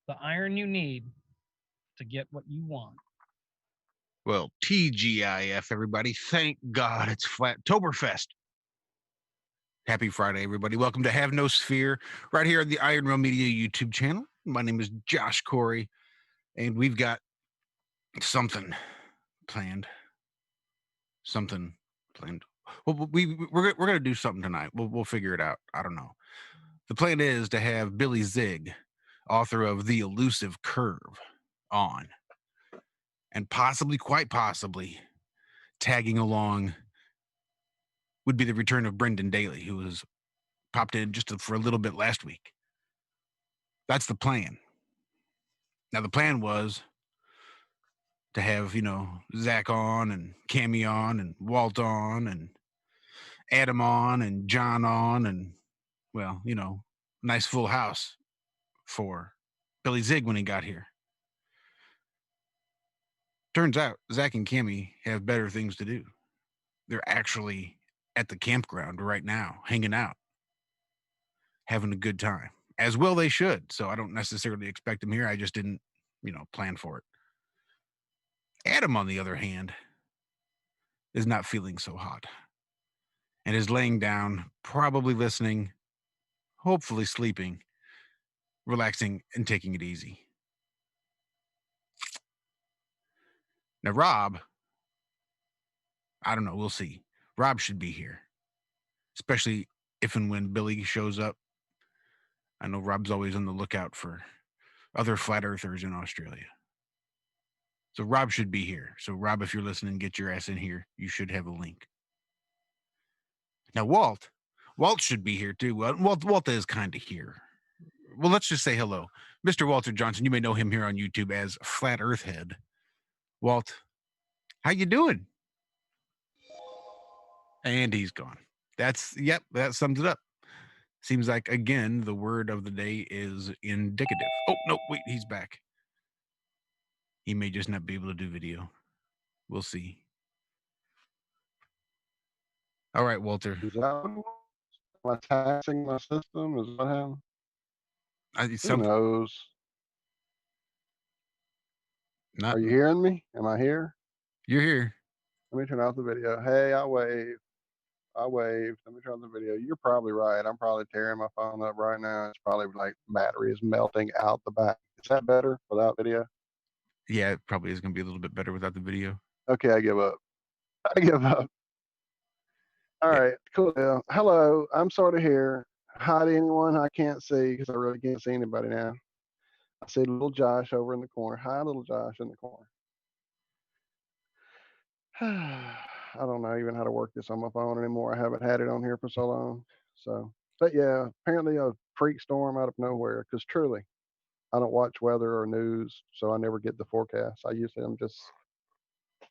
The iron you need to get what you want. Well, TGIF, everybody. Thank God it's Flattoberfest. Happy Friday, everybody. Welcome to Have No Sphere, right here on the Iron Realm Media YouTube channel. My name is Josh Corey, and we've got something planned. Something planned. Well, we're going to do something tonight. We'll figure it out. I don't know. The plan is to have Billy Zig, author of The Elusive Curve, on, and possibly, quite possibly, tagging along would be the return of Brendan Daly, who was popped in just for a little bit last week. That's the plan. Now, the plan was to have, Zach on and Cammy on and Walt on and Adam on and John on and, well, nice full house for Billy Zig when he got here. Turns out Zach and Cammy have better things to do. They're actually at the campground right now, hanging out, having a good time. As well they should. So I don't necessarily expect them here. I just didn't, plan for it. Adam, on the other hand, is not feeling so hot and is laying down, probably listening, hopefully sleeping, relaxing, and taking it easy. Now, Rob, I don't know. We'll see. Rob should be here, especially if and when Billy shows up. I know Rob's always on the lookout for other flat earthers in Australia. So Rob should be here. So Rob, if you're listening, get your ass in here. You should have a link. Now, Walt should be here too. Walt is kind of here. Well, let's just say hello. Mr. Walter Johnson, you may know him here on YouTube as Flat Earth Head. Walt, how you doing? And he's gone. That sums it up. Seems like, again, the word of the day is indicative. Oh, no, wait, he's back. He may just not be able to do video. We'll see. All right, Walter. Is that what it was? Am I taxing my system? Is what happened? Who knows? Are you hearing me? Am I here? You're here. Let me turn off the video. Hey, I waved. Let me turn on the video. You're probably right. I'm probably tearing my phone up right now. It's probably like battery is melting out the back. Is that better without video? Yeah, it probably is going to be a little bit better without the video. Okay, I give up. All right, cool deal. Hello, I'm sort of here. Hi to anyone I can't see because I really can't see anybody now. I see little Josh over in the corner. Hi, little Josh in the corner. I don't know even how to work this on my phone anymore. I haven't had it on here for so long. So, but yeah, apparently a freak storm out of nowhere. Because truly, I don't watch weather or news, so I never get the forecast. I usually am just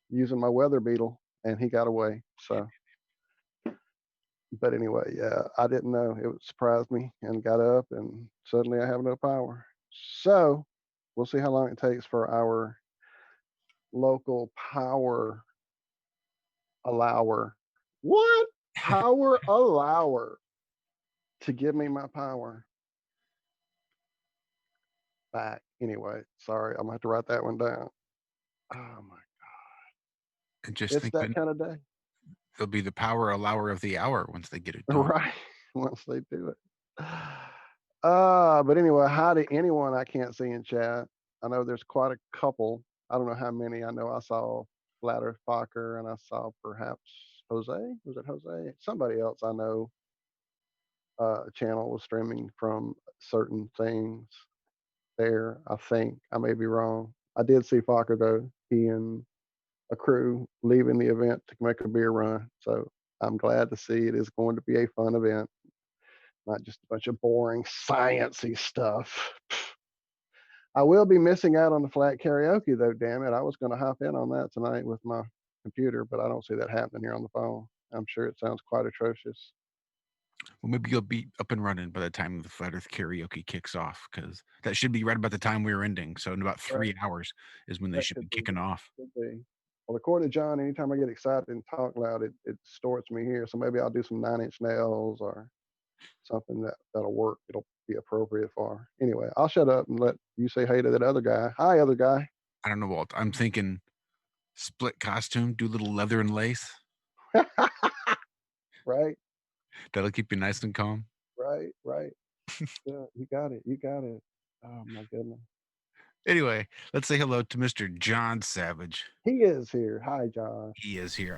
using my weather beetle, and he got away. So, but anyway, yeah, I didn't know. It surprised me, and got up, and suddenly I have no power. So, we'll see how long it takes for our local power allower. What? Power allower to give me my power back. Anyway, sorry, I'm gonna have to write that one down. Oh my God. And just It's think that kind of day. They'll be the power allower of the hour once they get it done. Right. Once they do it. But anyway, hi to anyone I can't see in chat. I know there's quite a couple. I don't know how many. I know I saw Flat Earth Fokker and I saw perhaps Jose. Was it Jose? Somebody else I know channel was streaming from certain things there. I think I may be wrong. I did see Fokker though. He and a crew leaving the event to make a beer run. So I'm glad to see it is going to be a fun event, not just a bunch of boring sciencey stuff. I will be missing out on the flat karaoke though. Damn it! I was going to hop in on that tonight with my computer, but I don't see that happening here on the phone. I'm sure it sounds quite atrocious. Well, maybe you'll be up and running by the time the Flat Earth karaoke kicks off, because that should be right about the time we were ending. So in about 3 hours is when they should be kicking off. Could be. Well, according to John, anytime I get excited and talk loud, it distorts me here. So maybe I'll do some 9 Inch Nails or something that'll work. It'll be appropriate for her. Anyway, I'll shut up and let you say hey to that other guy. Hi, other guy. I don't know, Walt. I'm thinking split costume, do a little leather and lace. Right, That'll keep you nice and calm. right. Yeah, you got it. You got it. Oh my goodness. Anyway, let's say hello to Mr. John Savage. He is here. Hi, John. He is here.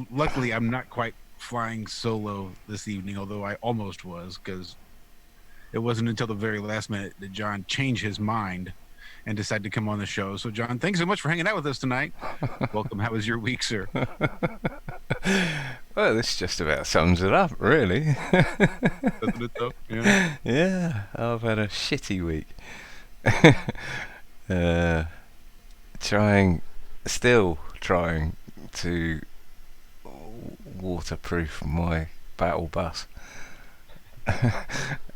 Luckily, I'm not quite flying solo this evening, although I almost was, because it wasn't until the very last minute that John changed his mind and decided to come on the show. So, John, thanks so much for hanging out with us tonight. Welcome. How was your week, sir? Well, this just about sums it up, really. Doesn't it, though? Yeah. Yeah, I've had a shitty week. Still trying to waterproof my battle bus.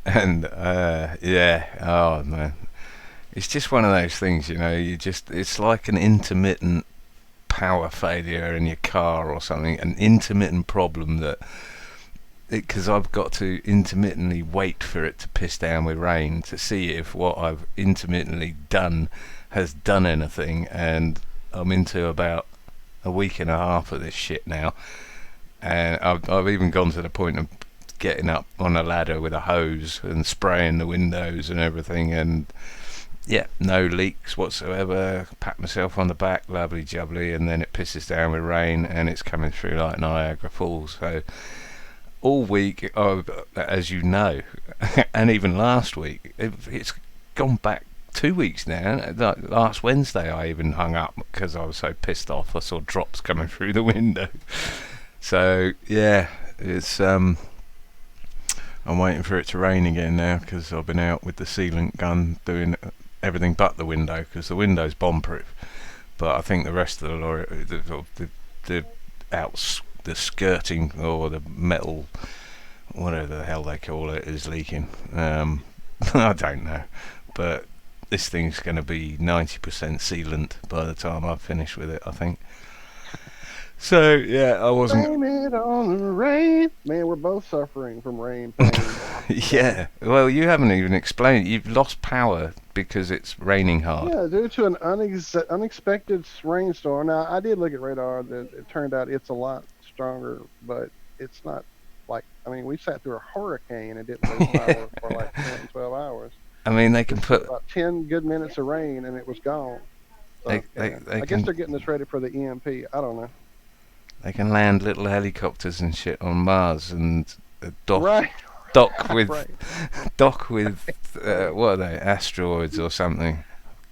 And yeah, oh man, it's just one of those things, it's like an intermittent power failure in your car or something, an intermittent problem because I've got to intermittently wait for it to piss down with rain to see if what I've intermittently done has done anything, and I'm into about a week and a half of this shit now, and I've even gone to the point of getting up on a ladder with a hose and spraying the windows and everything, and yeah, no leaks whatsoever. Pat myself on the back, lovely jubbly, and then it pisses down with rain and it's coming through like Niagara Falls. So all week, as you know, and even last week, it's gone back 2 weeks now. Last Wednesday I even hung up because I was so pissed off. I saw drops coming through the window. So yeah, it's I'm waiting for it to rain again now, because I've been out with the sealant gun doing everything but the window, because the window's bomb-proof. But I think the rest of the lorry, the skirting or the metal, whatever the hell they call it, is leaking. I don't know, but this thing's going to be 90% sealant by the time I've finished with it, I think. So yeah, I wasn't. Blame it on the rain. Man, we're both suffering from rain pain. Yeah. Well, you haven't even explained. You've lost power because it's raining hard. Yeah, due to an unexpected rainstorm. Now, I did look at radar. It turned out it's a lot stronger, but it's not like, we sat through a hurricane and didn't lose power for like 10, 12 hours. I mean, they can put about 10 good minutes of rain and it was gone. So, I guess they're getting us ready for the EMP. I don't know. They can land little helicopters and shit on Mars and dock with what are they, asteroids or something,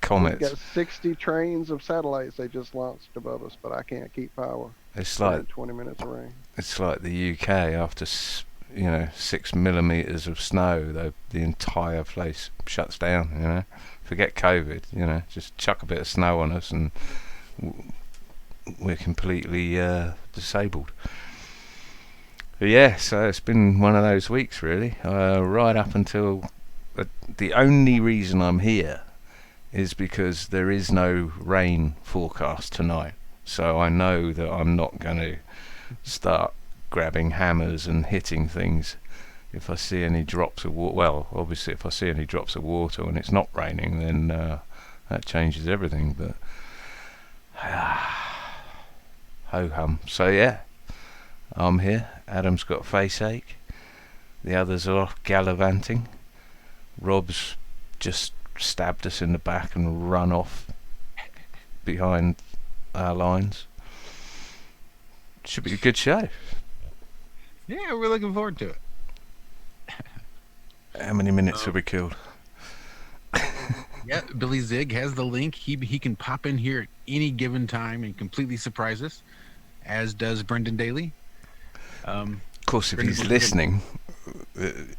comets. We've got 60 trains of satellites they just launched above us, but I can't keep power. It's like 20 minutes of rain. It's like the UK after 6 millimeters of snow, the entire place shuts down. Forget COVID. Just chuck a bit of snow on us and we're completely disabled. But yeah, so it's been one of those weeks really, right up until the only reason I'm here is because there is no rain forecast tonight, so I know that I'm not going to start grabbing hammers and hitting things if I see any drops of water. Well, obviously if I see any drops of water when it's not raining, then that changes everything, but ho-hum. So yeah, I'm here. Adam's got face ache. The others are off gallivanting. Rob's just stabbed us in the back and run off behind our lines. Should be a good show. Yeah, we're looking forward to it. How many minutes have we killed? Yeah, Billy Zig has the link. He can pop in here at any given time and completely surprise us, as does Brendan Daly. Of course, if he's listening,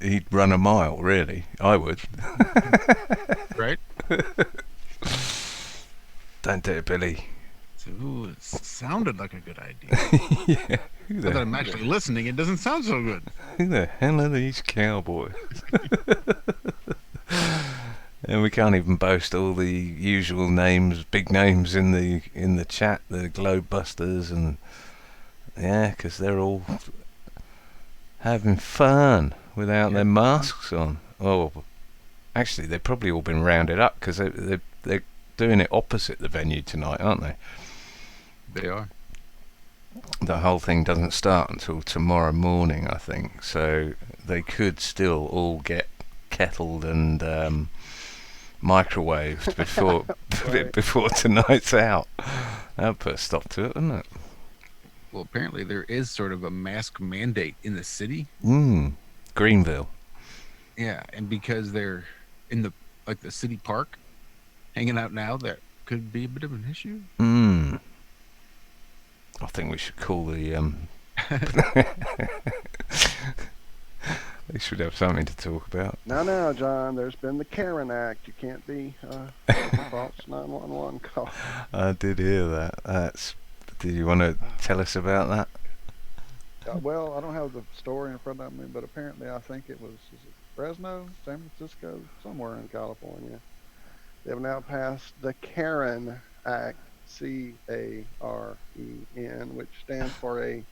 he'd run a mile, really. I would. Right? Don't do it, Billy. Ooh, it sounded like a good idea. Yeah. Now that I'm actually listening, it doesn't sound so good. Who the hell are these cowboys? And we can't even boast all the usual names, big names in the chat, the Globebusters, and yeah, because they're all having fun without Yeah. their masks on. Oh, actually, they've probably all been rounded up because they're doing it opposite the venue tonight, aren't they? They are. The whole thing doesn't start until tomorrow morning, I think. So they could still all get kettled and microwaved before Right. before tonight's out. That'll put a stop to it, wouldn't it? Well, apparently there is sort of a mask mandate in the city. Greenville. Yeah, and because they're in the city park, hanging out now, that could be a bit of an issue. I think we should call the they should have something to talk about. Now, John, there's been the Karen Act. You can't be false 911 call. I did hear that. Do you want to tell us about that? Well, I don't have the story in front of me, but apparently I think is it Fresno, San Francisco, somewhere in California. They have now passed the Karen Act, CAREN, which stands for a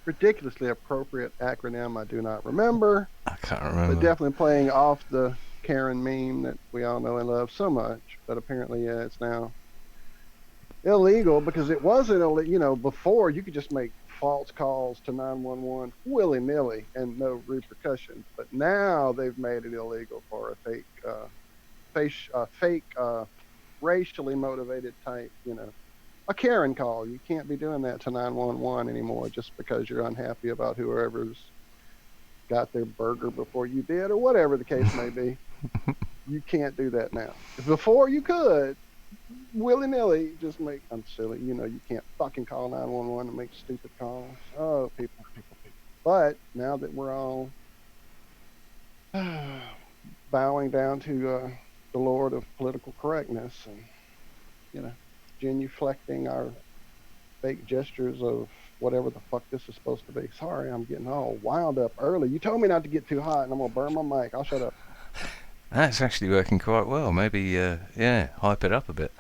ridiculously appropriate acronym I do not remember. I can't remember. But definitely playing off the Karen meme that we all know and love so much. But apparently, it's now illegal because it wasn't illegal. You know, before you could just make false calls to 911 willy-nilly and no repercussions. But now they've made it illegal for a fake racially motivated type, a Karen call. You can't be doing that to 911 anymore just because you're unhappy about whoever's got their burger before you did or whatever the case may be. You can't do that now. Before you could, willy-nilly, just I'm silly, you can't fucking call 911 and make stupid calls. Oh, people. But now that we're all bowing down to the Lord of political correctness and, genuflecting our fake gestures of whatever the fuck this is supposed to be. Sorry, I'm getting all wound up early. You told me not to get too hot, and I'm going to burn my mic. I'll shut up. That's actually working quite well. Maybe, hype it up a bit.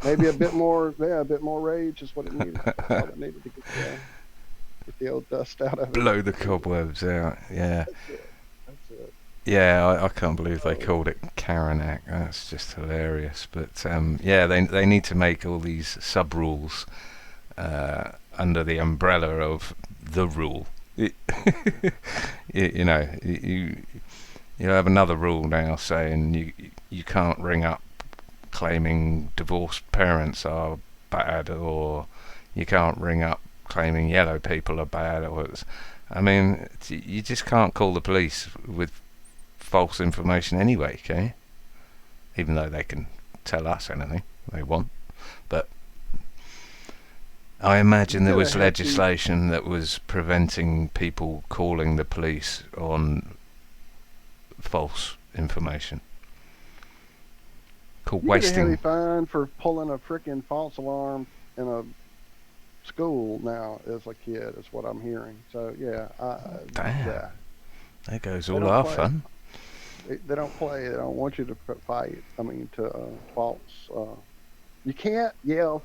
Maybe a bit more rage is what it needed. That's all it needed to get the old dust out of it. Blow the cobwebs out, yeah. That's it. Yeah, I can't believe they called it Karen Act. That's just hilarious. But they need to make all these sub rules under the umbrella of the rule. You have another rule now saying you can't ring up claiming divorced parents are bad, or you can't ring up claiming yellow people are bad. You just can't call the police with false information anyway, can you? Even though they can tell us anything they want. But I imagine there was legislation that was preventing people calling the police on false information. Called wasting. You get a heavy fine for pulling a freaking false alarm in a school now as a kid, is what I'm hearing. So yeah, Damn. Yeah. There goes all our fun. They don't play. They don't want you to fight. False. You can't yell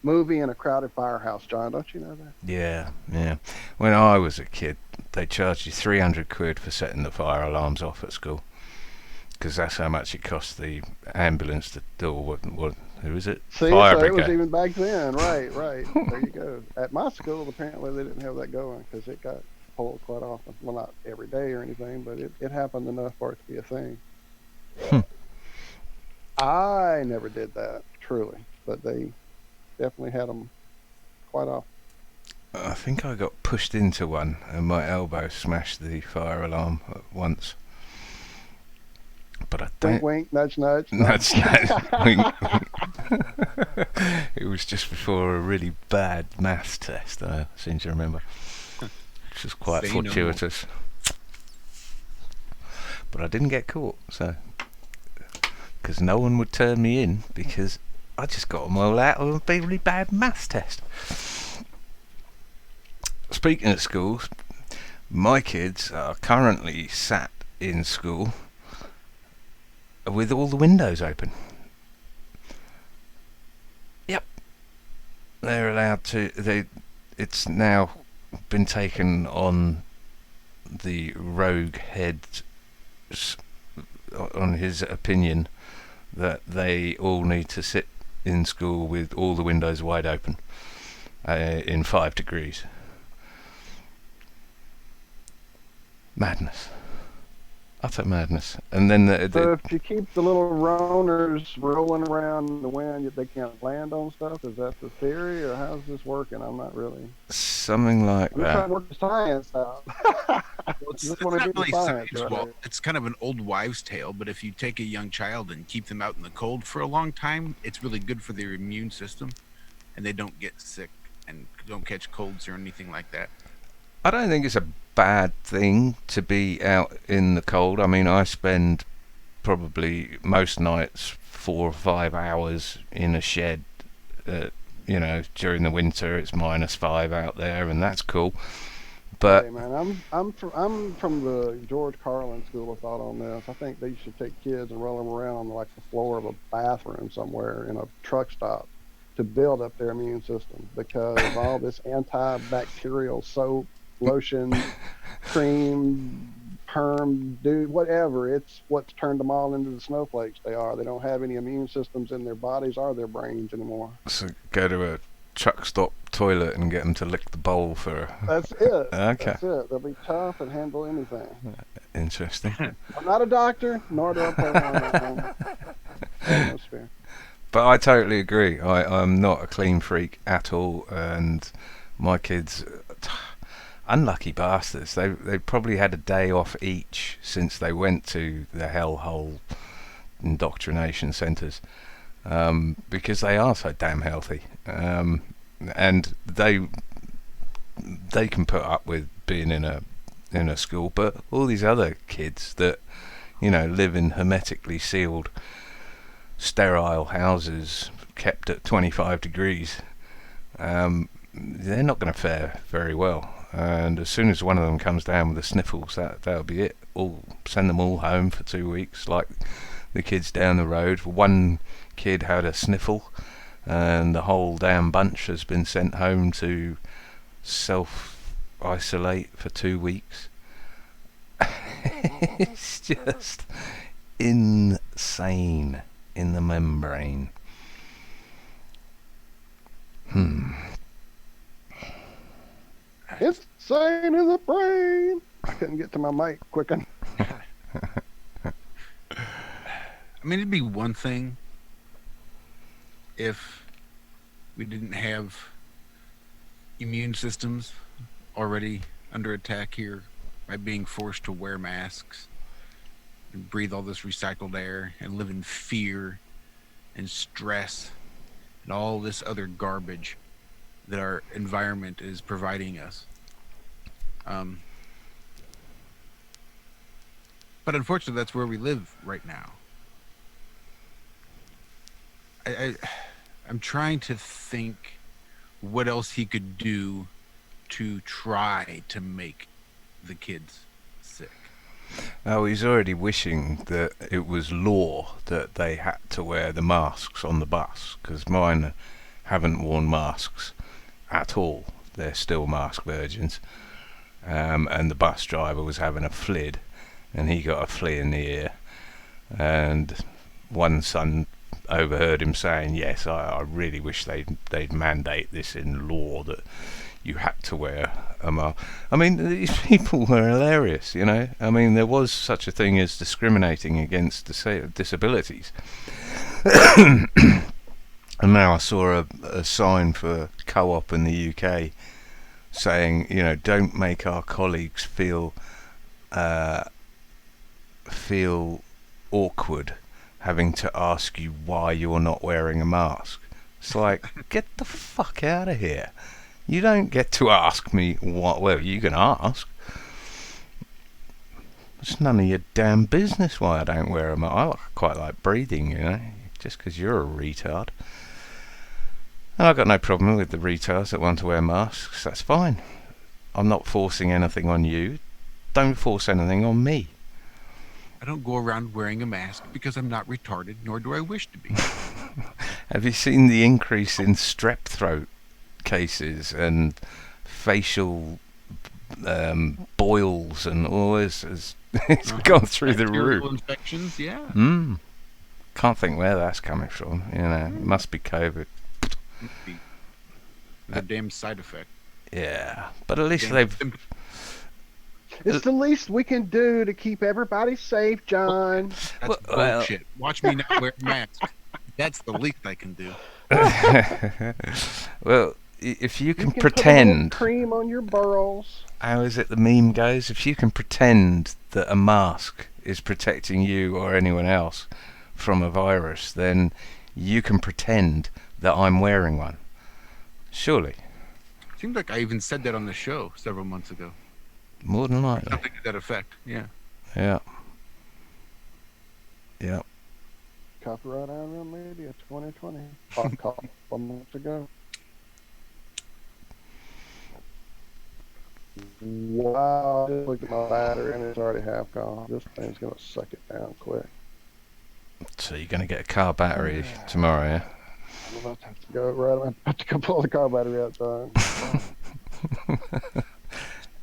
movie in a crowded firehouse, John. Don't you know that? Yeah. When I was a kid, they charged you 300 quid for setting the fire alarms off at school, because that's how much it cost the ambulance to do. Who is it? See, Fire so brigade. it was even back then. Right. There you go. At my school, apparently they didn't have that going because it got pulled quite often. Well, not every day or anything, but it happened enough for it to be a thing. I never did that, truly, but they definitely had them quite often. I think I got pushed into one and my elbow smashed the fire alarm once. But I don't... Wink, nudge, nudge. Nudge, wink. It was just before a really bad maths test, I seem to remember. Which was quite fortuitous. But I didn't get caught, so... Because no one would turn me in, because I just got them all out of a really bad maths test. Speaking of schools, my kids are currently sat in school with all the windows open. Yep. They're allowed to... It's now been taken on the rogue head, on his opinion that they all need to sit in school with all the windows wide open in 5 degrees. Madness. Utter madness. And then So if you keep the little roaners rolling around in the wind, they can't land on stuff. Is that the theory, or how's this working? I'm not really. something like I'm trying that. to work the science out. Well, it's Just not wanna do the really science, science. right? Well, it's kind of an old wives' tale, but if you take a young child and keep them out in the cold for a long time, it's really good for their immune system, and they don't get sick and don't catch colds or anything like that. I don't think it's a bad thing to be out in the cold. I mean, I spend probably most nights 4 or 5 hours in a shed. During the winter it's -5 out there, and that's cool. But Hey man, I'm from the George Carlin school of thought on this. I think they should take kids and roll them around on like the floor of a bathroom somewhere in a truck stop to build up their immune system, because all this antibacterial soap, lotion, cream, perm, dude, whatever, it's what's turned them all into the snowflakes they are. They don't have any immune systems in their bodies or their brains anymore. so go to a truck stop toilet and get them to lick the bowl for. That's it. Okay. That's it. They'll be tough and handle anything. Interesting. I'm not a doctor, nor do I play on atmosphere. But I totally agree. I'm not a clean freak at all, and my kids, unlucky bastards. They probably had a day off each since they went to the hellhole indoctrination centres, because they are so damn healthy, and they can put up with being in a school. But all these other kids that live in hermetically sealed, sterile houses kept at 25 degrees, they're not going to fare very well. And as soon as one of them comes down with the sniffles, that'll be it. Send them all home for 2 weeks, like the kids down the road. One kid had a sniffle, and the whole damn bunch has been sent home to self-isolate for 2 weeks. It's just insane in the membrane. It's insane in the brain. I couldn't get to my mic quick enough. I mean, it'd be one thing if we didn't have immune systems already under attack here by being forced to wear masks and breathe all this recycled air and live in fear and stress and all this other garbage that our environment is providing us. But unfortunately, that's where we live right now. I'm trying to think what else he could do to try to make the kids sick. Oh, he's already wishing that it was law that they had to wear the masks on the bus, because mine haven't worn masks at all. They're still mask virgins. And the bus driver was having a flid, and he got a flea in the ear. And one son overheard him saying, yes, I really wish they'd mandate this in law, that you had to wear a mask. I mean, these people were hilarious, I mean, there was such a thing as discriminating against disabilities. And now I saw a sign for Co-op in the UK saying, don't make our colleagues feel awkward having to ask you why you're not wearing a mask. It's like, get the fuck out of here. You don't get to ask me what. Well, you can ask. It's none of your damn business why I don't wear a mask. I quite like breathing, just because you're a retard. And I've got no problem with the retards that want to wear masks. That's fine. I'm not forcing anything on you. Don't force anything on me. I don't go around wearing a mask because I'm not retarded, nor do I wish to be. Have you seen the increase in strep throat cases and facial boils and all this. It's gone through the Bacterial roof. infections, yeah. Can't think where that's coming from. You know, it must be COVID. The damn side effect. Yeah, but at least Damn they've. symptom. It's the least we can do to keep everybody safe, John. That's Well- bullshit. Watch me not wear a mask. That's the least I can do. Well, if you can You can pretend. put a little cream on your burls. How is it the meme goes? If you can pretend that a mask is protecting you or anyone else from a virus, then you can pretend that I'm wearing one. Surely. Seems like I even said that on the show several months ago. More than likely. Something to that effect. Yeah. Yeah. Yeah. Copyright Iron Real Media 2020. Pop call 1 month ago. Wow, I just looked at my battery and it's already half gone. This thing's gonna suck it down quick. So you're going to get a car battery tomorrow, yeah? I'm about to have to go right. I'm about to go pull the car battery out, John.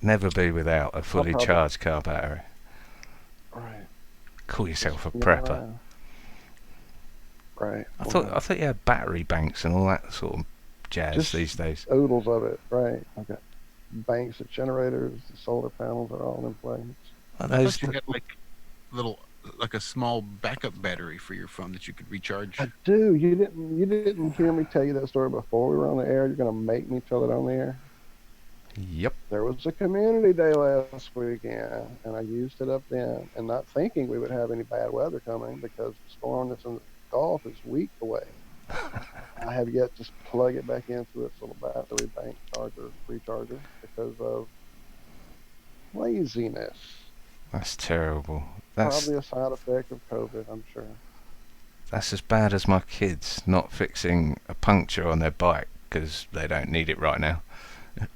Never be without a fully probably- charged car battery. Right. Call yourself a Yeah, prepper. Right. I thought you had battery banks and all that sort of jazz Just- these days. oodles of it. Right. Okay. Banks of generators, the solar panels are all in place. Are I those thought you had like a small backup battery for your phone that you could recharge. I do. You didn't hear me tell you that story before we were on the air. You're gonna make me tell it on the air. Yep. There was a community day last weekend, and I used it up then, and not thinking we would have any bad weather coming because the storm that's in the Gulf is weeks away. I have yet to plug it back into its little battery bank charger, recharger, because of laziness. That's terrible. That's Probably a side effect of COVID, I'm sure. that's as bad as my kids not fixing a puncture on their bike because they don't need it right now.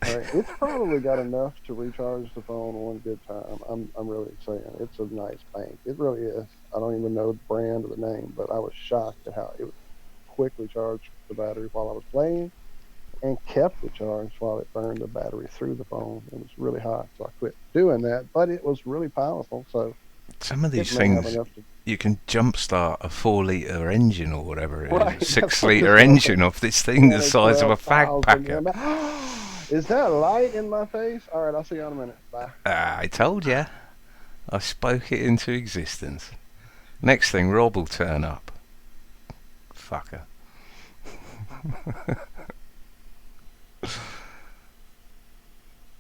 Right. It's probably got enough to recharge the phone one good time. I'm really saying it's a nice bank. It really is. I don't even know the brand or the name, but I was shocked at how it would quickly charge the battery while I was playing, and kept it charged while it burned the battery through the phone. It was really hot, so I quit doing that. But it was really powerful, so Some of these it may have things enough to. you can jumpstart a 4-litre engine or whatever it is, Right, a that's 6-litre what it's engine off this thing the size of a fag 12,000 packer. Is that light in my face? All right, I'll see you in a minute. Bye. I told ya. I spoke it into existence. Next thing, Rob will turn up. Fucker.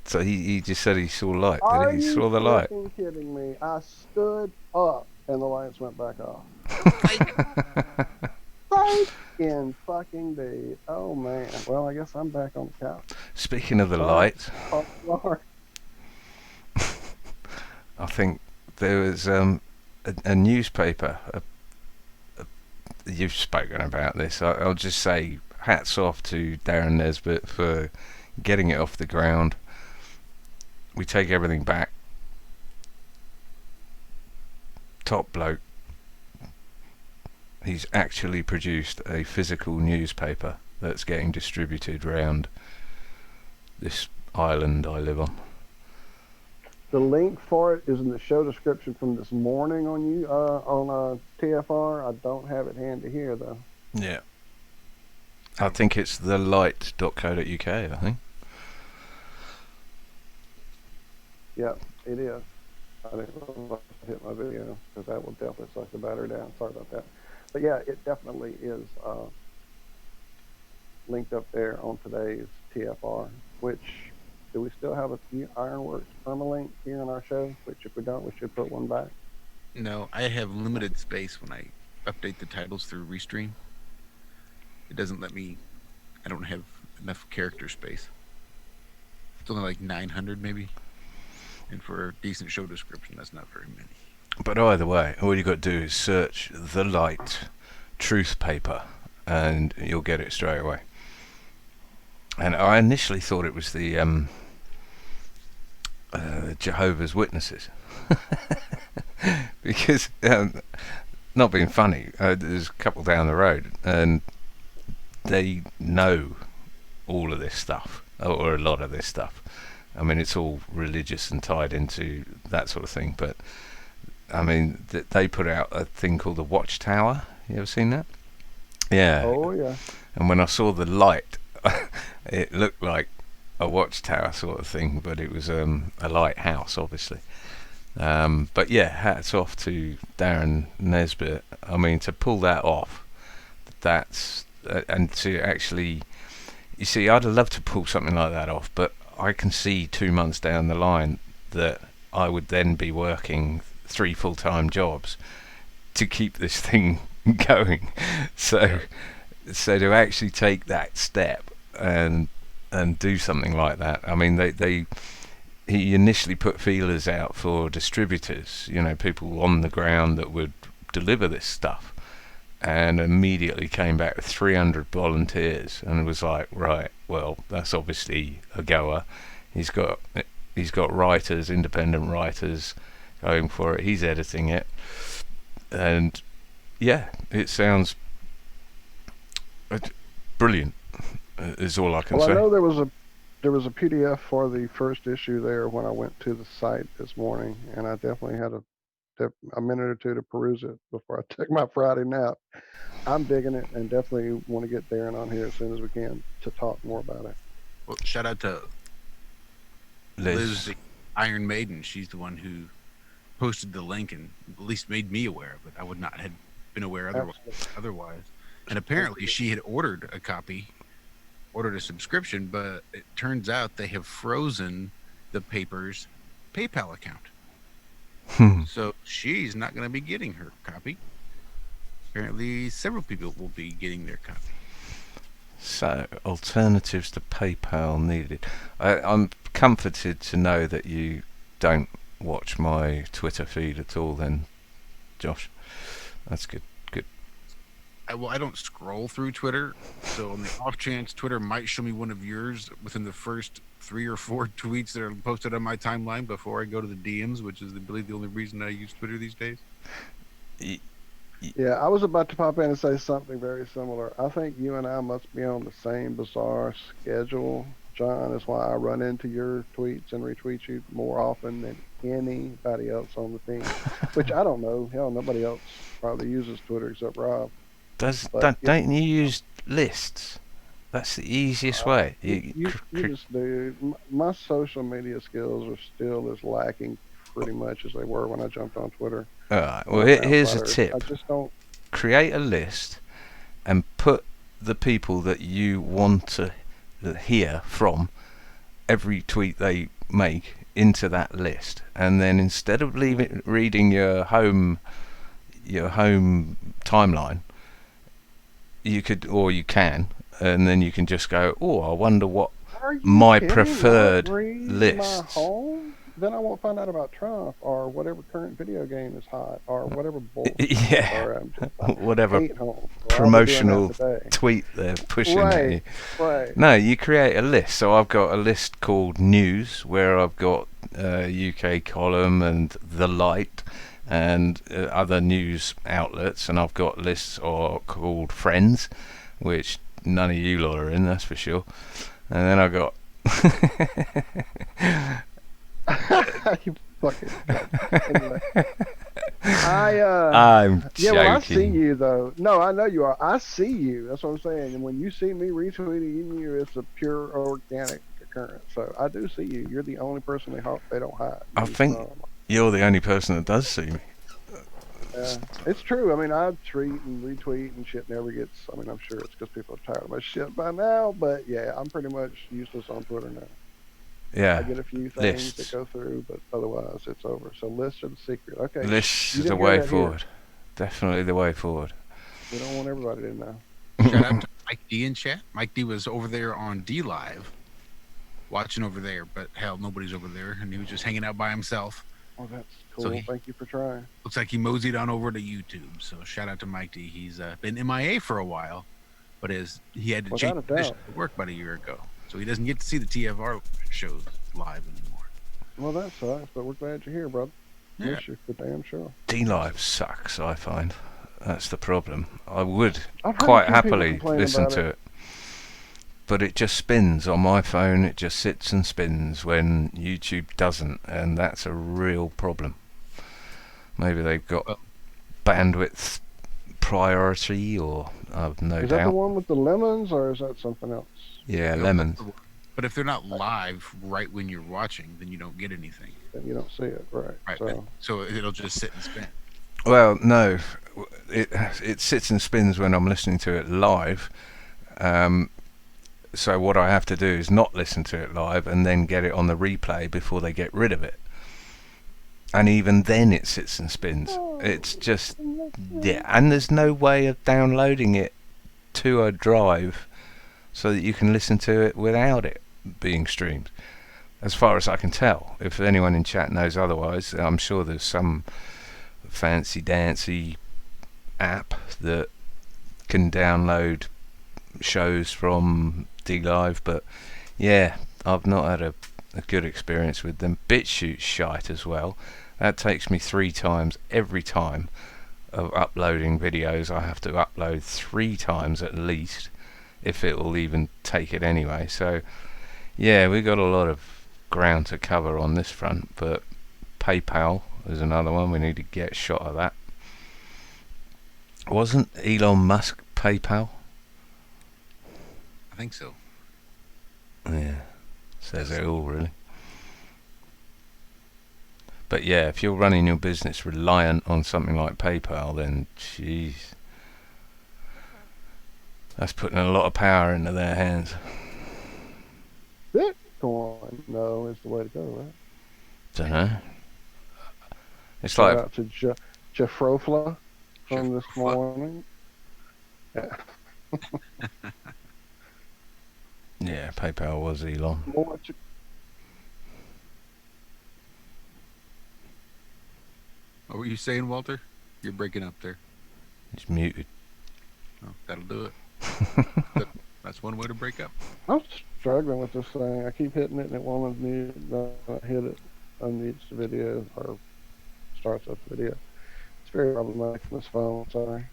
So he just said he saw light. Are Did he you saw the light? fucking kidding me? I stood up and the lights went back off. Thank fucking dude. Oh man. Well, I guess I'm back on the couch. Speaking of the light, Oh, Lord. I think there was a newspaper. You've spoken about this. I'll just say hats off to Darren Nesbitt for getting it off the ground. We take everything back. Top bloke. He's actually produced a physical newspaper that's getting distributed around this island I live on. The link for it is in the show description from this morning on TFR. I don't have it handy here though. Yeah. I think it's thelight.co.uk, I think. Yep, it is. I didn't hit my video because that will definitely suck the battery down. Sorry about that. But yeah, it definitely is linked up there on today's TFR, which do we still have a few Ironworks permalink here on our show? Which if we don't, we should put one back. No, I have limited space when I update the titles through Restream. It doesn't let me. I don't have enough character space. It's only like 900 maybe. And for a decent show description, that's not very many. But either way, all you got to do is search The Light Truth Paper and you'll get it straight away. And I initially thought it was the Jehovah's Witnesses. Because, not being funny, there's a couple down the road and they know all of this stuff, or a lot of this stuff. I mean, it's all religious and tied into that sort of thing. But I mean, they put out a thing called the Watchtower. You ever seen that? Yeah. Oh yeah. And when I saw the light, it looked like a watchtower sort of thing, but it was a lighthouse, obviously. But yeah, hats off to Darren Nesbitt. I mean, to pull that off, that's and to actually, you see, I'd love to pull something like that off, but I can see 2 months down the line that I would then be working 3 full-time jobs to keep this thing going. So to actually take that step and do something like that, I mean, he initially put feelers out for distributors, people on the ground that would deliver this stuff, and immediately came back with 300 volunteers, and it was like, right, well, that's obviously a goer. He's got writers, independent writers going for it. He's editing it, and yeah, it sounds brilliant. Is all I can Well, say. I know there was a PDF for the first issue there when I went to the site this morning, and I definitely had a minute or two to peruse it before I took my Friday nap. I'm digging it, and definitely want to get Darren on here as soon as we can to talk more about it. Well, shout out to Liz, the Iron Maiden. She's the one who posted the link and at least made me aware of it. I would not have been aware otherwise. And apparently she had ordered a subscription, but it turns out they have frozen the paper's PayPal account. So she's not going to be getting her copy. Apparently several people will be getting their copy. So, alternatives to PayPal needed. I'm comforted to know that you don't watch my Twitter feed at all then, Josh. That's good. I don't scroll through Twitter, so on the off chance Twitter might show me one of yours within the first 3 or 4 tweets that are posted on my timeline before I go to the DMs, which is, I believe, the only reason I use Twitter these days. Yeah, I was about to pop in and say something very similar. I think you and I must be on the same bizarre schedule, John. That's why I run into your tweets and retweet you more often than anybody else on the team, which I don't know. Hell, nobody else probably uses Twitter except Rob. Don't you use lists? That's the easiest way. You just do. My social media skills are still as lacking pretty much as they were when I jumped on Twitter. All right. Well, here's a tip. I just don't create a list and put the people that you want to hear from every tweet they make into that list, and then instead of reading your home timeline, you can, and then you can just go, oh, I wonder what my preferred list. Then I won't find out about Trump or whatever current video game is hot or whatever bull. Yeah. Or, whatever promotional tweet they're pushing at you. Right. No, you create a list. So I've got a list called News, where I've got UK Column and The Light and other news outlets, and I've got lists called Friends, which none of you lot are in, that's for sure. And then I've got You fucking anyway. I'm joking. Yeah, well, I see you though. No, I know you are. I see you. That's what I'm saying. And when you see me retweeting you, it's a pure organic occurrence. So I do see you. You're the only person they don't hide. I think you're the only person that does see me. Yeah, it's true. I mean, I tweet and retweet and shit never gets. I mean, I'm sure it's because people are tired of my shit by now. But yeah, I'm pretty much useless on Twitter now. Yeah, I get a few things that go through, but otherwise it's over. So lists are the secret. Okay, lists is the way forward. Definitely the way forward. We don't want everybody to know. Shout out to Mike D in chat. Mike D was over there on D Live, watching over there, but hell, nobody's over there, and he was just hanging out by himself. Oh, that's cool. Thank you for trying. Looks like he moseyed on over to YouTube. So shout out to Mike D. He's been MIA for a while, but he had to change position to work about a year ago, so he doesn't get to see the TFR shows live anymore. Well, that sucks, but we're glad you're here, brother. Yeah. Miss you for damn sure. D Live sucks, I find. That's the problem. I would quite happily listen to it, but it just spins on my phone. It just sits and spins when YouTube doesn't, and that's a real problem. Maybe they've got Well- bandwidth priority, or I've no Is that the doubt. one with the lemons, or is that something else? Yeah, No, lemons. that's the one. But if they're not live right when you're watching, then you don't get anything. And you don't see it, right? Right. So So it'll just sit and spin. Well, no, it sits and spins when I'm listening to it live. So what I have to do is not listen to it live and then get it on the replay before they get rid of it. And even then it sits and spins. It's just, yeah, and there's no way of downloading it to a drive so that you can listen to it without it being streamed, as far as I can tell. If anyone in chat knows otherwise, I'm sure there's some fancy dancy app that can download shows from DLive, but yeah, I've not had a good experience with them. BitChute's shite as well. That takes me 3 times every time of uploading videos. I have to upload 3 times at least if it will even take it anyway. So yeah, we got a lot of ground to cover on this front, but PayPal is another one. We need to get a shot of that. Wasn't Elon Musk PayPal? I think so. Yeah, says it all really. But yeah, if you're running your business reliant on something like PayPal, then jeez, that's putting a lot of power into their hands. Bitcoin, no, is the way to go, right? Don't know. It's Shout like, out to Jeffrofla from this Jeffrofla. morning. Yeah. yeah, PayPal was Elon. More What were you saying, Walter? You're breaking up there. He's muted. Oh, that'll do it. That's one way to break up. I'm struggling with this thing. I keep hitting it and it won't unmute. Then I hit it, unmutes the video or starts up the video. It's very problematic on this phone. Sorry.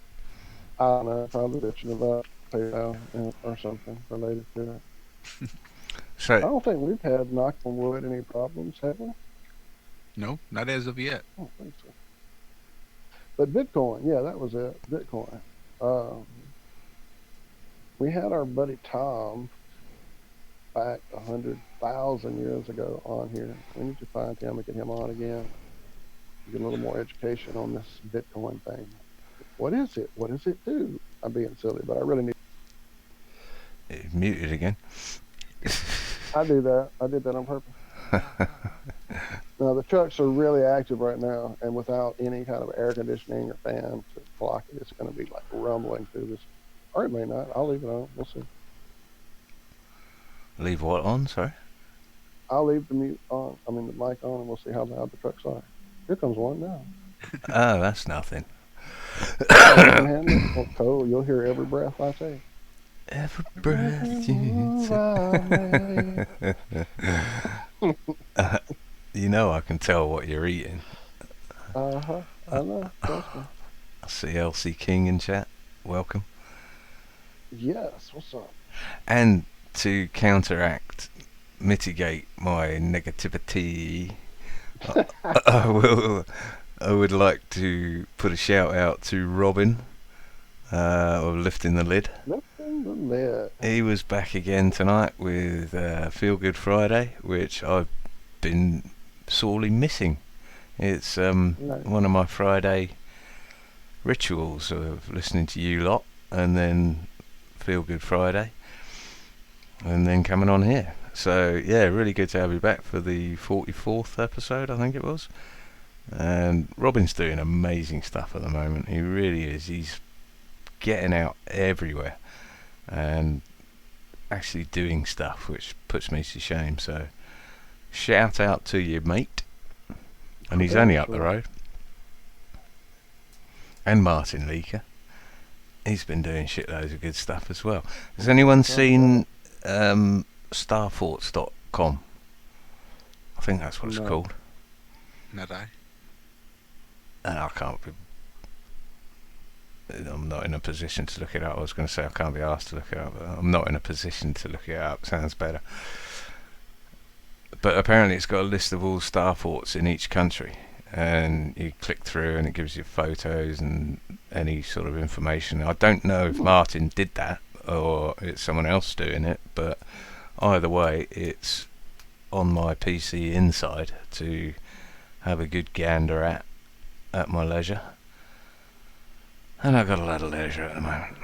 I don't know. Probably bitching about PayPal or something related to it. I So don't think we've had, knock on wood, any problems, have we? No, not as of yet. I don't think so. But Bitcoin, yeah, that was it. Bitcoin. We had our buddy Tom back 100,000 years ago on here. We need to find him and get him on again. Get a little more education on this Bitcoin thing. What is it? What does it do? I'm being silly, but I really need. he's muted again. I do that. I did that on purpose. No, the trucks are really active right now, and without any kind of air conditioning or fan to block it, it's going to be like rumbling through this. Or it may not. I'll leave it on. We'll see. Leave what on? Sorry. I'll leave the mute on. I mean the mic on, and we'll see how loud the trucks are. Here comes one now. Oh, that's nothing. Well, Cole, you'll hear every breath I take. Every breath you take. You know I can tell what you're eating. I know. Trust me. I see LC King in chat. Welcome. Yes. What's up? And to counteract, mitigate my negativity, I would like to put a shout out to Robin of Lifting the Lid. Nothing but lead. He was back again tonight with Feel Good Friday, which I've been sorely missing. It's one of my Friday rituals of listening to you lot, and then Feel Good Friday, and then coming on here. So yeah, really good to have you back for the 44th episode, I think it was. And Robin's doing amazing stuff at the moment. He really is. He's getting out everywhere and actually doing stuff, which puts me to shame. So shout out to you, mate. And he's only up the road. And Martin Leaker. He's been doing shitloads of good stuff as well. Has anyone seen starforts.com? I think that's what it's No. called. Not I. And I can't be I'm not in a position to look it up. I was going to say I can't be asked to look it up, but I'm not in a position to look it up. Sounds better. But apparently it's got a list of all starports in each country, and you click through and it gives you photos and any sort of information. I don't know if Martin did that or it's someone else doing it, but either way it's on my PC inside to have a good gander at my leisure. And I've got a lot of leisure at the moment.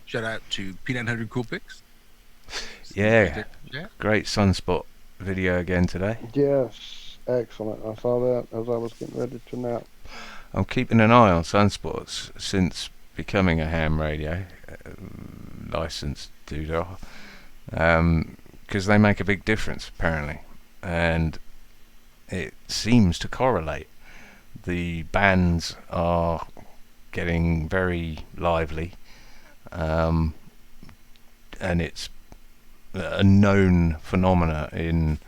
Shout out to P900 Cool Pics. Yeah, great sunspot video again today. Yes, excellent. I saw that as I was getting ready to nap. I'm keeping an eye on sunspots since becoming a ham radio licensed doodah, because they make a big difference apparently, and it seems to correlate. The bands are getting very lively, and it's a known phenomena in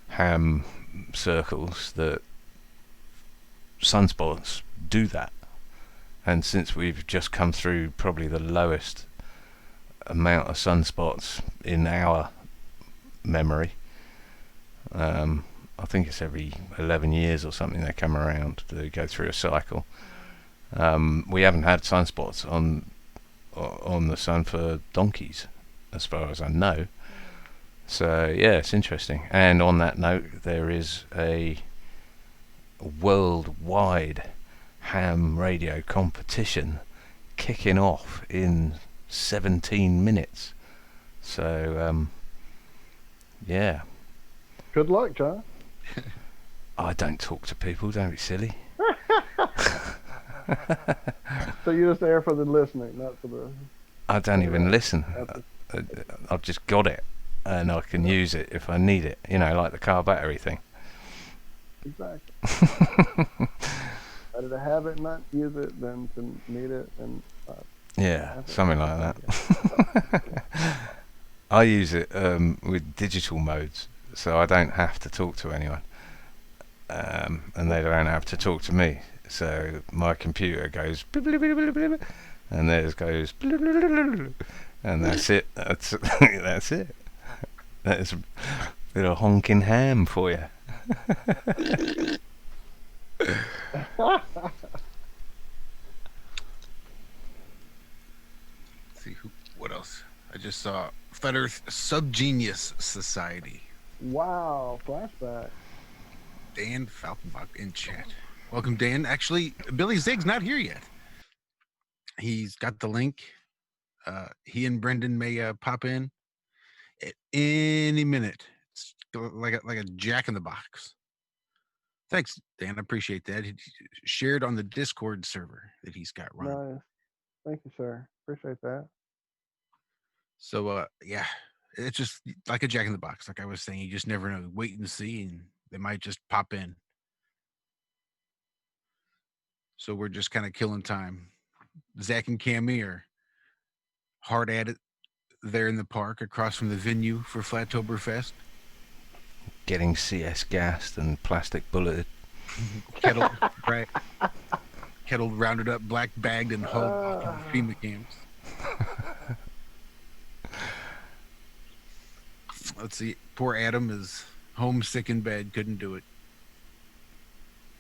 ham circles that sunspots do that. And since we've just come through probably the lowest amount of sunspots in our memory, I think it's every 11 years or something they come around to go through a cycle. We haven't had sunspots on the sun for donkeys, as far as I know. So yeah, it's interesting. And on that note, there is a worldwide ham radio competition kicking off in 17 minutes. So yeah. Good luck, John. I don't talk to people, don't be silly. So you're just there for the listening, not for the... I don't even listen. I've just got it, and I can use it if I need it. You know, like the car battery thing. Exactly. Better to have it, not use it, than to need it and... Yeah, something like that. I use it with digital modes, so I don't have to talk to anyone, and they don't have to talk to me. So my computer goes blip, blip, blip, blip, blip, and theirs goes blip, blip, blip, blip, blip, and that's it. That's that's it. That's a bit of honking ham for you. See what else? I just saw Flat Earth Subgenius Society. Wow, flashback. Dan Falkenbach in chat. Welcome, Dan. Actually, Billy Zig's not here yet. He's got the link. He and Brendan may pop in at any minute. It's like a jack in the box. Thanks, Dan. I appreciate that. He shared on the Discord server that he's got running. Nice. Thank you, sir. Appreciate that. So, yeah, it's just like a jack in the box. Like I was saying, you just never know. Wait and see, and they might just pop in. So we're just kind of killing time. Zach and Cammy are hard at it there in the park across from the venue for Flattoberfest. Getting CS gassed and plastic bulleted. Kettle, right? Kettle rounded up, black bagged, and hauled off to the FEMA camps. Let's see. Poor Adam is homesick in bed, couldn't do it.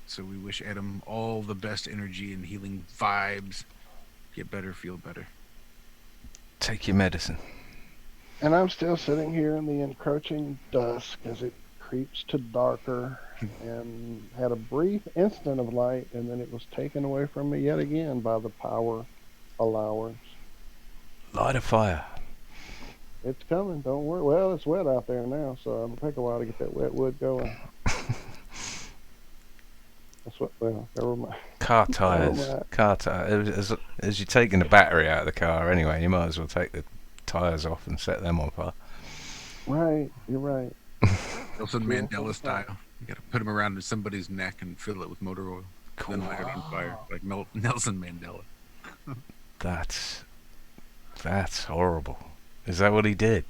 So we wish Adam all the best energy and healing vibes. Get better, feel better. Take your medicine. And I'm still sitting here in the encroaching dusk as it creeps to darker, and had a brief instant of light, and then it was taken away from me yet again by the power allowers. Light a fire. It's coming, don't worry. Well, it's wet out there now, so it'll take a while to get that wet wood going. That's what, well, never mind. Car tires. Car tires. As you're taking the battery out of the car anyway, you might as well take the tires off and set them on fire. Right, you're right. Nelson Mandela style. You got to put them around somebody's neck and fill it with motor oil. Cool. Then light it on fire, like Nelson Mandela. That's horrible. Is that what he did?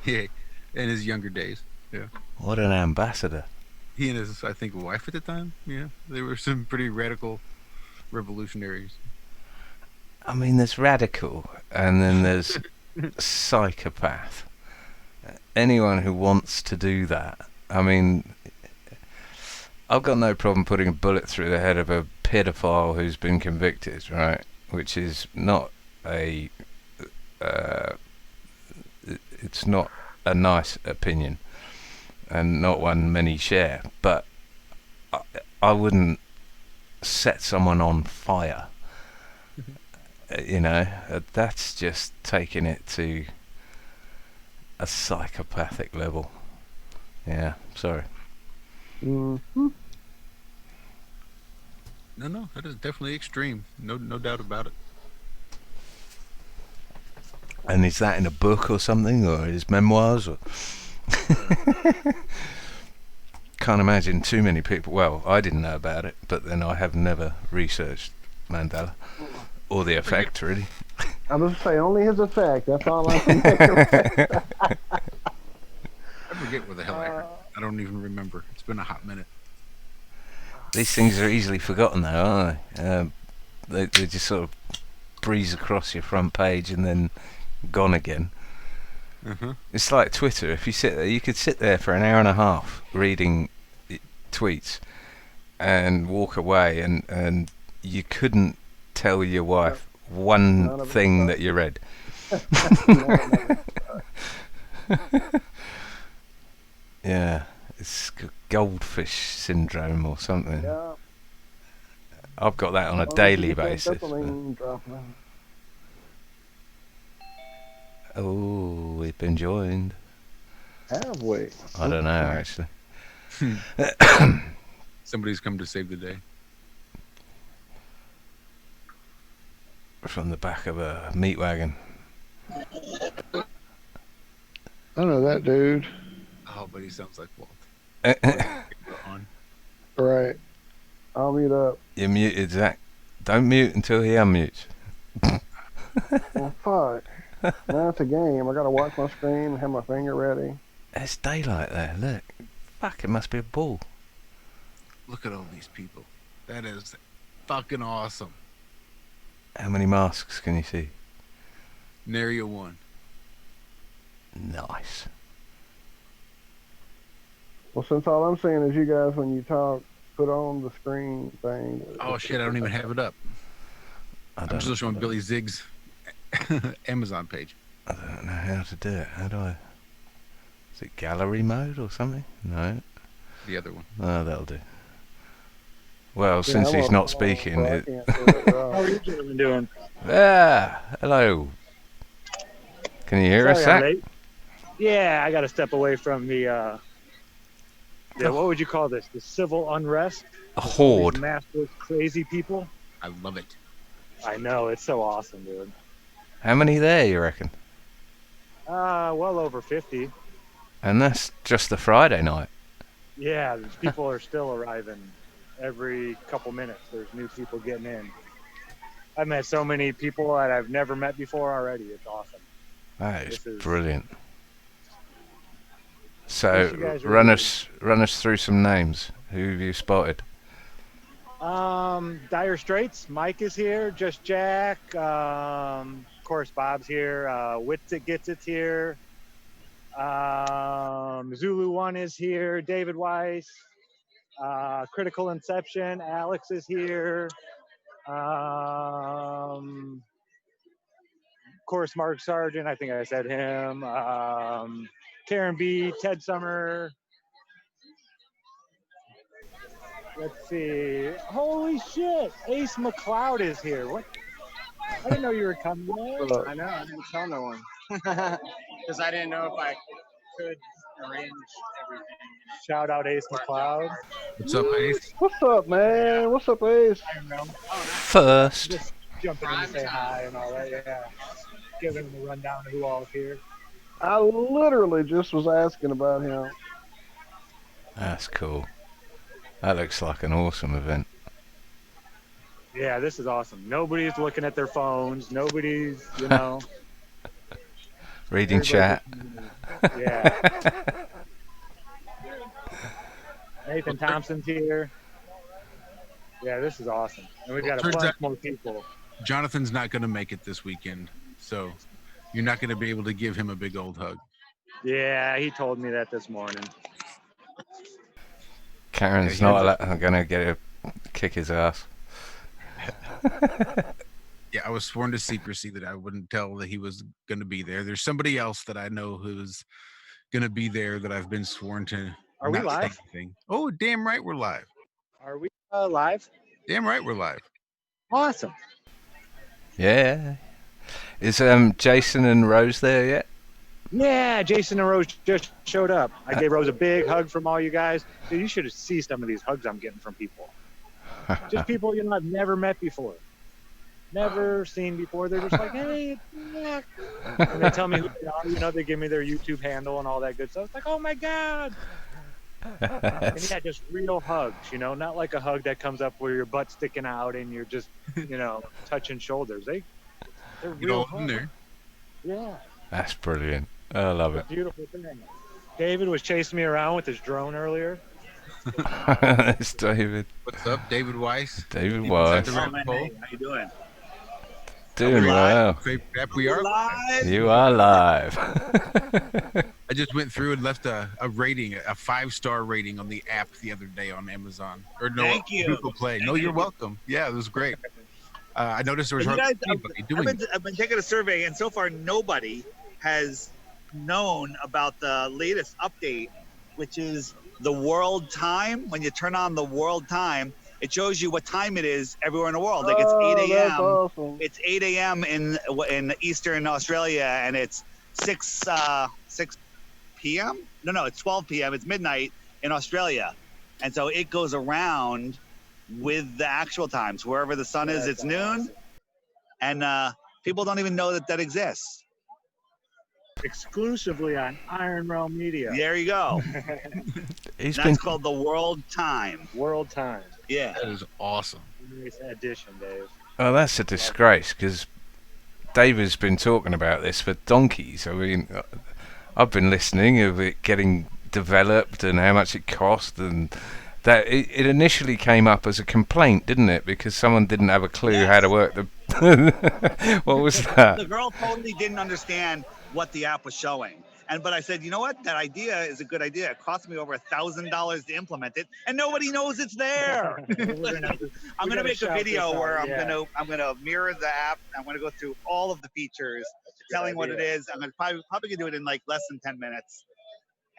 Yeah, in his younger days. Yeah. What an ambassador. He and his, I think, wife at the time. Yeah, they were some pretty radical revolutionaries. I mean, there's radical, and then there's psychopath. Anyone who wants to do that, I mean, I've got no problem putting a bullet through the head of a paedophile who's been convicted, right? Which is not a, it's not a nice opinion, and not one many share. But I wouldn't set someone on fire. That's just taking it to a psychopathic level. Yeah, sorry. Mm-hmm. No, that is definitely extreme. No doubt about it. And is that in a book or something, or his memoirs? Or can't imagine too many people. Well, I didn't know about it, but then I have never researched Mandela or the effect, really. I was say only his effect. That's all I can think of. I forget where the hell I heard. I don't even remember. It's been a hot minute. These things are easily forgotten, though, aren't they? They just sort of breeze across your front page and then gone again. Mm-hmm. It's like Twitter. If you sit there, you could sit there for an hour and a half reading tweets and walk away, and you couldn't tell your wife one thing that you read. Yeah, it's goldfish syndrome or something. Yeah. I've got that on a daily basis. Oh, we've been joined. Have we? I don't know, actually. Somebody's come to save the day. From the back of a meat wagon. I know that dude. Oh, but he sounds like Walt. Right. I'll mute up. You're muted, Zach. Don't mute until he unmutes. Well, fuck. Now it's a game. I gotta watch my screen and have my finger ready. There's daylight there, look. Fuck, it must be a ball. Look at all these people. That is fucking awesome. How many masks can you see? Nary a one. Nice. Well, since all I'm seeing is you guys when you talk, put on the screen thing. Oh shit, I don't even have it up. I'm still showing Billy Zigg's Amazon page. I don't know how to do it. How do I? Is it gallery mode or something? No. The other one. Oh, that'll do. Well, since he's not speaking, How are you gentlemen doing? hello. Can you hear us, Sorry I'm Zach? late. Yeah, I got to step away from the what would you call this? The civil unrest? A horde. These massive, crazy people. I love it. I know, it's so awesome, dude. How many there, you reckon? Well over 50. And that's just the Friday night. Yeah, people are still arriving. Every couple minutes, there's new people getting in. I've met so many people that I've never met before already. It's awesome. That is This is- brilliant. Wish So, you guys were run here. us through some names. Who have you spotted? Dire Straits, Mike is here, Just Jack, of course Bob's here, Wits It Gets It's here, Zulu One is here, David Weiss, Critical Inception, Alex is here, of course Mark Sargent, I think I said him, Karen B, Ted Summer. Let's see. Holy shit! Ace McLeod is here. What? I didn't know you were coming. I know, I didn't tell no one. Because I didn't know if I could arrange everything. Shout out Ace McLeod. What's up, Ace? What's up, man? What's up, Ace? I don't know. First. Just jumping in to say hi and all that. Yeah. Giving him a rundown of who all's here. I literally just was asking about him. That's cool. That looks like an awesome event. Yeah, this is awesome. Nobody's looking at their phones. Nobody's, you know. Reading chat. Yeah. Nathan Thompson's here. Yeah, this is awesome. And we've got a Turns bunch out- more people. Jonathan's not going to make it this weekend, so you're not going to be able to give him a big old hug. Yeah, he told me that this morning. Karen's Yeah, not going to get a kick his ass. Yeah, I was sworn to secrecy that I wouldn't tell that he was going to be there. There's somebody else that I know who's going to be there that I've been sworn to. Are we not say live? anything. Oh, damn right we're live. Are we live? Damn right we're live. Awesome. Yeah. Is Jason and Rose there yet? Yeah, Jason and Rose just showed up. I gave Rose a big hug from all you guys. Dude, you should have seen some of these hugs I'm getting from people. Just people I've never met before. Never seen before. They're just like, hey, yeah. And they tell me who they are. They give me their YouTube handle and all that good stuff. It's like, oh my God. And yeah, just real hugs, not like a hug that comes up where your butt's sticking out and you're just, touching shoulders. They're Get real all hugs. in there. Yeah. That's brilliant. I love it. Beautiful thing. David was chasing me around with his drone earlier. It's David. What's up, David Weiss? David He's Weiss. at the round pole. How you doing? Doing well. We are live. You are live. I just went through and left a rating, a 5-star rating on the app the other day on Amazon. Or no, Thank you. Google Play. Thank No, you're you. welcome. Yeah, it was great. I noticed there was You hardly guys, anybody doing it. I've been taking a survey, and so far nobody has known about the latest update, which is the world time. When you turn on the world time, it shows you what time it is everywhere in the world. Like it's 8 a.m. That's awesome. It's 8 a.m. in Eastern Australia, and it's 6 p.m. No, it's 12 p.m. It's midnight in Australia, and so it goes around with the actual times. Wherever the sun is, it's noon, and people don't even know that exists. Exclusively on Iron Realm Media. There you go. That's called the world time. World time. Yeah. That is awesome. Nice addition, Dave. Oh, that's a disgrace because David's been talking about this for donkeys. I mean, I've been listening of it getting developed and how much it cost, and that it initially came up as a complaint, didn't it? Because someone didn't have a clue how to work the. What was that? The girl totally didn't understand what the app was showing. But I said, you know what? That idea is a good idea. It cost me over $1,000 to implement it, and nobody knows it's there. I'm gonna make a video where I'm gonna mirror the app. I'm gonna go through all of the features, telling what it is. I'm gonna probably gonna do it in like less than 10 minutes.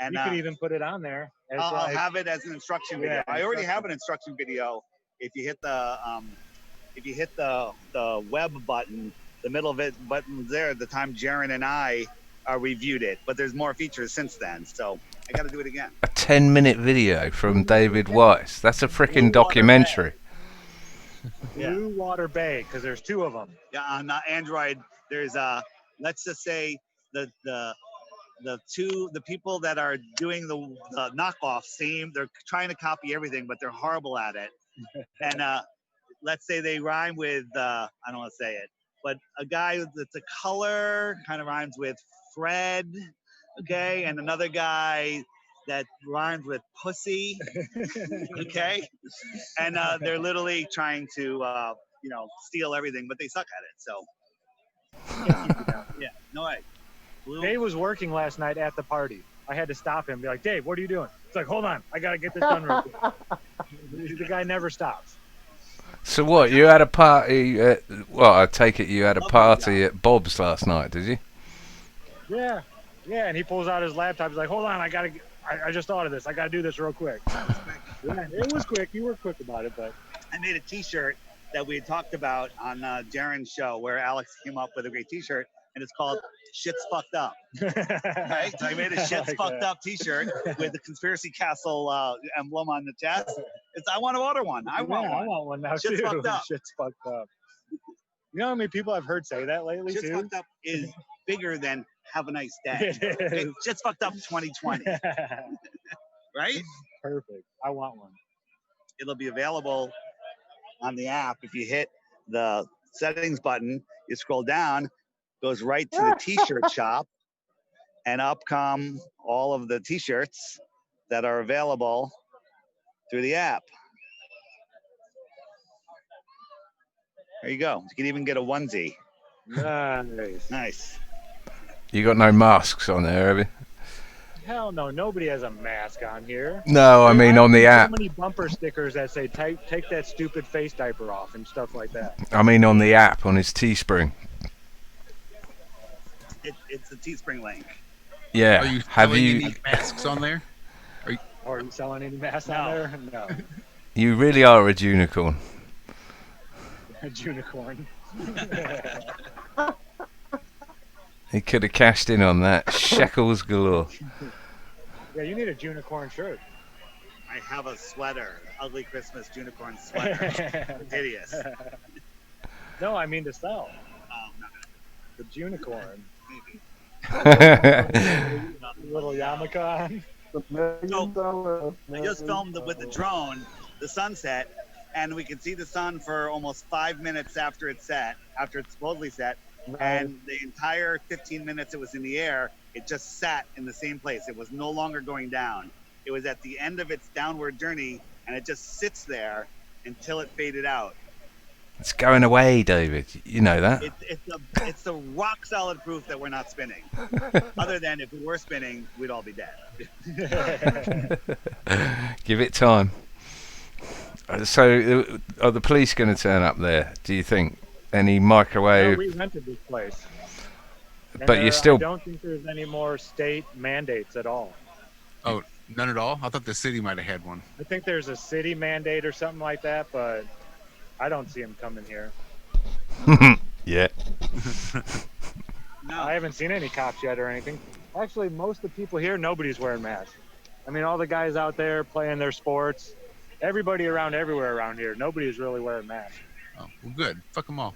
And you could even put it on there. I'll have it as an instruction video. I already have an instruction video. If you hit the web button, the middle of it button there, the time Jaron and I reviewed it, but there's more features since then, so I got to do it again. A 10-minute video from David Weiss. That's a freaking documentary. Blue Water Bay, because there's 2 of them. Yeah, on Android, there's let's just say the people that are doing the knockoff they're trying to copy everything, but they're horrible at it. And let's say they rhyme with I don't want to say it, but a guy that's a color kind of rhymes with Fred, okay, and another guy that rhymes with pussy, okay, and they're literally trying to steal everything, but they suck at it. So yeah, no way. Dave was working last night at the party. I had to stop him and be like, Dave, what are you doing? It's like, hold on, I gotta get this done real quick. The guy never stops. So what? You had a party? I take it you had a party at Bob's last night, did you? Yeah, and he pulls out his laptop. He's like, hold on, I just thought of this. I gotta do this real quick. Yeah, it was quick. You were quick about it, but I made a T-shirt that we had talked about on Jaron's show, where Alex came up with a great T-shirt, and it's called "Shit's Fucked Up." Right? So I made a "Shit's Fucked Up" T-shirt with the Conspiracy Castle emblem on the chest. I want to order one. I want one now Shit's too. Fucked Up. Shit's fucked up. You know how many people I've heard say that lately Shit's too? Fucked Up is bigger than "Have a Nice Day." Okay? Shit's Fucked Up 2020. Right? Perfect. I want one. It'll be available on the app. If you hit the settings button, you scroll down, goes right to the T-shirt shop, and up come all of the T-shirts that are available through the app. There you go. You can even get a onesie. Nice. Nice. You got no masks on there, have you? Hell no, nobody has a mask on here. No, I mean on the So app. many bumper stickers that say take that stupid face diaper off and stuff like that. I mean on the app on his Teespring. It's a Teespring link. Yeah. Are you Have selling you? any masks on there? Are you selling any masks on there? No. You really are a unicorn. A unicorn. He could have cashed in on that. Shekels galore. Yeah, you need a unicorn shirt. I have a sweater, ugly Christmas unicorn sweater. It's hideous. No, I mean to sell. No, The unicorn. maybe. Little yarmulke. I just filmed with the drone the sunset, and we could see the sun for almost 5 minutes after it's supposedly set. And the entire 15 minutes it was in the air, it just sat in the same place. It was no longer going down. It was at the end of its downward journey, and it just sits there until it faded out. It's going away, David. You know that. It's the rock solid proof that we're not spinning. Other than if we were spinning, we'd all be dead. Give it time. So, are the police going to turn up there? Do you think any microwave? No, we rented this place. But you still. I don't think there's any more state mandates at all. Oh, none at all? I thought the city might have had one. I think there's a city mandate or something like that, but I don't see them coming here. Yeah. No. I haven't seen any cops yet or anything. Actually, most of the people here, nobody's wearing masks. I mean, all the guys out there playing their sports, everybody everywhere around here, nobody's really wearing masks. Oh, well, good. Fuck them all.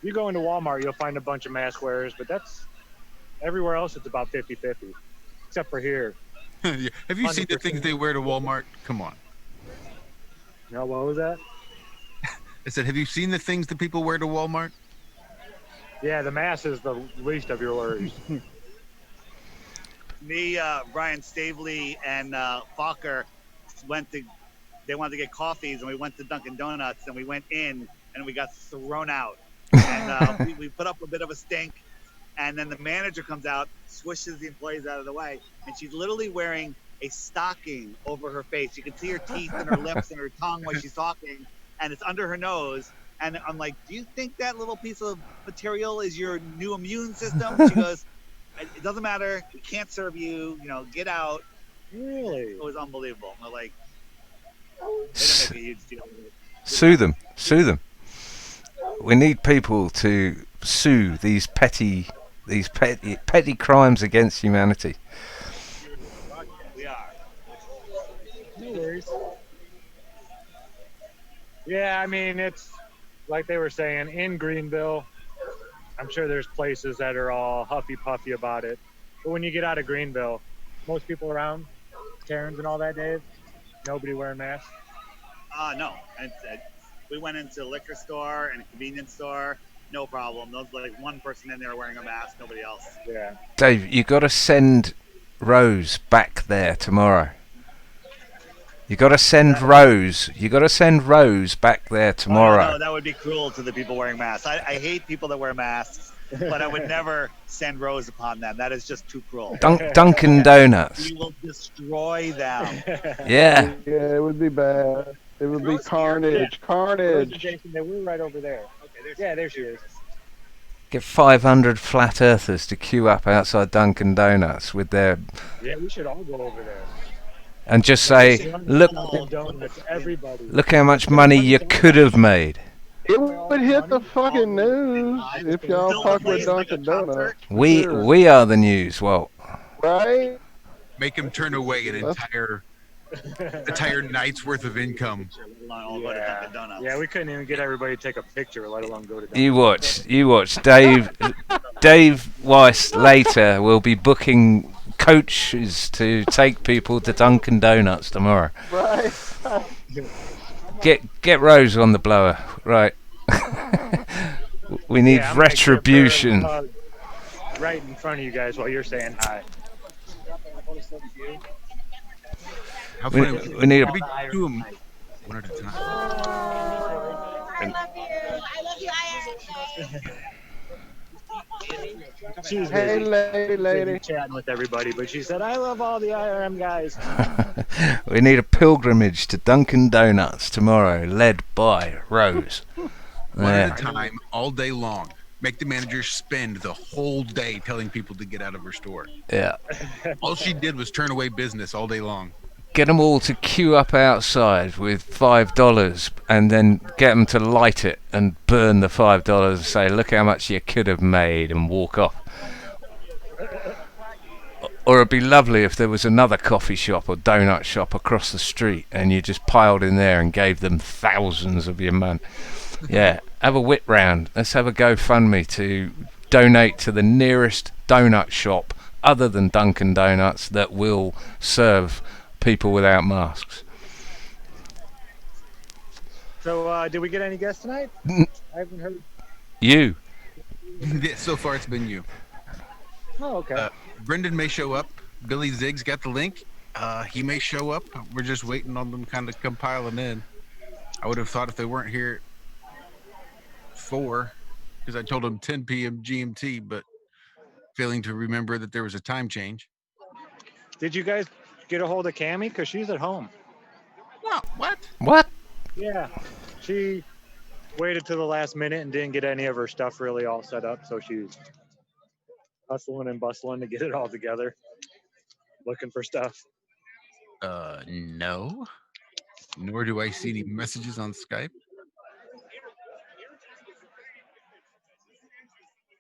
You go into Walmart, you'll find a bunch of mask wearers, but that's everywhere else. It's about 50-50, except for here. Yeah. Have you seen the things they wear to Walmart? Come on. You know, what was that? I said, have you seen the things that people wear to Walmart? Yeah, the mask is the least of your worries. Me, Brian Stavely, and Fokker they wanted to get coffees, and we went to Dunkin' Donuts, and we went in, and we got thrown out. And we put up a bit of a stink, and then the manager comes out, swishes the employees out of the way, and she's literally wearing a stocking over her face. You can see her teeth and her lips and her tongue when she's talking, and it's under her nose. And I'm like, do you think that little piece of material is your new immune system? She goes, it doesn't matter. We can't serve you. You know, get out. Really? It was unbelievable. We're like, they didn't make a huge deal of it. Sue them. Sue them. We need people to sue these petty crimes against humanity. We are. No worries. Yeah, I mean, it's like they were saying in Greenville. I'm sure there's places that are all huffy-puffy about it. But when you get out of Greenville, most people around, Karens and all that, Dave, nobody wearing masks. No. We went into a liquor store and a convenience store. No problem. There's like one person in there wearing a mask, nobody else. Yeah. Dave, you got to send Rose back there tomorrow. You got to send Rose. You got to send Rose back there tomorrow. No, that would be cruel to the people wearing masks. I hate people that wear masks, but I would never send Rose upon them. That is just too cruel. Dunkin' Donuts. We will destroy them. Yeah. Yeah, it would be bad. It would be Rose here. carnage. Carnage. Jason, they were right over there. Okay, Yeah, there she is. Get 500 flat earthers to queue up outside Dunkin' Donuts with their Yeah, we should all go over there. and just say, look, Donuts, everybody. look how much money you could have made. It would hit the fucking news if y'all Still fuck plays with like a Dunkin' concert. Donuts. Sure. We are the news. Well, Right? Make them turn away an entire night's worth of income. I'll go to Dunkin' Donuts. Yeah, we couldn't even get everybody to take a picture, let alone go to Dunkin'. you watch. Dave Weiss later will be booking coaches to take people to Dunkin' Donuts tomorrow. Right. Get Rose on the blower, right? We need Yeah, I'm gonna give her a retribution. hug right in front of you guys while you're saying hi. How We- funny. we need a- Maybe do them one at a time. I love you. I love you. She's Hey, busy lady. chatting with everybody, but she said, "I love all the IRM guys." We need a pilgrimage to Dunkin' Donuts tomorrow, led by Rose. One at Yeah. a time, all day long. Make the manager spend the whole day telling people to get out of her store. Yeah. All she did was turn away business all day long. Get them all to queue up outside with $5 and then get them to light it and burn the $5 and say, look how much you could have made, and walk off. Or it'd be lovely if there was another coffee shop or donut shop across the street and you just piled in there and gave them thousands of your money. Yeah, have a whip round. Let's have a GoFundMe to donate to the nearest donut shop other than Dunkin' Donuts that will serve people without masks. So, did we get any guests tonight? I haven't heard. You. Yeah, so far, it's been you. Oh, okay. Brendan may show up. Billy Ziggs got the link. He may show up. We're just waiting on them kind of compiling in. I would have thought if they weren't here at 4, because I told them 10 p.m. GMT, but failing to remember that there was a time change. Did you guys get a hold of Cammie? Because she's at home. No, what? What? Yeah. She waited to the last minute and didn't get any of her stuff really all set up. So she's hustling and bustling to get it all together, looking for stuff. No. Nor do I see any messages on Skype.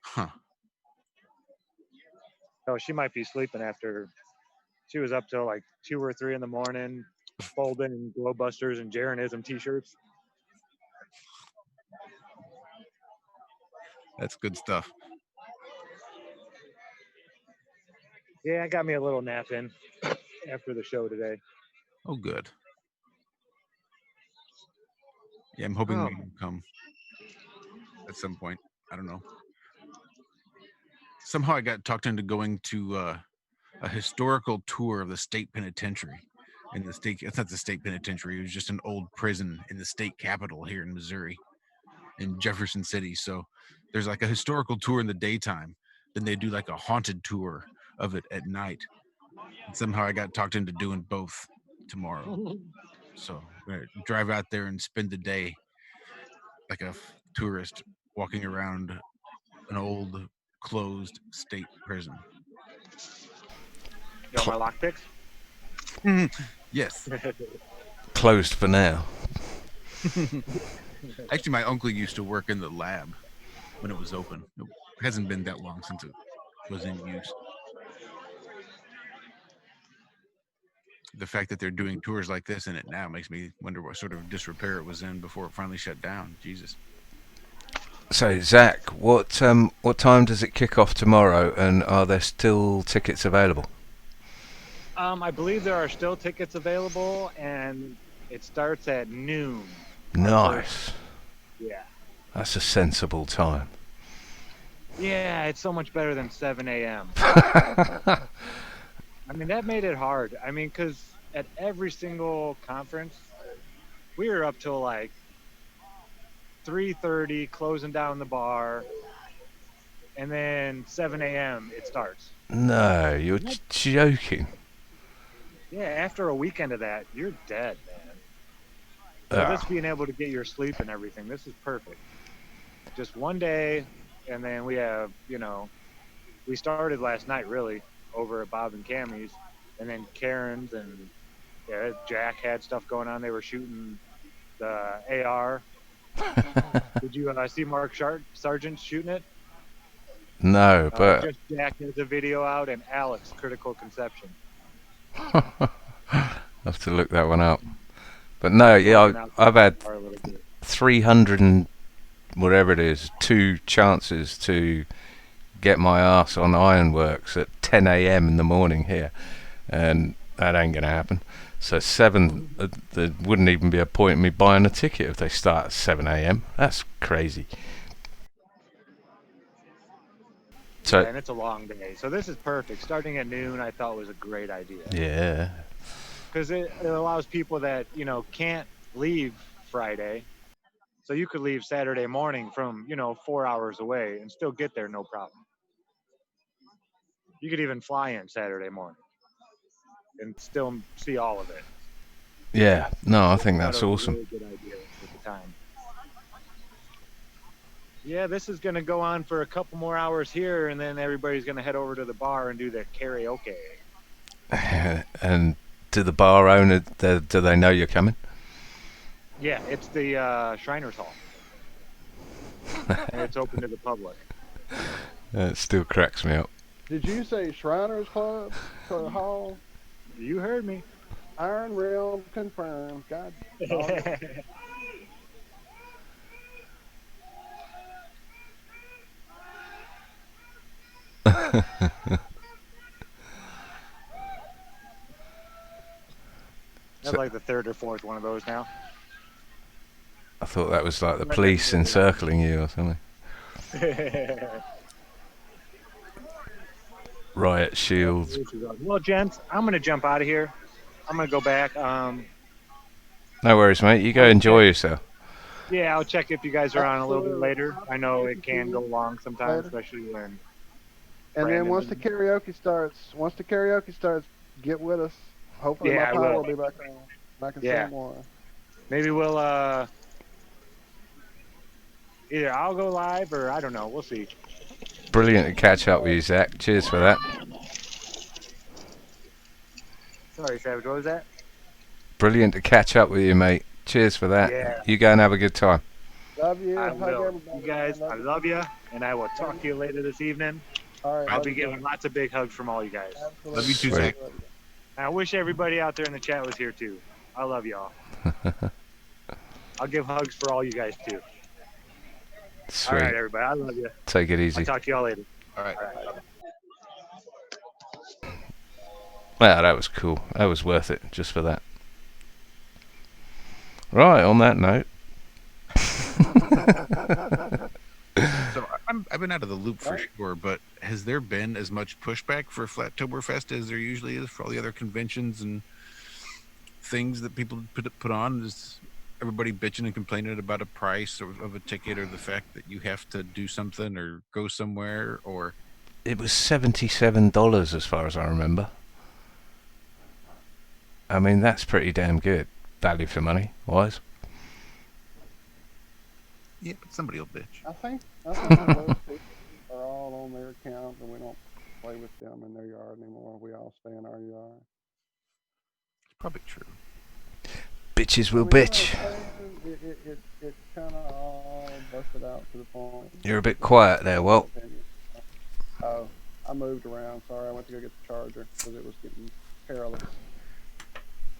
Huh. Oh, she might be sleeping after. She was up till like 2 or 3 in the morning, folding Glowbusters and Jeranism t-shirts. That's good stuff. Yeah, I got me a little nap in after the show today. Oh, good. Yeah, I'm hoping they will come at some point. I don't know. Somehow I got talked into going to a historical tour of the state penitentiary in the state. It's not the state penitentiary. It was just an old prison in the state capital here in Missouri, in Jefferson City. So there's like a historical tour in the daytime. Then they do like a haunted tour of it at night. And somehow I got talked into doing both tomorrow. So we're gonna drive out there and spend the day like a tourist walking around an old closed state prison. You want my lockpicks? Yes. Closed for now. Actually, my uncle used to work in the lab when it was open. It hasn't been that long since it was in use. The fact that they're doing tours like this in it now makes me wonder what sort of disrepair it was in before it finally shut down. Jesus. So, Zach, what time does it kick off tomorrow, and are there still tickets available? I believe there are still tickets available, and it starts at noon. Nice. Yeah. That's a sensible time. Yeah, it's so much better than 7 a.m. I mean, that made it hard. I mean, because at every single conference, we were up till like 3:30, closing down the bar, and then 7 a.m. it starts. No, you're joking. Yeah, after a weekend of that, you're dead, man. So this being able to get your sleep and everything, this is perfect. Just one day, and then we have, we started last night really over at Bob and Cammie's, and then Karen's, and Jack had stuff going on. They were shooting the AR. Did you see Mark Sargent shooting it? No, but just Jack has a video out, and Alex Critical Conception. I'll have to look that one up. But no, yeah, I've had 300 and whatever it is, 2 chances to get my ass on Ironworks at 10 a.m. in the morning here, and that ain't gonna happen. So 7, there wouldn't even be a point in me buying a ticket if they start at 7 a.m. That's crazy. So, and it's a long day. So this is perfect. Starting at noon, I thought was a great idea. Yeah. Because it allows people that, can't leave Friday So you could leave Saturday morning from, 4 hours away and still get there no problem. You could even fly in Saturday morning and still see all of it. Yeah, no, I think Thought that's it was a awesome. really good idea at the time. Yeah, this is going to go on for a couple more hours here, and then everybody's going to head over to the bar and do the karaoke. And do the bar owner, do they know you're coming? Yeah, it's the Shriners Hall, and it's open to the public. It still cracks me up. Did you say Shriners Club Hall? You heard me. Iron Realm confirmed. God. dog it. That's like the third or fourth one of those now. I thought that was like the police encircling you or something. Riot shields. Well, gents, I'm going to jump out of here. I'm going to go back. No worries, mate. You go enjoy yourself. Yeah, I'll check if you guys are on a little bit Absolutely. later. I know it can go long sometimes, Later. especially when. And Brandon then once the karaoke starts, get with us. Hopefully Yeah, my I power will. will be back on. I can Yeah. sing more. Maybe we'll either I'll go live or I don't know. We'll see. Brilliant to catch up with you, Zach. Cheers for that. Sorry, Savage. What was that? Brilliant to catch up with you, mate. Cheers for that. Yeah. You go and have a good time. Love you. I Hug will. everybody. You guys, I love you, and I will talk to you later this evening. All right. I'll love be you. giving lots of big hugs from all you guys. Absolutely. Love you too, Sweet. Zach. And I wish everybody out there in the chat was here too. I love y'all. I'll give hugs for all you guys too. Sweet. All right, everybody. I love you. Take it I'll easy. talk to y'all later. All right. Well, that was cool. That was worth it just for that. Right, on that note. So I've been out of the loop for sure, but has there been as much pushback for Flattoberfest as there usually is for all the other conventions and things that people put on? Is everybody bitching and complaining about a price of a ticket, or the fact that you have to do something or go somewhere? Or It was $77 as far as I remember. I mean, that's pretty damn good. Value for money, wise. yeah, but somebody will bitch. I think most people are all on their account, and we don't play with them in their yard anymore. We all stay in our yard. It's probably true. Bitches I will mean, you know bitch. what I'm saying? It kind of all busted out to the point. You're a bit quiet there, Walt. Oh, I moved around. Sorry, I went to go get the charger because it was getting perilous.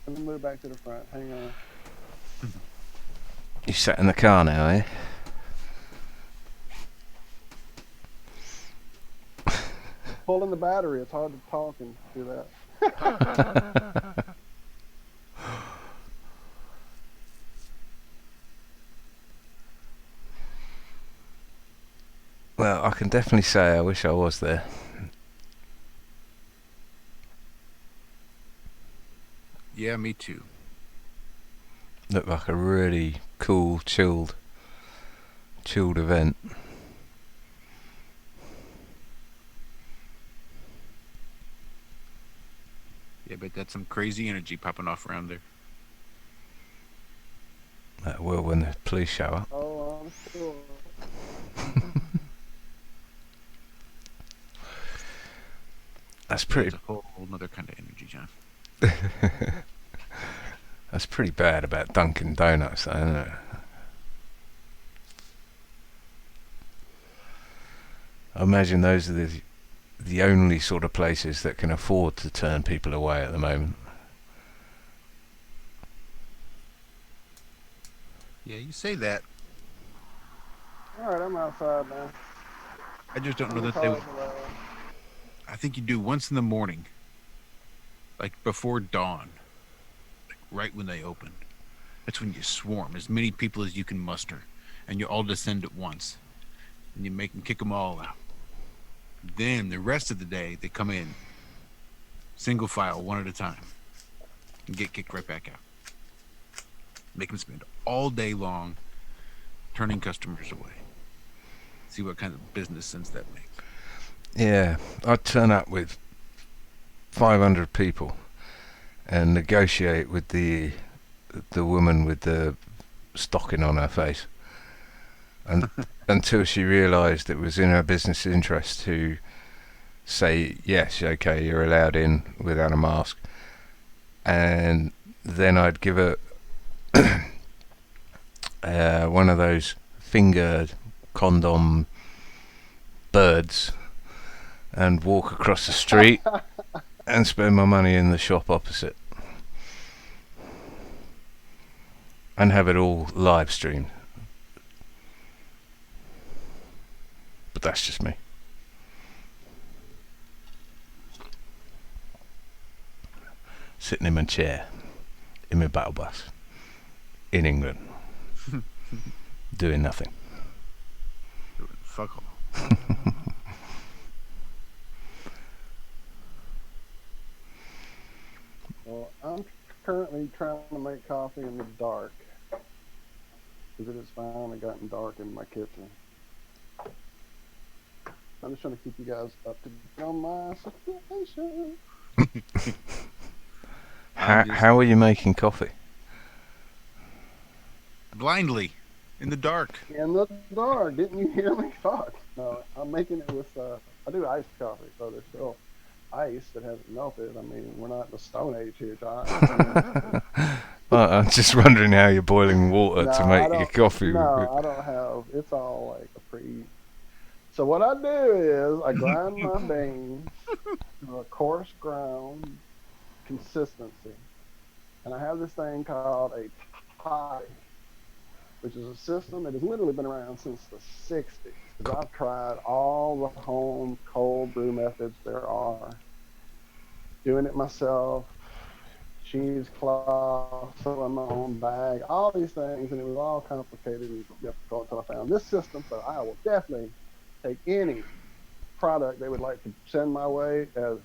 Let me move back to the front. Hang on. You sat in the car now, eh? Pulling the battery. It's hard to talk and do that. Well, I can definitely say I wish I was there. Yeah, me too. Looked like a really cool, chilled event. Yeah, but that's some crazy energy popping off around there. That will when the police show up. Oh, I'm sure. That's pretty. It's a whole other kind of energy, John. That's pretty bad about Dunkin' Donuts, though, isn't it? I imagine those are the only sort of places that can afford to turn people away at the moment. Yeah, you say that. All right, I'm outside now. I just don't know that they would. I think you do once in the morning, like before dawn, like right when they open. That's when you swarm as many people as you can muster, and you all descend at once, and you make them kick them all out. Then the rest of the day they come in, single file, one at a time, and get kicked right back out. Make them spend all day long turning customers away. See what kind of business sense that makes. Yeah, I'd turn up with 500 people and negotiate with the woman with the stocking on her face, and until she realised it was in her business interest to say yes, okay, you're allowed in without a mask, and then I'd give her one of those fingered condom birds and walk across the street and spend my money in the shop opposite and have it all live streamed. But that's just me. Sitting in my chair in my battle bus in England doing nothing. Fuck all. Well, I'm currently trying to make coffee in the dark because it has finally gotten dark in my kitchen. I'm just trying to keep you guys up to date on my situation. How are you making coffee? Blindly, in the dark. In the dark, didn't you hear me talk? No, I'm making it with, I do iced coffee, so there's still ice that hasn't melted. I mean, we're not in the Stone Age here, John. Well, I'm just wondering how you're boiling water to No, make your coffee. No, I don't have, it's all like a pre. So what I do is I grind my beans to a coarse ground consistency. And I have this thing called a toddy, which is a system that has literally been around since the 60s. Because I've tried all the home cold brew methods there are. Doing it myself, cheesecloth, filling my own bag, all these things, and it was all complicated and difficult until I found this system. So I will definitely take any product they would like to send my way as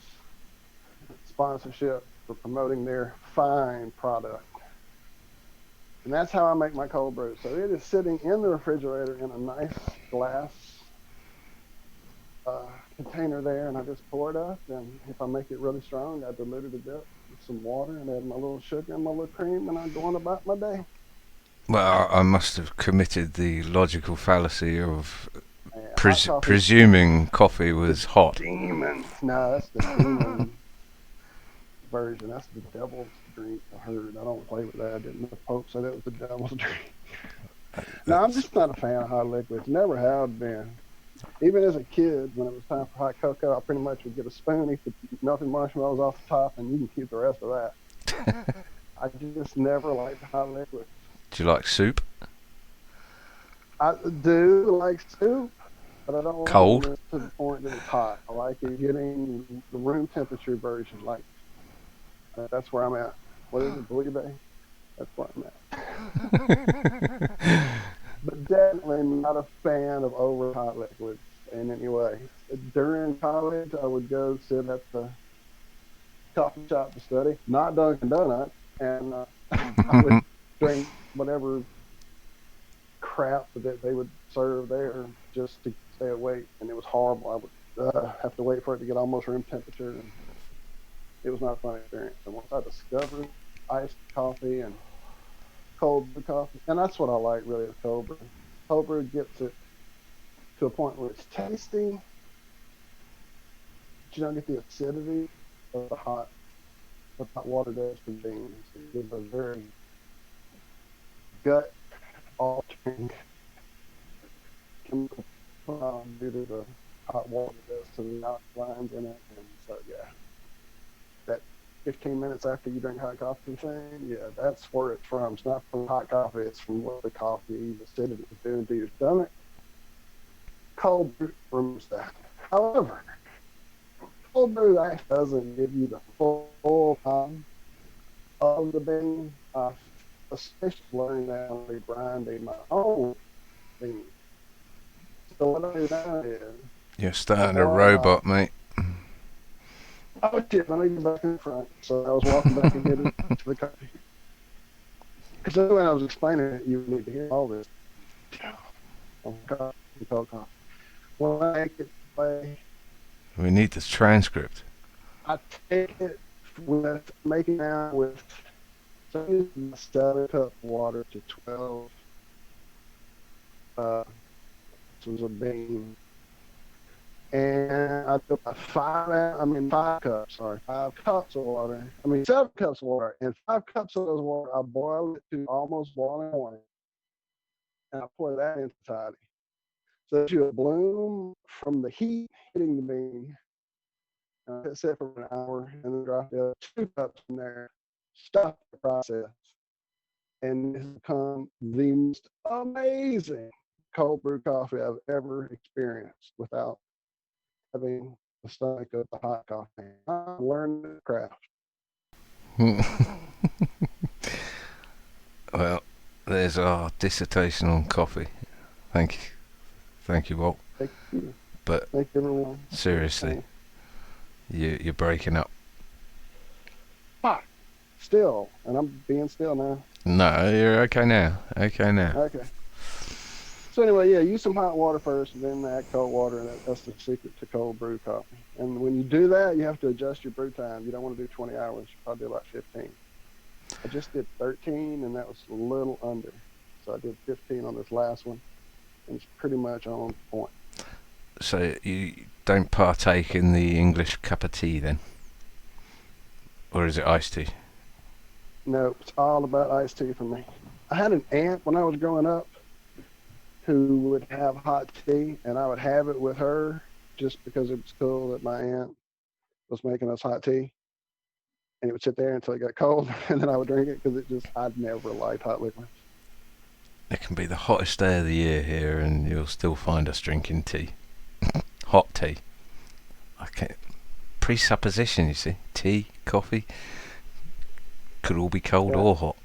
sponsorship for promoting their fine product. And that's how I make my cold brew. So it is sitting in the refrigerator in a nice glass container there, and I just pour it up. And if I make it really strong, I dilute it a bit with some water and add my little sugar and my little cream, and I'm going about my day. Well, I must have committed the logical fallacy of Hot presuming coffee was hot. Demon. No, that's the demon version. That's the devil's drink. I heard. I don't play with that. Didn't the Pope say that was the devil's drink? No, I'm just not a fan of hot liquids. Never have been. Even as a kid, when it was time for hot cocoa, I pretty much would get a spoon, eat the melted marshmallows off the top, and you can keep the rest of that. I just never liked hot liquids. Do you like soup? I do like soup, but I don't Cold? like it to the point that it's hot. I like it getting the room temperature version. Like that's where I'm at. What is it, Bouillabaisse? That's where I'm at. But definitely not a fan of over hot liquids in any way. During college, I would go sit at the coffee shop to study, not Dunkin' Donuts, and I would drink whatever crap that they would serve there just to stay awake, and it was horrible. I would have to wait for it to get almost room temperature, and it was not a fun experience. And once I discovered iced coffee and cold brew coffee, and that's what I like really with cold brew. Cold brew gets it to a point where it's tasty, but you don't get the acidity of the hot water does for beans. It gives a very gut altering chemical due to the hot water does to the alkalines in it, and so yeah, that 15 minutes after you drink hot coffee thing, yeah, that's where it's from. It's not from hot coffee, it's from what the coffee, the acidity is doing to your stomach. Cold brew removes that. However, cold brew actually doesn't give you the full time of the bean. I especially learned that when I'm grinding my own beans. So what I do now is... You're starting a robot, mate. Oh shit, let me get back in front. So I was walking back again to the coffee. Because when I was explaining it, you need to hear all this. on coffee, cold coffee. When I make it play, We need the transcript. I take it with making now with so I use my 7 cup water to 12 uh ounces of bean. And I do about 5 cups, sorry, 5 cups of water. 7 cups of water. And 5 cups of those water, I boil it to almost boiling point. And I pour that into toddy. So that you bloom from the heat hitting the bean. And I let it sit for an hour and then drop the other 2 cups in there. Stop the process. And it's become the most amazing cold brew coffee I've ever experienced without having the stomach of the hot coffee. I'm learning the craft. Well, there's our dissertation on coffee. Thank you, Walt. Thank you. But Thank everyone. seriously, you're breaking up. Fuck. Still, and I'm being still now. No, you're okay now. Okay. So anyway, yeah, use some hot water first, and then add cold water, and that's the secret to cold brew coffee. And when you do that, you have to adjust your brew time. You don't want to do 20 hours. You probably do about 15. I just did 13, and that was a little under. So I did 15 on this last one, and it's pretty much on point. So you don't partake in the English cup of tea then? Or is it iced tea? No, it's all about iced tea for me. I had an aunt when I was growing up who would have hot tea, and I would have it with her just because it was cool that my aunt was making us hot tea. And it would sit there until it got cold, and then I would drink it because I'd never liked hot liquids. It can be the hottest day of the year here and you'll still find us drinking tea. Hot tea. Okay. Presupposition, you see. Tea, coffee. Could all be cold or hot.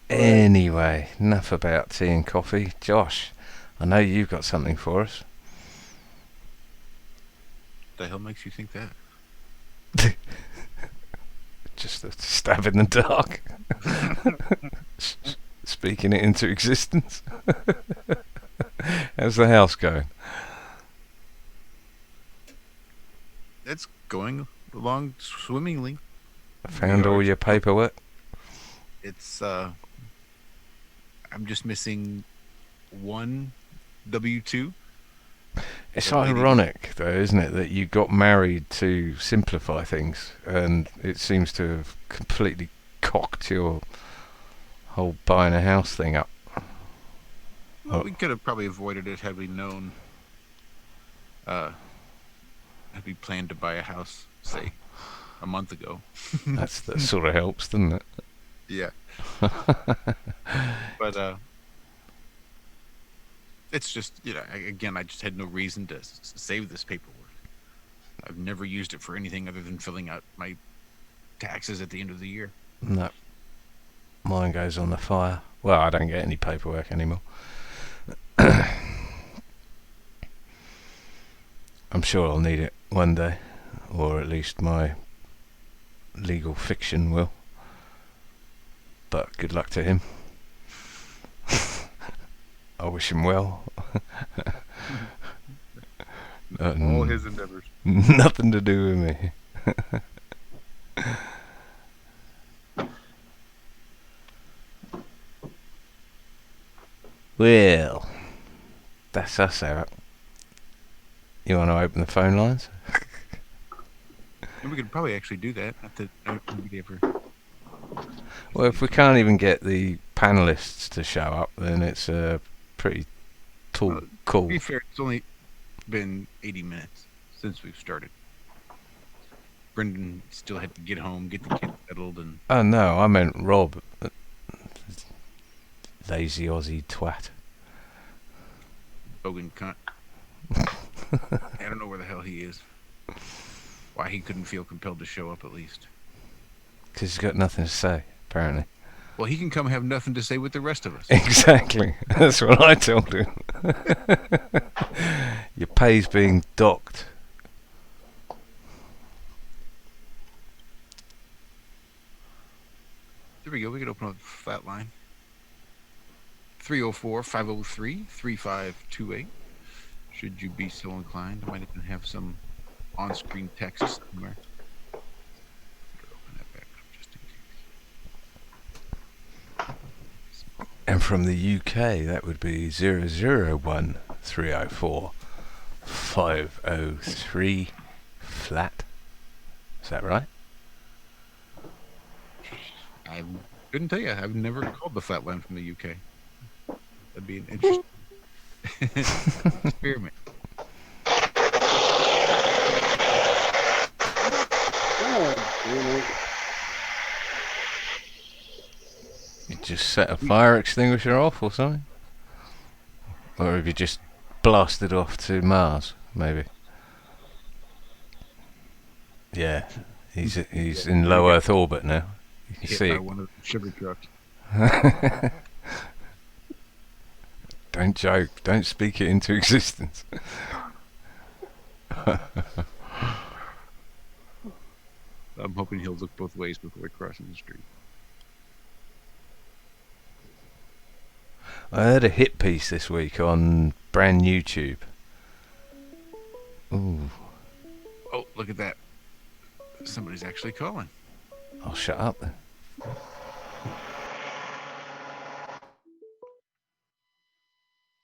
Anyway, enough about tea and coffee. Josh, I know you've got something for us. The hell makes you think that? Just a stab in the dark. Speaking it into existence. How's the house going? It's going along swimmingly. Found all your paperwork? It's I'm just missing one W-2. It's That lady- ironic, though, isn't it, that you got married to simplify things, and it seems to have completely cocked your whole buying a house thing up. Well, we could have probably avoided it had we known. Had we planned to buy a house, say, a month ago. That sort of helps, doesn't it? Yeah. But it's just, again, I just had no reason to save this paperwork. I've never used it for anything other than filling out my taxes at the end of the year. No. Mine goes on the fire. Well, I don't get any paperwork anymore. I'm sure I'll need it one day, or at least my legal fiction will. But good luck to him. I wish him well. All his endeavors. Nothing to do with me. Well, that's us out. You want to open the phone lines? And we could probably actually do that. Not that nobody ever. Well, if we can't even get the panelists to show up, then it's a pretty tall To call. be fair, it's only been 80 minutes since we've started. Brendan still had to get home, get the kids settled, and Oh no, I meant Rob. Lazy Aussie twat. Bogan cunt. I don't know where the hell he is. Why he couldn't feel compelled to show up at least. Because he's got nothing to say, apparently. Well, he can come have nothing to say with the rest of us. Exactly. That's what I told him. Your pay's being docked. There we go. We could open up the flat line. 304-503-3528. Should you be so inclined, I might even have some on-screen text somewhere. Open that back up just in case. And from the UK, that would be 001-304-503 flat. Is that right? I couldn't tell you. I've never called the flat line from the UK. That'd be an interesting experiment. You just set a fire extinguisher off or something? Or have you just blasted off to Mars, maybe? Yeah, he's in low Earth orbit now. You can Hit see by it. one of the sugar trucks. Don't joke. Don't speak it into existence. I'm hoping he'll look both ways before crossing the street. I heard a hit piece this week on brand YouTube. Ooh, Oh, look at that. Somebody's actually calling. I'll shut up then.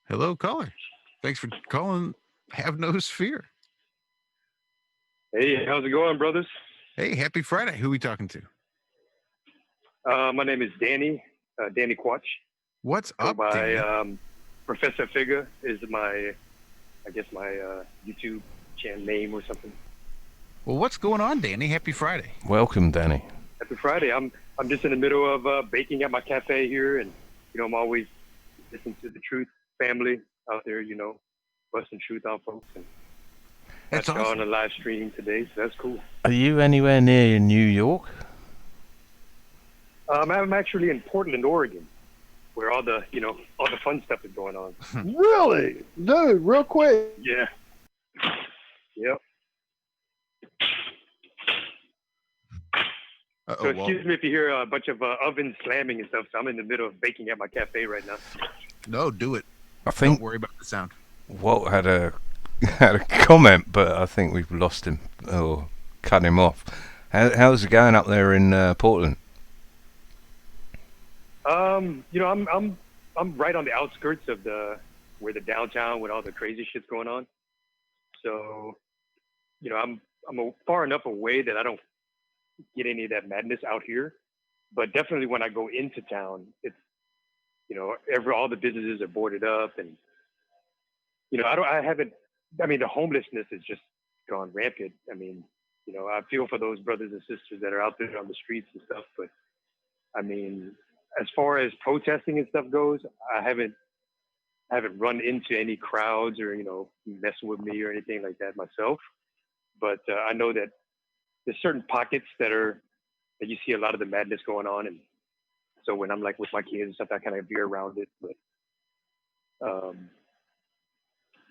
Hello, caller. Thanks for calling. Have no fear. Hey, how's it going, brothers? Hey, happy Friday. Who are we talking to? My name is Danny, Danny Quatch. What's Go up, by Danny? Professor Figure is my YouTube channel name or something. Well, what's going on, Danny? Happy Friday. Welcome, Danny. Happy Friday. I'm just in the middle of baking at my cafe here, and I'm always listening to the Truth family out there, busting truth on folks. And That's got you awesome. on a live stream today, so that's cool. Are you anywhere near New York? I'm actually in Portland, Oregon, where all the fun stuff is going on. Really? Dude, real quick. Yeah. Yep. So excuse me if you hear a bunch of ovens slamming and stuff. So I'm in the middle of baking at my cafe right now. No, do it. I think Don't worry about the sound. Walt had a comment, but I think we've lost him or cut him off. How's it going up there in Portland? I'm right on the outskirts of where the downtown with all the crazy shit's going on. So, I'm far enough away that I don't get any of that madness out here. But definitely when I go into town, it's all the businesses are boarded up, and the homelessness has just gone rampant. I feel for those brothers and sisters that are out there on the streets and stuff, but as far as protesting and stuff goes, I haven't run into any crowds or messing with me or anything like that myself. But I know that there's certain pockets that you see a lot of the madness going on, and so when I'm like with my kids and stuff, I kind of veer around it. But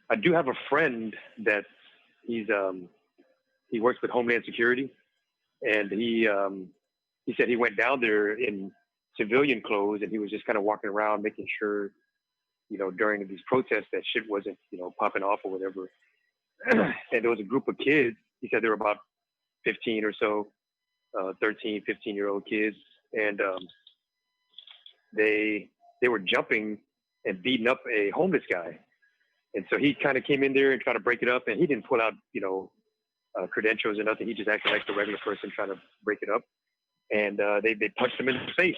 I do have a friend that he works with Homeland Security, and he said he went down there in civilian clothes, and he was just kind of walking around making sure, during these protests that shit wasn't, popping off or whatever. And there was a group of kids. He said there were about 15 or so, 13, 15-year-old kids, and they were jumping and beating up a homeless guy. And so he kind of came in there and tried to break it up, and he didn't pull out, credentials or nothing. He just acted like a regular person trying to break it up. And they punched him in the face.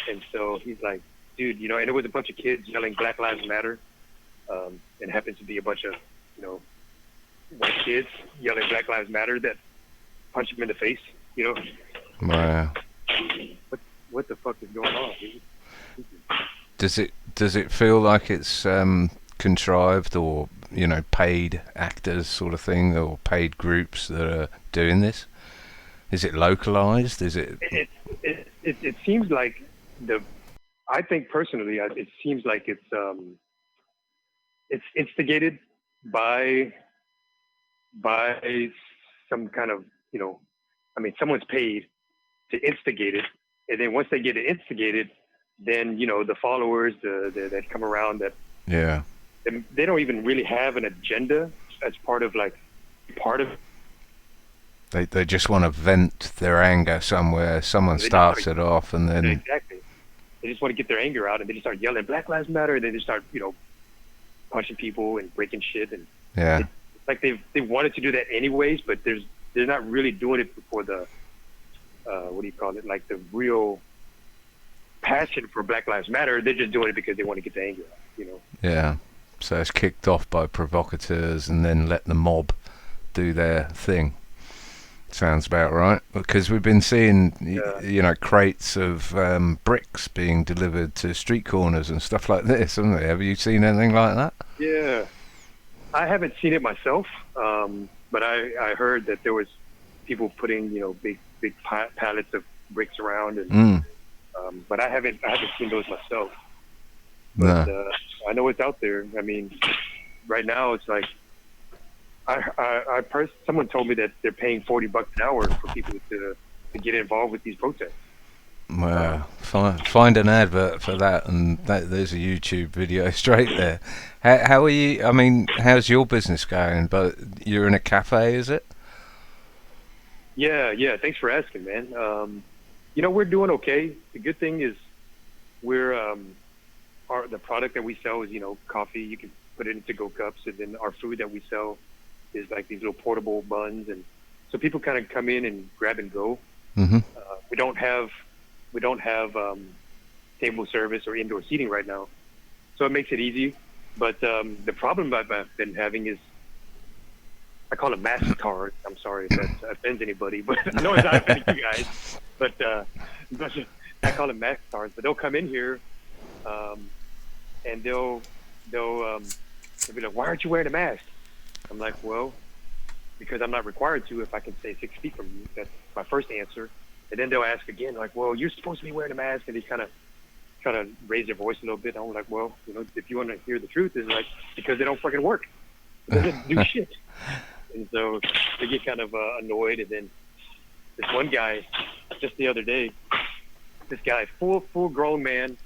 And so he's like, dude, and there was a bunch of kids yelling Black Lives Matter. And happened to be a bunch of, white kids yelling Black Lives Matter that punched him in the face, Wow. What the fuck is going on, dude? Does it feel like it's contrived or paid actors sort of thing, or paid groups that are doing this? Is it localized? Is it? It seems like I think personally, it seems like it's instigated by some kind of someone's paid to instigate it, and then once they get it instigated, then the followers that come around that Yeah. they don't even really have an agenda as part of They just want to vent their anger somewhere. Someone They just starts wanna- it off, and then exactly. They just want to get their anger out, and they just start yelling "Black Lives Matter," and then they start punching people and breaking shit, and yeah, it's like they wanted to do that anyways, but they're not really doing it for the what do you call it, like the real passion for Black Lives Matter. They're just doing it because they want to get the anger out, yeah. So it's kicked off by provocateurs, and then let the mob do their thing. Sounds about right, because we've been seeing crates of bricks being delivered to street corners and stuff like this, haven't they? Have you seen anything like that? Yeah, I haven't seen it myself, but I heard that there was people putting big pallets of bricks around, and but I haven't seen those myself. But I know it's out there. I mean, right now it's like someone told me that they're paying $40 an hour for people to get involved with these protests. Well, find an advert for that, and there's a YouTube video straight there. How are you? I mean, how's your business going? But you're in a cafe, is it? Yeah. Thanks for asking, man. We're doing okay. The good thing is we're the product that we sell is coffee. You can put it into go cups, and then our food that we sell is like these little portable buns, and so people kind of come in and grab and go. Mm-hmm. We don't have table service or indoor seating right now, so it makes it easy. But the problem I've been having is I call it mask cards. I'm sorry if that offends anybody, but I know it's not offending you guys. But I call it mask cards. But they'll come in here, and they'll be like, "Why aren't you wearing a mask?" I'm like, "Well, because I'm not required to if I can stay 6 feet from you." That's my first answer. And then they'll ask again, like, "Well, you're supposed to be wearing a mask," and they kind of try to raise their voice a little bit. I'm like, "Well, if you want to hear the truth, is like because they don't fucking work. They don't do shit." And so they get kind of annoyed. And then this one guy, just the other day, this guy, full grown man,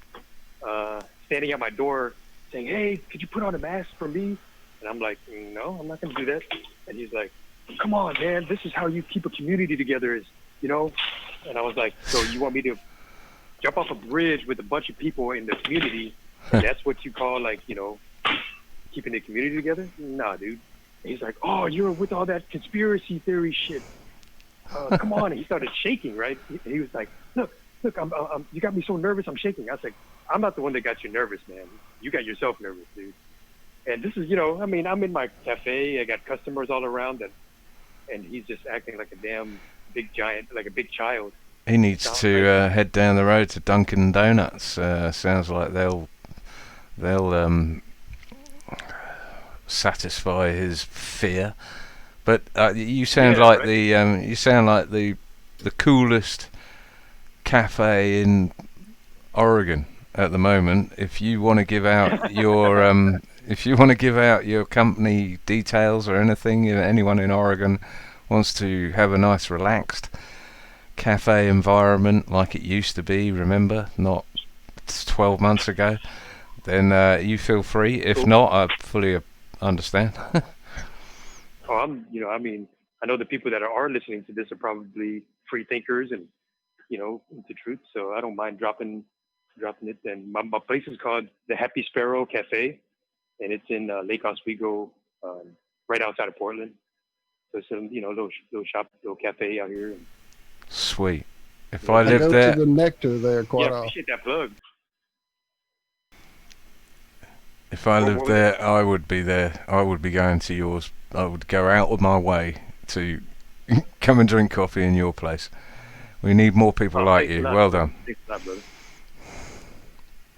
standing at my door saying, "Hey, could you put on a mask for me?" And I'm like, "No, I'm not going to do that." And he's like, "Come on, man, this is how you keep a community together is, And I was like, "So you want me to jump off a bridge with a bunch of people in the community, and that's what you call keeping the community together?" Nah, dude. And he's like, "Oh, you're with all that conspiracy theory shit. Come on." And he started shaking, right? He was like, look, I'm you got me so nervous, I'm shaking. I was like, "I'm not the one that got you nervous, man. You got yourself nervous, dude." And this is, I'm in my cafe. I got customers all around, and he's just acting like a damn big giant, like a big child. He needs to head down the road to Dunkin' Donuts. Sounds like they'll satisfy his fear. But you sound like the coolest cafe in Oregon at the moment. If you want to give out your company details or anything, anyone in Oregon wants to have a nice relaxed cafe environment like it used to be, remember, not 12 months ago, then you feel free. If not, I fully understand. Oh, I know the people that are listening to this are probably free thinkers and into truth, so I don't mind dropping it. And my place is called the Happy Sparrow Cafe, and it's in Lake Oswego, right outside of Portland. So it's a little cafe out here. Sweet. If I lived go there, to the Nectar there quite I often. appreciate that plug. if I lived there, I would be there. I would be going to yours. I would go out of my way to come and drink coffee in your place. We need more people like you. Well done. Thanks a lot, brother.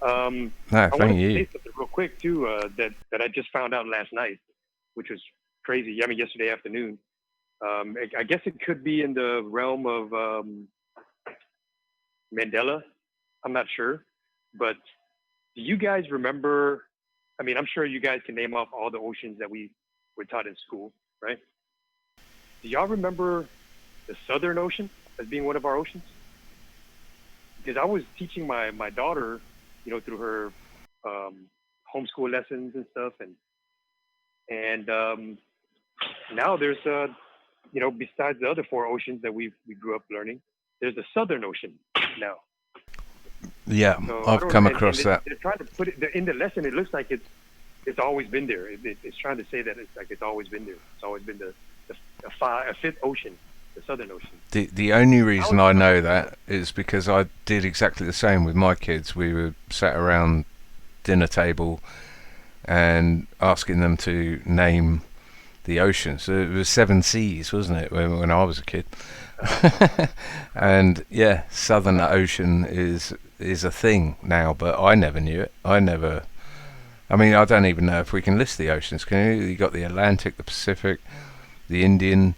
No, I thank wanted you. to say something real quick too. That I just found out last night, which was crazy. I mean, yesterday afternoon. I guess it could be in the realm of Mandela. I'm not sure, but do you guys remember? I mean, I'm sure you guys can name off all the oceans that we were taught in school, right? Do y'all remember the Southern Ocean as being one of our oceans? because I was teaching my daughter, through her homeschool lessons and stuff, and now there's besides the other four oceans that we grew up learning, there's the Southern Ocean now. Yeah, So I've come across that. They're trying to put it in the lesson. It looks like it's always been there. It's trying to say that it's like it's always been there. It's always been a fifth ocean, the Southern Ocean. The only reason I know that is because I did exactly the same with my kids. We were sat around dinner table and asking them to name the oceans. So it was 7 seas, wasn't it, when I was a kid? And yeah, Southern Ocean is a thing now, but I never knew it. I mean, I don't even know if we can list the oceans. Can you? You got the Atlantic, the Pacific, the Indian,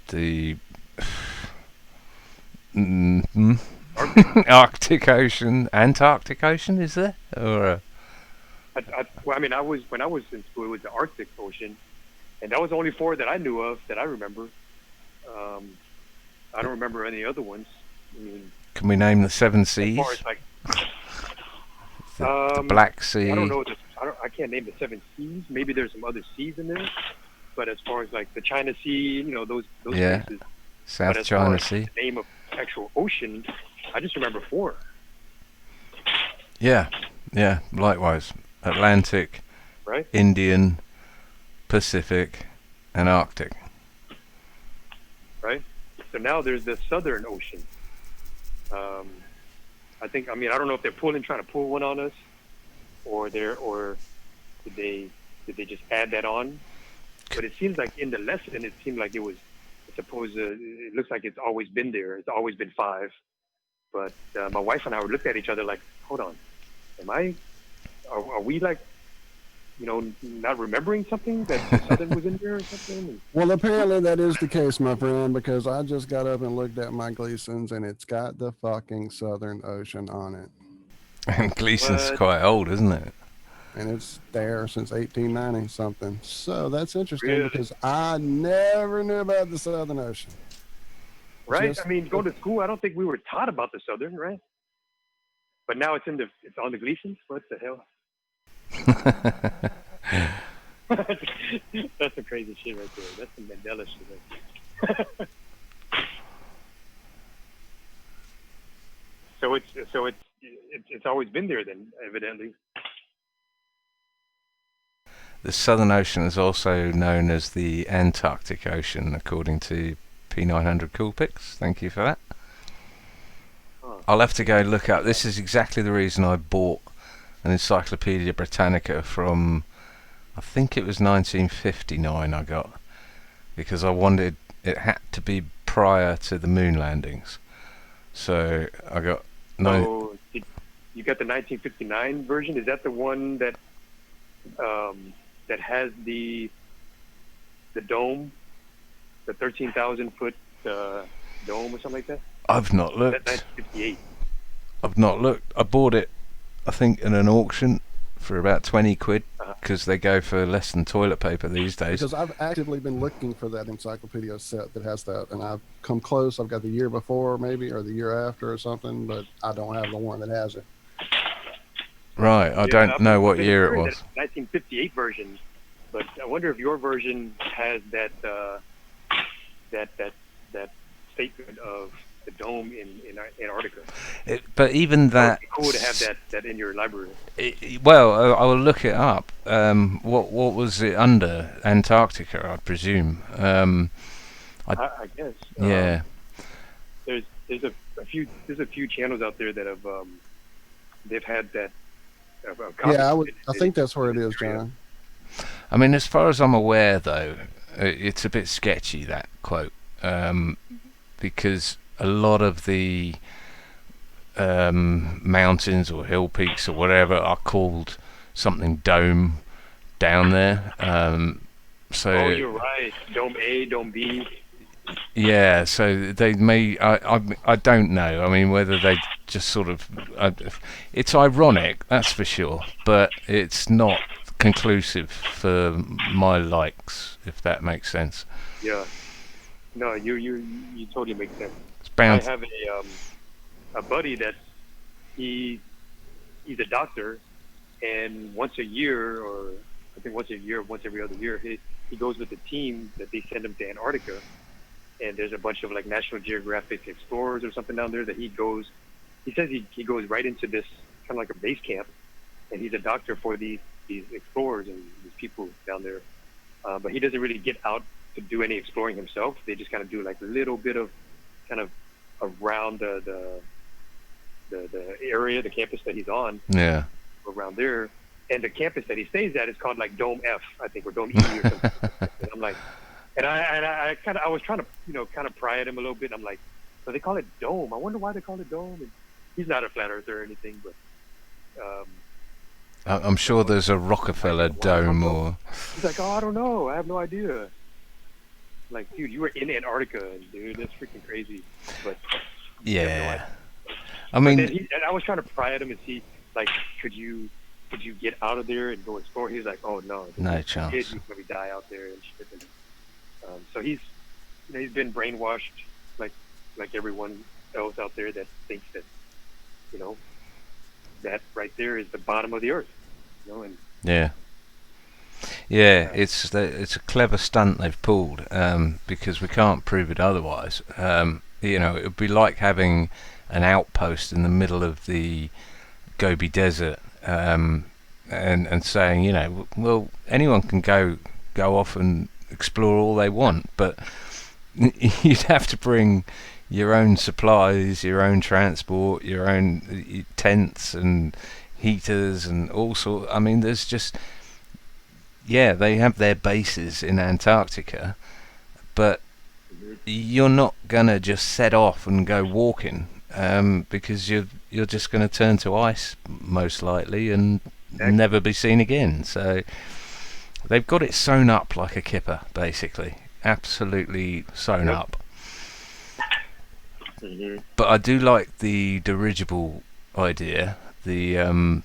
the Arctic Ocean, Antarctic Ocean. Is there? Or when I was in school, it was the Arctic Ocean, and that was the only 4 that I knew of that I remember. I don't remember any other ones. I mean, can we name the 7 seas? As far as like the Black Sea. I don't know. I can't name the 7 seas. Maybe there's some other seas in there. But as far as like the China Sea, those places. South China Sea. The name of actual ocean, I just remember 4. Yeah, likewise. Atlantic, right? Indian, Pacific, and Arctic. Right? So now there's the Southern Ocean. I don't know if they're trying to pull one on us, or did they just add that on? But it seems like in the lesson, it seemed like it was supposed to. It looks like it's always been there. It's always been 5. But my wife and I looked at each other like, hold on, are we like, not remembering something that the Southern was in there or something? Well, apparently that is the case, my friend, because I just got up and looked at my Gleason's and it's got the fucking Southern Ocean on it. And Gleason's quite old, isn't it? And it's there since 1890 something. So that's interesting Really? Because I never knew about the Southern Ocean. Right? Going to school, I don't think we were taught about the Southern, right? But now it's on the Gleasons? What the hell? That's some crazy shit right there. That's some Mandela shit right there. So it's always been there then, evidently. The Southern Ocean is also known as the Antarctic Ocean, according to P900 Coolpix. Thank you for that. I'll have to go look up. This is exactly the reason I bought an Encyclopedia Britannica from, I think it was 1959 I got, because I wanted, it had to be prior to the moon landings. So I got... So you got the 1959 version? Is that the one that that has the dome, the 13,000 foot dome or something like that? I've not looked. That's 1958. I've not looked. I bought it, I think, in an auction for about 20 quid, because they go for less than toilet paper these days. Because I've actively been looking for that encyclopedia set that has that, and I've come close. I've got the year before maybe, or the year after or something, but I don't have the one that has it. Right, I don't know what year it was. 1958 version, but I wonder if your version has that statement of the dome in Antarctica. But even that, it would be cool to have that in your library. Well, I will look it up. What was it under? Antarctica, I presume. I guess. Yeah. There's a few channels out there that have they've had that. Yeah, I think that's where it is, John. I mean, as far as I'm aware, though, it's a bit sketchy, that quote, because a lot of the mountains or hill peaks or whatever are called something dome down there. So oh, you're right. Dome A, Dome B. Yeah, so they may. I don't know. I mean, whether they just sort of. It's ironic, that's for sure, but it's not conclusive for my likes, if that makes sense. Yeah. No, you totally make sense. It's bound. I have a buddy that he's a doctor, and once a year, or I think once a year, once every other year, he goes with the team that they send him to Antarctica, and there's a bunch of like National Geographic explorers or something down there that he goes. He says he goes right into this kind of like a base camp, and he's a doctor for these explorers and these people down there. But he doesn't really get out to do any exploring himself. They just kind of do like a little bit of kind of around the area, the campus that he's on. Yeah. Around there. And the campus that he stays at is called like Dome F, I think, or Dome E or something. And I'm like, and I was trying to, kind of pry at him a little bit. I'm like, so they call it Dome. I wonder why they call it Dome. And he's not a flat earther or anything, but I'm sure there's a Rockefeller dome or. He's like, oh, I don't know. I have no idea. I'm like, dude, you were in Antarctica, dude. That's freaking crazy. But yeah, I mean, and I was trying to pry at him and see, like, could you get out of there and go explore? He's like, oh no, no chance. Kid, you maybe die out there and shit. And, so he's been brainwashed like everyone else out there that thinks that that right there is the bottom of the earth. And yeah, it's a clever stunt they've pulled, because we can't prove it otherwise. It would be like having an outpost in the middle of the Gobi Desert, and saying, well, anyone can go off and explore all they want, but you'd have to bring your own supplies, your own transport, your own tents and heaters and all sorts. I mean, there's just, they have their bases in Antarctica, but you're not gonna just set off and go walking, because you're just gonna turn to ice most likely and never be seen again. So they've got it sewn up like a kipper, basically, absolutely sewn up. But I do like the dirigible idea, the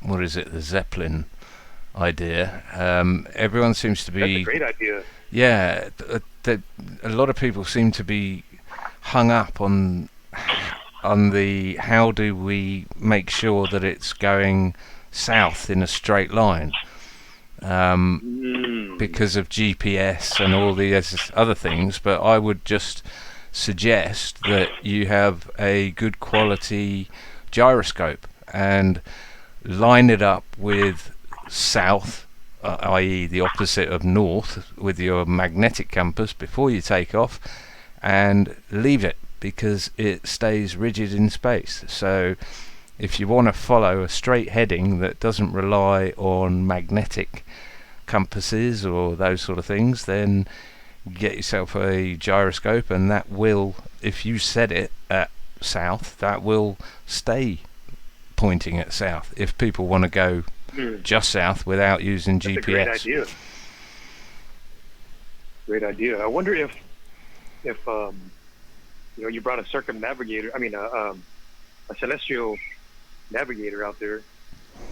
what is it, the Zeppelin idea. Everyone seems to be. That's a great idea. Yeah, a lot of people seem to be hung up on the how do we make sure that it's going south in a straight line, because of GPS and all the other things. But I would just suggest that you have a good quality gyroscope and line it up with south, i.e. the opposite of north, with your magnetic compass before you take off, and leave it, because it stays rigid in space. So if you want to follow a straight heading that doesn't rely on magnetic compasses or those sort of things, then get yourself a gyroscope, and that will, if you set it at south, that will stay pointing at south. If people want to go just south without using GPS. That's a great idea. I wonder if you brought a circumnavigator, a celestial navigator out there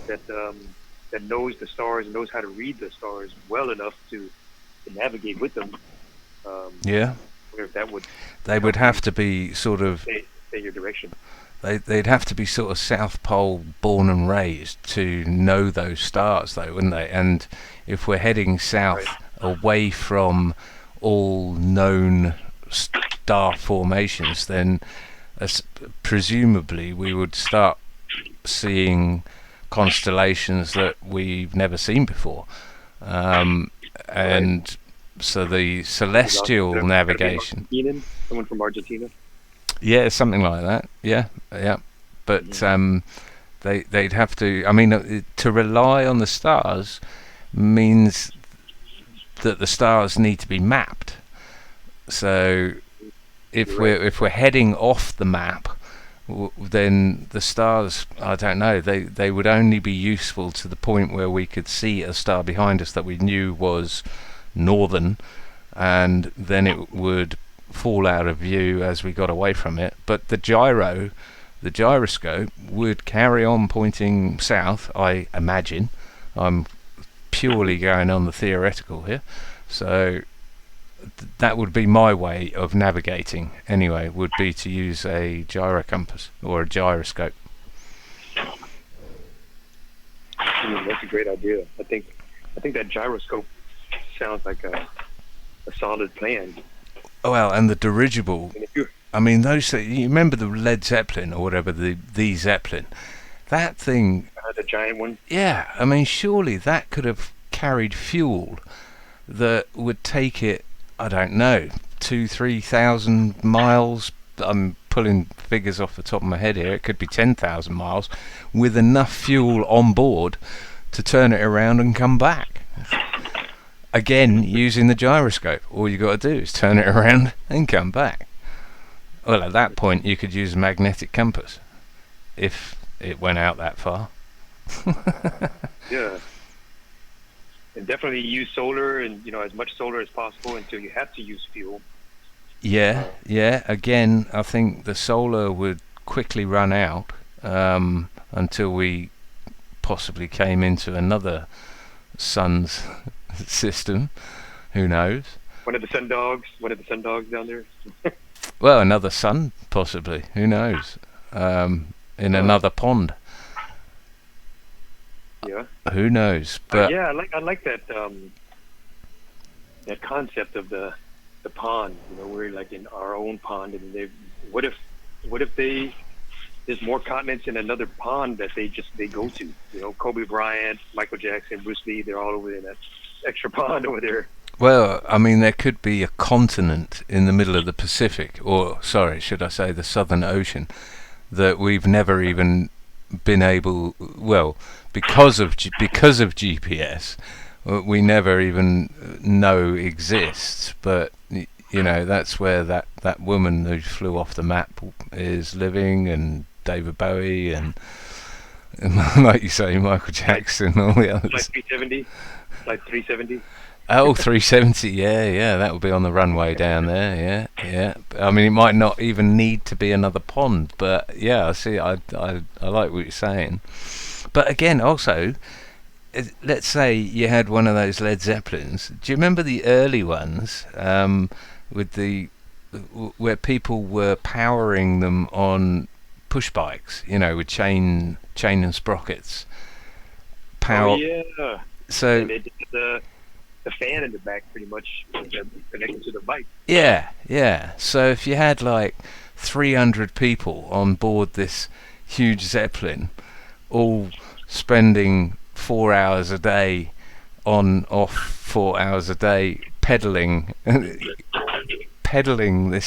that knows the stars and knows how to read the stars well enough to navigate with them. If that would. They would have to be sort of. Stay your direction. They'd have to be sort of South Pole born and raised to know those stars, though, wouldn't they? And if we're heading south, away from all known star formations, then presumably we would start seeing constellations that we've never seen before, and so the celestial navigation. Someone from Argentina. Yeah, something like that. Yeah. But they'd have to. To rely on the stars means that the stars need to be mapped. So if we're heading off the map, then the stars, I don't know, they would only be useful to the point where we could see a star behind us that we knew was northern, and then it would fall out of view as we got away from it. But the gyroscope would carry on pointing south, I imagine. I'm purely going on the theoretical here. So that would be my way of navigating anyway, would be to use a gyro compass or a gyroscope. That's a great idea. I think that gyroscope sounds like a solid plan. Well, and the dirigible, And if you I mean, those you remember the Led Zeppelin or whatever, the Zeppelin, that thing, the giant one, yeah, I mean, surely that could have carried fuel that would take it, I don't know, 2,000-3,000 miles. I'm pulling figures off the top of my head here. It could be 10,000 miles with enough fuel on board to turn it around and come back. Again, using the gyroscope. All you got to do is turn it around and come back. Well, at that point, you could use a magnetic compass if it went out that far. yeah. And definitely use solar, and as much solar as possible until you have to use fuel. Yeah. Again, I think the solar would quickly run out until we possibly came into another sun's system. Who knows? One of the sun dogs down there. Well, another sun, possibly. Who knows? In another pond. Yeah. Who knows? But yeah, I like that that concept of the pond. We're like in our own pond, and what if there's more continents in another pond that they go to? Kobe Bryant, Michael Jackson, Bruce Lee, they're all over in that extra pond over there. well, I mean, there could be a continent in the middle of the Pacific, or sorry, should I say the Southern Ocean, that we've never even been able. Well, because of GPS, we never even know exists. But that's where that woman who flew off the map is living, and David Bowie, and like you say, Michael Jackson, all the others. Flight 370. Oh, 370, yeah, that would be on the runway down there, yeah. I mean, it might not even need to be another pond, but yeah, I see, I like what you're saying. But again, also, let's say you had one of those Led Zeppelins. Do you remember the early ones with where people were powering them on push bikes, with chain and sprockets? Oh, yeah. So and they did the fan in the back, pretty much connected to the bike. Yeah. So if you had like 300 people on board this huge Zeppelin, all spending 4 hours a day on, off, 4 hours a day pedaling this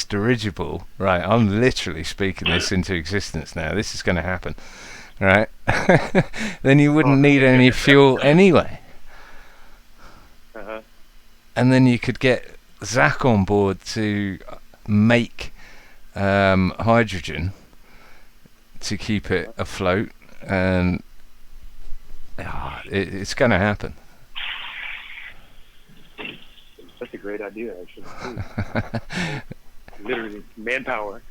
dirigible, right? I'm literally speaking this into existence now. This is going to happen, right? Then you wouldn't need any fuel anyway. And then you could get Zach on board to make hydrogen to keep it afloat, and it's going to happen. That's a great idea, actually. Manpower.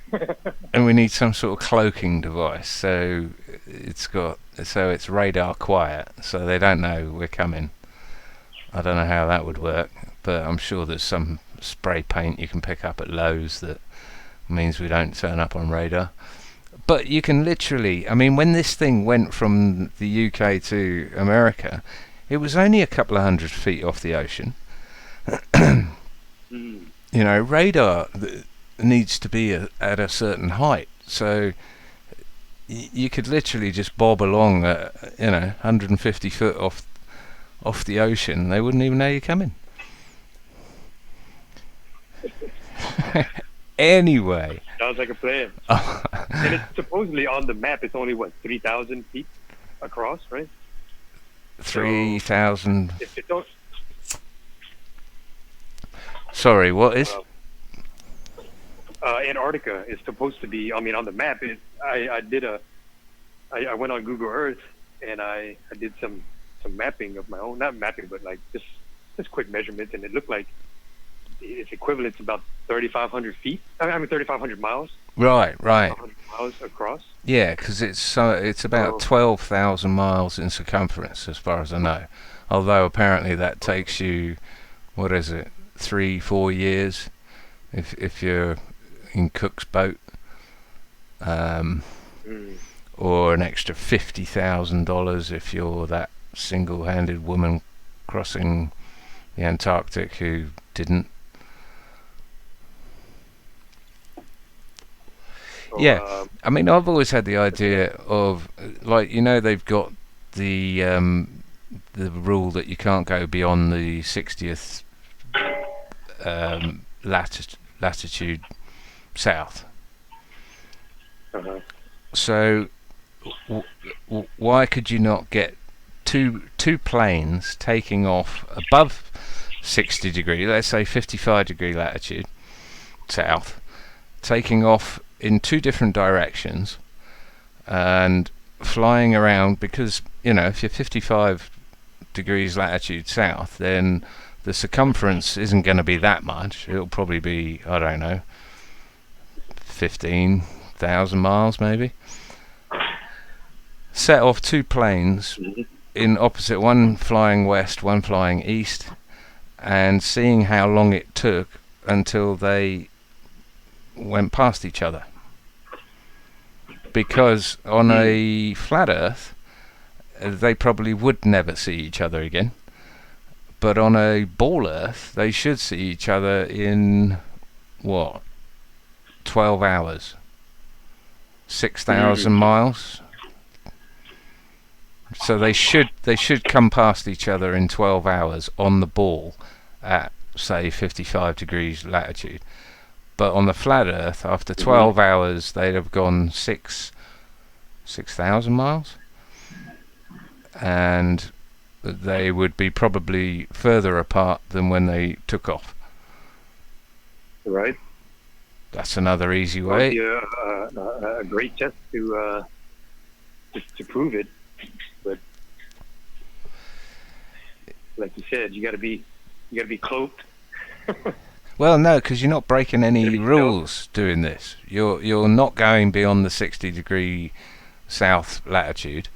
And we need some sort of cloaking device, so it's radar quiet, so they don't know we're coming. I don't know how that would work, but I'm sure there's some spray paint you can pick up at Lowe's that means we don't turn up on radar. But you can literally, I mean, when this thing went from the UK to America, it was only a couple of 100 feet off the ocean. Radar needs to be at a certain height, so you could literally just bob along at 150 foot off the ocean. They wouldn't even know you're coming. Anyway, sounds like a plan. And it's supposedly on the map. It's only 3,000 feet across, right? 3,000. If it don't. Sorry, what is? Antarctica is supposed to be. I mean, on the map, I went on Google Earth and I did some mapping of my own. Not mapping, but like just quick measurements, and it looked like it's equivalent to about 3,500 feet. I mean, 3,500 miles. Right. 100 miles across. Yeah, because it's about 12,000 miles in circumference, as far as I know. Although apparently that takes you, what is it, 3-4 years if you're in Cook's boat, or an extra $50,000 if you're that single-handed woman crossing the Antarctic who didn't. Yeah, I mean, I've always had the idea of, like, they've got the rule that you can't go beyond the 60th latitude south. So why could you not get two planes taking off above 60 degree, let's say 55 degree latitude south, taking off in two different directions and flying around? Because if you're 55 degrees latitude south, then the circumference isn't going to be that much. It'll probably be, I don't know, 15,000 miles maybe. Set off two planes in opposite, one flying west, one flying east, and seeing how long it took until they went past each other. Because on a flat Earth, they probably would never see each other again. But on a ball Earth, they should see each other in, 12 hours? 6,000 miles? So they should come past each other in 12 hours on the ball at, say, 55 degrees latitude. But on the flat Earth, after 12 hours, they'd have gone 6,000 miles, and they would be probably further apart than when they took off. Right. That's another easy way. A great test to prove it, but like you said, you got to be cloaked. Well, no, because you're not breaking any rules doing this. You're not going beyond the 60 degree south latitude.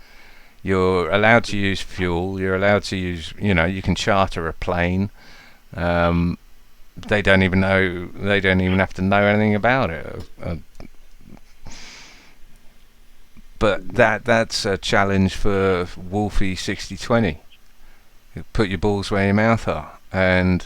You're allowed to use fuel. You're allowed to use, you can charter a plane. They don't even have to know anything about it. But that's a challenge for Wolfie 6020. Put your balls where your mouth are, and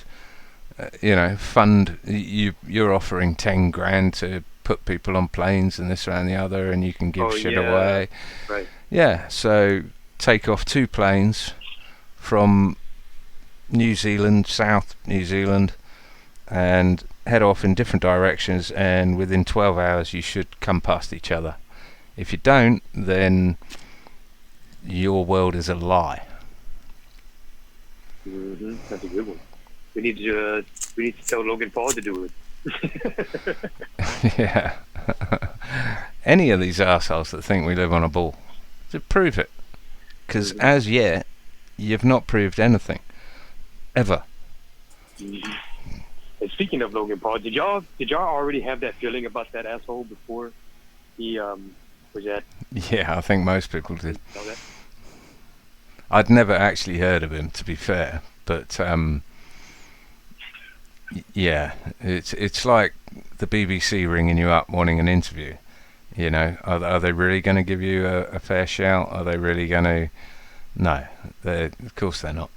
fund. You're offering 10 grand to put people on planes and this, that, and the other, and you can give shit away. Right. Yeah. So take off two planes from New Zealand, South New Zealand, and head off in different directions, and within 12 hours you should come past each other. If you don't, then your world is a lie. That's a good one. We need to tell Logan Paul to do it. Yeah. Any of these arseholes that think we live on a ball, to prove it. Because as yet, you've not proved anything. Ever. And speaking of Logan Paul, did y'all already have that feeling about that asshole before he was at? Yeah, I think most people did. Know that? I'd never actually heard of him, to be fair, but yeah, it's like the BBC ringing you up wanting an interview. Are they really going to give you a fair shout? Are they really going to? No, of course they're not.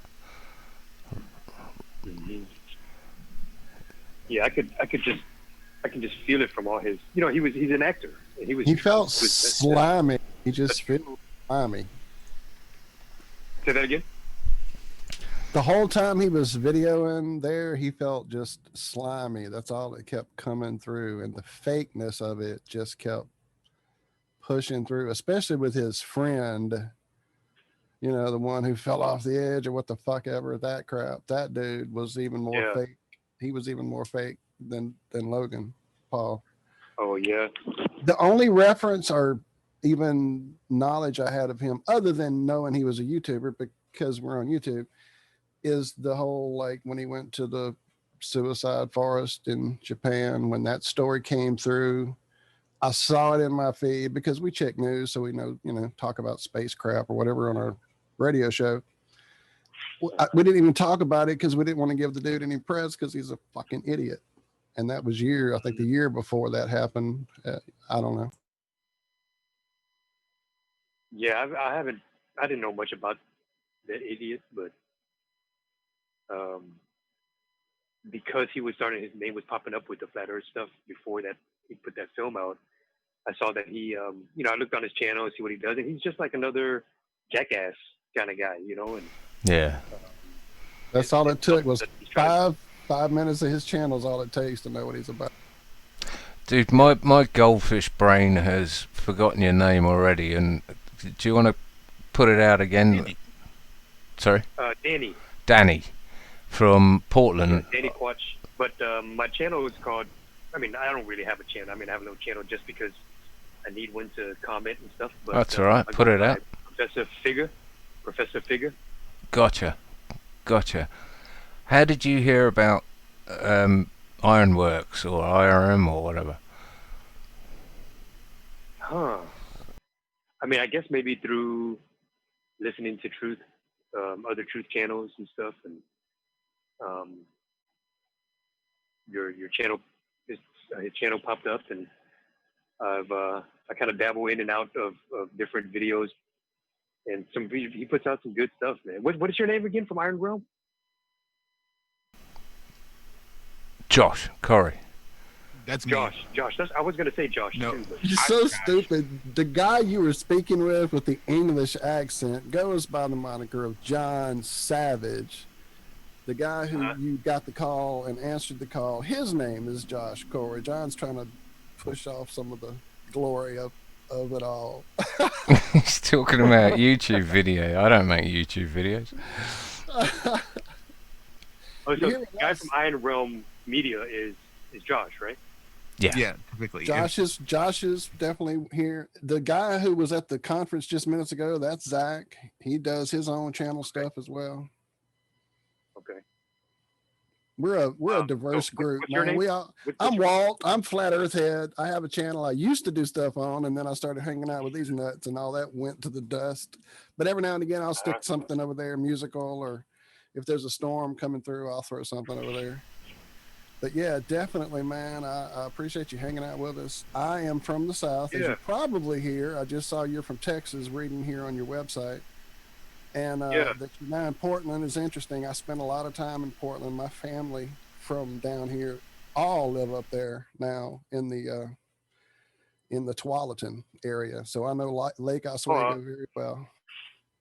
Yeah, I can just feel it from all his. He's an actor. He felt slimy. He just felt slimy. Say that again. The whole time he was videoing there, he felt just slimy. That's all that kept coming through, and the fakeness of it just kept pushing through, especially with his friend. The one who fell off the edge or what the fuck ever, that crap. That dude was even more fake. He was even more fake than Logan Paul. Oh yeah. The only reference or even knowledge I had of him, other than knowing he was a YouTuber because we're on YouTube, is the whole, like, when he went to the suicide forest in Japan, when that story came through, I saw it in my feed because we check news, so we know, talk about space crap or whatever on our radio show. we didn't even talk about it because we didn't want to give the dude any press because he's a fucking idiot. And that was I think the year before that happened. I don't know. Yeah, I didn't know much about that idiot, but because he was starting, his name was popping up with the flat Earth stuff before that he put that film out. I saw that he, I looked on his channel and see what he does, and he's just like another jackass kind of guy, And Yeah. That's all it took was 5 minutes of his channel is all it takes to know what he's about. Dude, my goldfish brain has forgotten your name already, and do you want to put it out again? Danny. Sorry? Danny from Portland. Yeah, Danny Quatch. But my channel is called, I don't really have a channel. I have no channel just because I need one to comment and stuff. But that's all right. Put it out. Professor Figure. Gotcha. How did you hear about Ironworks or IRM or whatever? I guess maybe through listening to Truth, other Truth channels and stuff, and your channel, his channel popped up, and I kind of dabble in and out of different videos, and he puts out some good stuff, man. What is your name again from Iron Realm? Josh Corey. That's Josh. me. Josh. I was gonna say Josh. No. Too, but You're so stupid. The guy you were speaking with the English accent goes by the moniker of John Savage. The guy who you got the call and answered the call, his name is Josh Corey. John's trying to push off some of the glory of it all. He's talking about YouTube video. I don't make YouTube videos. So the guy from Iron Realm Media is Josh, right? Yeah, typically. Josh is definitely here. The guy who was at the conference just minutes ago, that's Zach. He does his own channel stuff as well. Okay. We're a diverse group, what's your man. name? I'm Walt. I'm Flat Earth Head. I have a channel I used to do stuff on, and then I started hanging out with these nuts, and all that went to the dust. But every now and again, I'll stick something over there, musical, or if there's a storm coming through, I'll throw something over there. But yeah, definitely, man. I appreciate you hanging out with us. I am from the South, as you probably hear. I just saw you're from Texas, reading here on your website. And that you're now in Portland is interesting. I spent a lot of time in Portland. My family from down here all live up there now in the Tualatin area. So I know Lake Oswego very well.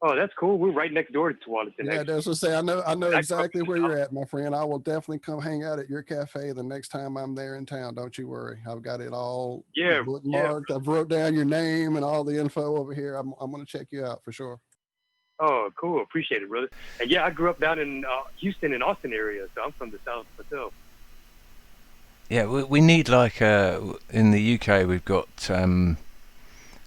Oh, that's cool. We're right next door to Tualatin. Yeah, that's what I say. I know exactly where you're at, my friend. I will definitely come hang out at your cafe the next time I'm there in town. Don't you worry. I've got it all bookmarked. I've wrote down your name and all the info over here. I'm going to check you out for sure. Oh, cool. Appreciate it, brother. And yeah, I grew up down in Houston and Austin area, so I'm from the South myself. Yeah, we need in the UK we've got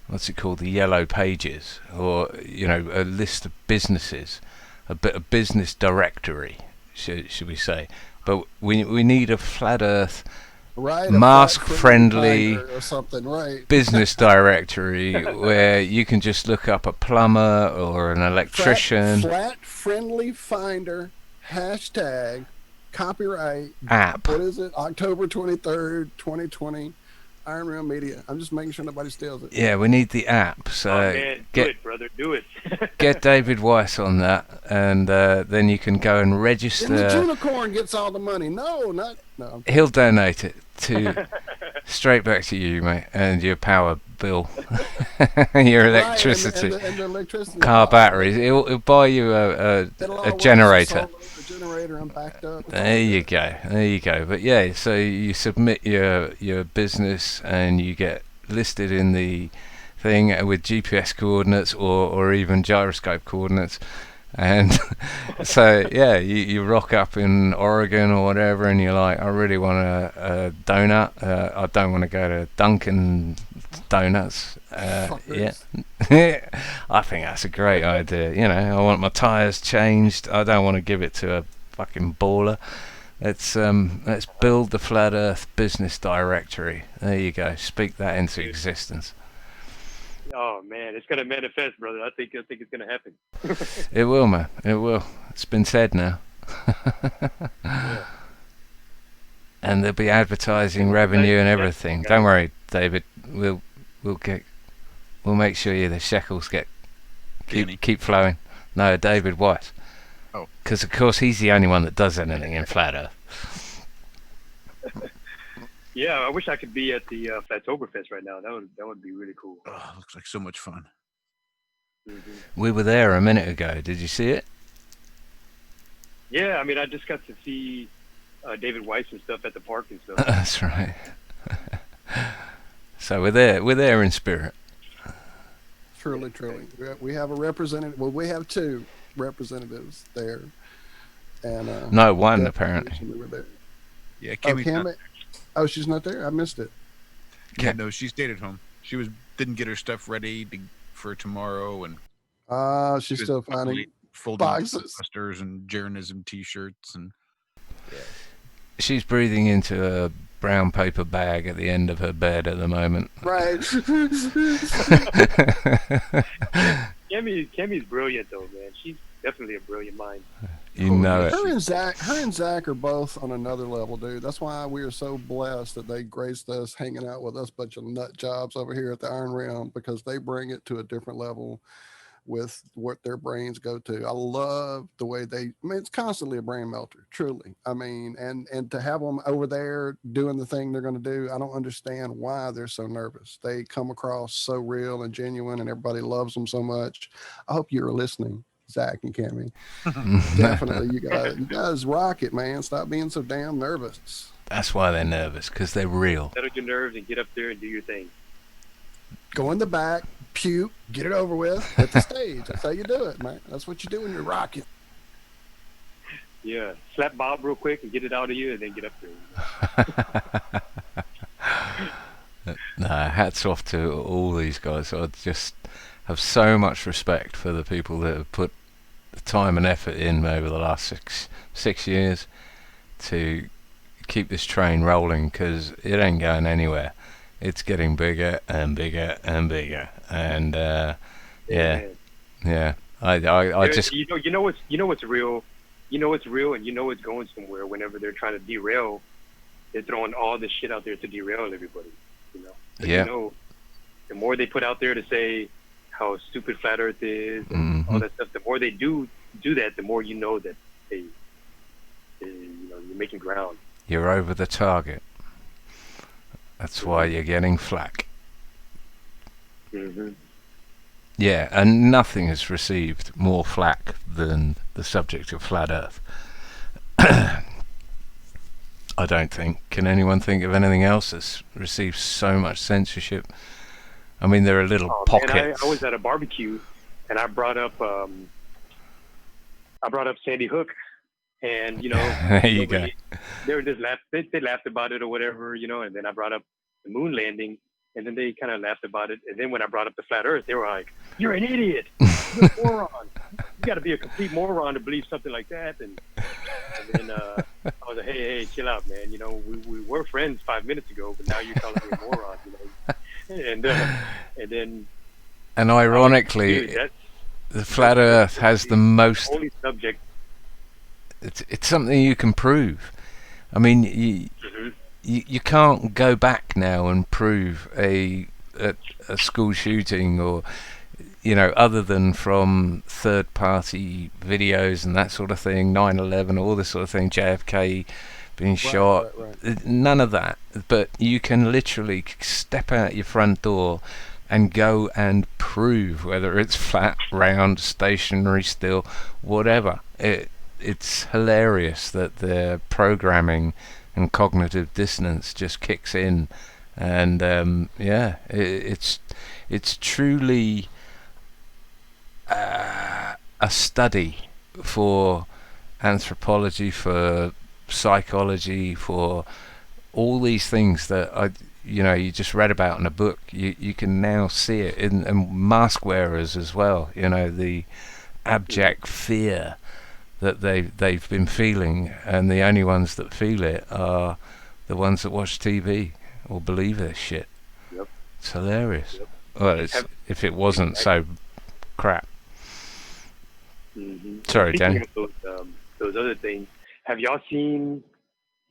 what's it called, the yellow pages, or a list of businesses, a business directory, should we say? But we need a flat Earth, mask-friendly or something, right? business directory where you can just look up a plumber or an electrician. Flat friendly finder hashtag copyright app. What is it? October 23rd, 2020. Iron Realm Media. I'm just making sure nobody steals it. Yeah, we need the app. So man, do it, brother. Do it. Get David Weiss on that, and then you can go and register. And the unicorn gets all the money. No. He'll donate it straight back to you, mate, and your power bill, your electricity, right, and the electricity car batteries. It'll buy you a generator. Generator, I'm backed up. There you go. But yeah, so you submit your business and you get listed in the thing with GPS coordinates or even gyroscope coordinates. And so yeah, you rock up in Oregon or whatever, and you're like, I really want a donut. I don't want to go to Dunkin' Donuts. Yeah, I think that's a great idea. I want my tires changed. I don't want to give it to a fucking baller. Let's build the Flat Earth business directory. There you go. Speak that into existence. Oh man, it's gonna manifest, brother. I think it's gonna happen. It will, man. It will. It's been said now. Yeah. And there'll be advertising revenue and everything. Don't worry, David. We'll make sure the shekels keep flowing. No, David White. Oh. Because of course he's the only one that does anything in Flat Earth. Yeah, I wish I could be at the Flattoberfest right now. That would be really cool. Oh, looks like so much fun. Mm-hmm. We were there a minute ago. Did you see it? Yeah, I mean, I just got to see David Weiss and stuff at the park and stuff. That's right. So we're there in spirit. Truly. We have a representative. Well, we have two representatives there, and No, one apparently. We were there. Yeah, Oh, Cammy. Oh, she's not there. I missed it. Yeah, no, she stayed at home. She didn't get her stuff ready for tomorrow, and She's she was still finding folding boxes. busters and Jeranism T-shirts, and She's breathing into a brown paper bag at the end of her bed at the moment. Right. Cammy's brilliant though, man. She's definitely a brilliant mind. You know it. Her and Zach are both on another level, dude. That's why we are so blessed that they graced us hanging out with us bunch of nut jobs over here at the Iron Realm, because they bring it to a different level with what their brains go to. I love the way it's constantly a brain melter, truly. I mean, and to have them over there doing the thing they're going to do, I don't understand why they're so nervous. They come across so real and genuine, and everybody loves them so much. I hope you're listening, Zach and Cammy. Definitely, you guys rock it, man. Stop being so damn nervous. That's why they're nervous, because they're real. Settle your nerves and get up there and do your thing. Go in the back, puke, get it over with, hit the stage. That's how you do it, man. That's what you do when you're rocking. Yeah, slap Bob real quick and get it out of you, and then get up there. Nah, hats off to all these guys. I just have so much respect for the people that have put the time and effort in over the last six years to keep this train rolling, because it ain't going anywhere. It's getting bigger and bigger and bigger, and yeah. I just you know what's real, and you know it's going somewhere. Whenever they're trying to derail, they're throwing all this shit out there to derail everybody. You know, yeah. You know, the more they put out there to say how stupid flat Earth is and all that stuff, the more they do that, the more you know that they you're making ground. You're over the target. That's why you're getting flack. Mm-hmm. Yeah, and nothing has received more flack than the subject of flat Earth. I don't think. Can anyone think of anything else that's received so much censorship? I mean, there are little pockets. Man, I was at a barbecue, and I brought up Sandy Hook, and there you go. They were just they laughed about it or whatever, and then I brought up the moon landing, and then they kind of laughed about it. And then when I brought up the flat Earth, they were like, "You're an idiot, you're a moron. You got to be a complete moron to believe something like that." And then I was like, "Hey, chill out, man. We were friends 5 minutes ago, but now you're calling me a moron." And ironically, the flat Earth has the most. Only subject. It's something you can prove. I mean, you can't go back now and prove a school shooting, or other than from third-party videos and that sort of thing, 9/11, all this sort of thing, JFK being shot. Right. None of that. But you can literally step out your front door and go and prove whether it's flat, round, stationary, still, whatever. It's hilarious that their programming and cognitive dissonance just kicks in, and it's truly a study for anthropology, for psychology, for all these things that you just read about in a book. You can now see it in mask wearers as well. The abject fear that they've been feeling, and the only ones that feel it are the ones that watch TV or believe this shit. Yep. It's hilarious. Yep. Well, it's, if it wasn't so crap. Mm-hmm. Sorry, Speaking Danny. of those other things, have y'all seen,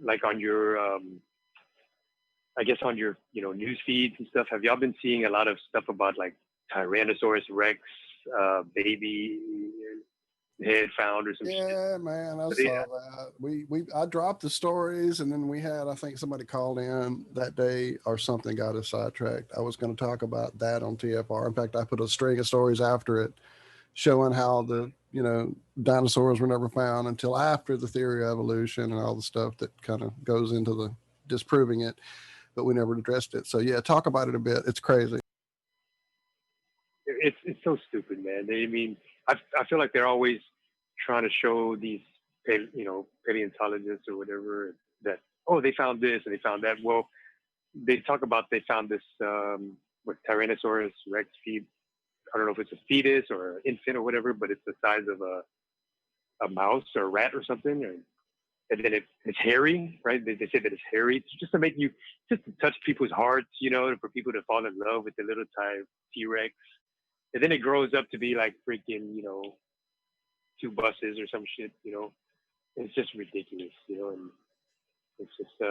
like on your, I guess on your, news feeds and stuff, have y'all been seeing a lot of stuff about like Tyrannosaurus Rex, baby head found or some shit? Yeah, man, I But they- saw that. I dropped the stories, and then we had, I think somebody called in that day or something, got us sidetracked. I was going to talk about that on TFR. In fact, I put a string of stories after it showing how the dinosaurs were never found until after the theory of evolution and all the stuff that kind of goes into the disproving it, but we never addressed it. So yeah, talk about it a bit. It's crazy. It's so stupid, man. I feel like they're always trying to show these paleontologists or whatever that, oh, they found this and they found that. Well, they talk about they found this with Tyrannosaurus Rex feed. I don't know if it's a fetus or an infant or whatever, but it's the size of a mouse or a rat or something. And then it's hairy, right? They say that it's hairy. It's just to touch people's hearts, for people to fall in love with the little T-Rex. And then it grows up to be like freaking, 2 buses or some shit, It's just ridiculous, and it's just,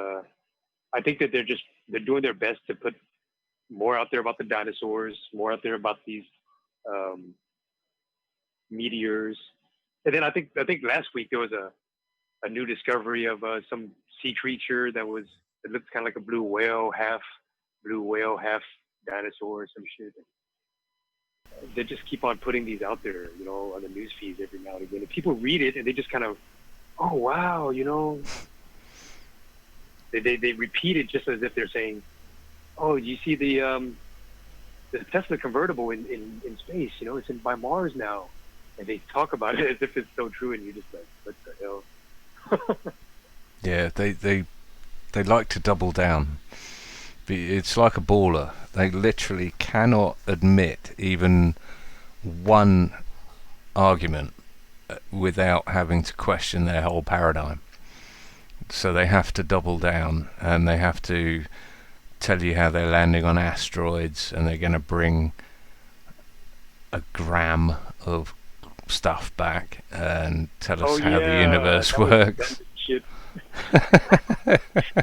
I think that they're doing their best to put more out there about the dinosaurs, more out there about these meteors. And then I think last week there was a new discovery of some sea creature that looked kind of like a blue whale, half dinosaur or some shit. They just keep on putting these out there, on the news feeds every now and again. And people read it and they just kind of, oh wow, They repeat it just as if they're saying, oh, you see the Tesla convertible in space, it's by Mars now. And they talk about it as if it's so true, and you're just like, what the hell? Yeah, they like to double down. It's like a baller. They literally cannot admit even one argument without having to question their whole paradigm. So they have to double down, and they have to tell you how they're landing on asteroids, and they're going to bring a gram of stuff back and tell us how the universe works.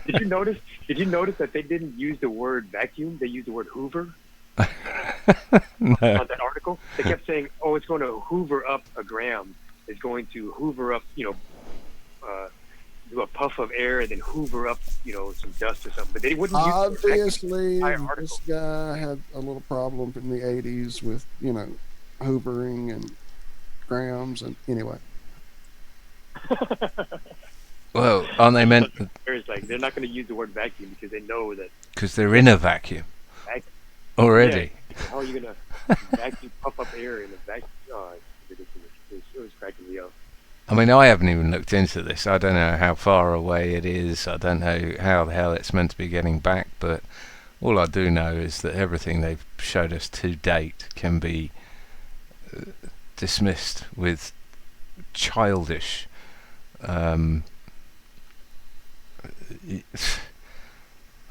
Did you notice that they didn't use the word vacuum? They used the word Hoover. No. On that article, they kept saying, "Oh, it's going to hoover up a gram. It's going to hoover up, do a puff of air and then hoover up, some dust or something." But they wouldn't use Obviously, this guy had a little problem in the '80s with, hoovering and grams, and anyway. Well, aren't they meant? It's like they're not going to use the word vacuum because they know that. Because they're in a vacuum already. Yeah. How are you going to vacuum puff up air in a vacuum? Oh, it's ridiculous. It was cracking me up. I mean, I haven't even looked into this. I don't know how far away it is. I don't know how the hell it's meant to be getting back. But all I do know is that everything they've showed us to date can be dismissed with childish.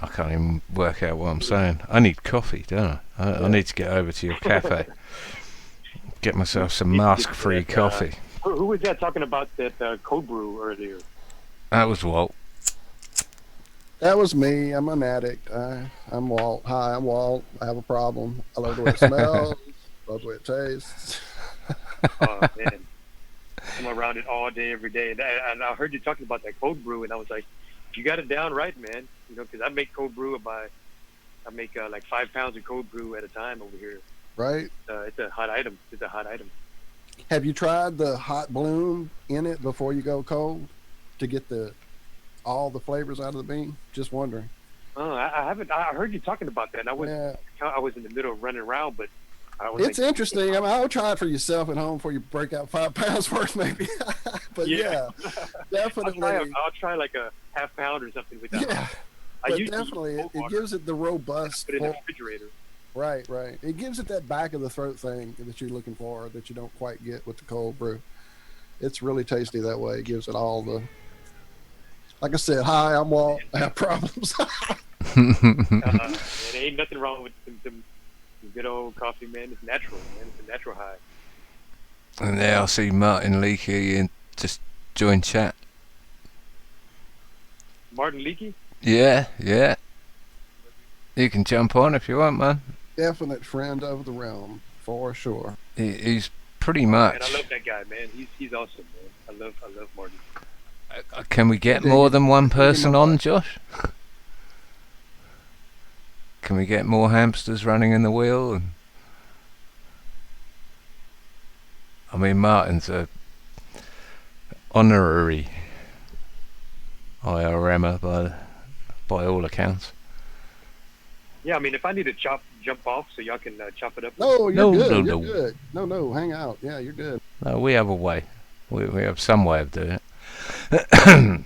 I can't even work out what I'm saying. I need coffee, don't I? I need to get over to your cafe, get myself some mask-free coffee. Who was that talking about that cold brew earlier? That was Walt. That was me. I'm an addict. I'm Walt. Hi, I'm Walt. I have a problem. I love the way it smells. Love the way it tastes. Oh man, I'm around it all day, every day. And I heard you talking about that cold brew, and I was like, you got it down right, man. Because I make cold brew I make like 5 pounds of cold brew at a time over here. Right. It's a hot item. Have you tried the hot bloom in it before you go cold to get all the flavors out of the bean? Just wondering. Oh, I haven't. I heard you talking about that. And I was in the middle of running around, but it's interesting. I mean, I'll try it for yourself at home before you break out 5 pounds worth, maybe. But yeah, definitely. I'll try like a half pound or something with that. Yeah, but definitely, it gives it the robust. Put it in the refrigerator. Right. It gives it that back of the throat thing that you're looking for that you don't quite get with the cold brew. It's really tasty that way. It gives it all the. Like I said, hi, I'm Walt. I have problems. There ain't nothing wrong with them Good old coffee, man. It's natural, man. It's a natural high. And there I see Martin Leakey and just join chat. Martin Leakey? Yeah. You can jump on if you want, man. Definite friend of the realm, for sure. He's pretty Man, much. I love that guy, man. He's awesome, man. I love Martin. Can we get more than one person on, Josh? Can we get more hamsters running in the wheel? And I mean, Martin's a honorary IRMer by all accounts. Yeah, I mean, if I need to jump off so y'all can chop it up. No, you're No, good. no, You're no. good. No, hang out. Yeah, you're good. No, we have a way. We have some way of doing it.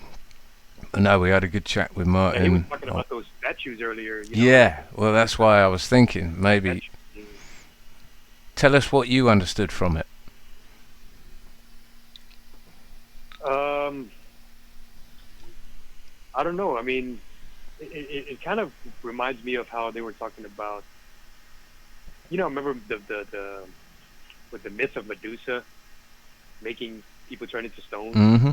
No, we had a good chat with Martin. And he was talking about those statues earlier. You know? Yeah, well, that's why I was thinking maybe. Tell us what you understood from it. I don't know. I mean, it kind of reminds me of how they were talking about. You know, remember the with the myth of Medusa making people turn into stone. Mm-hmm.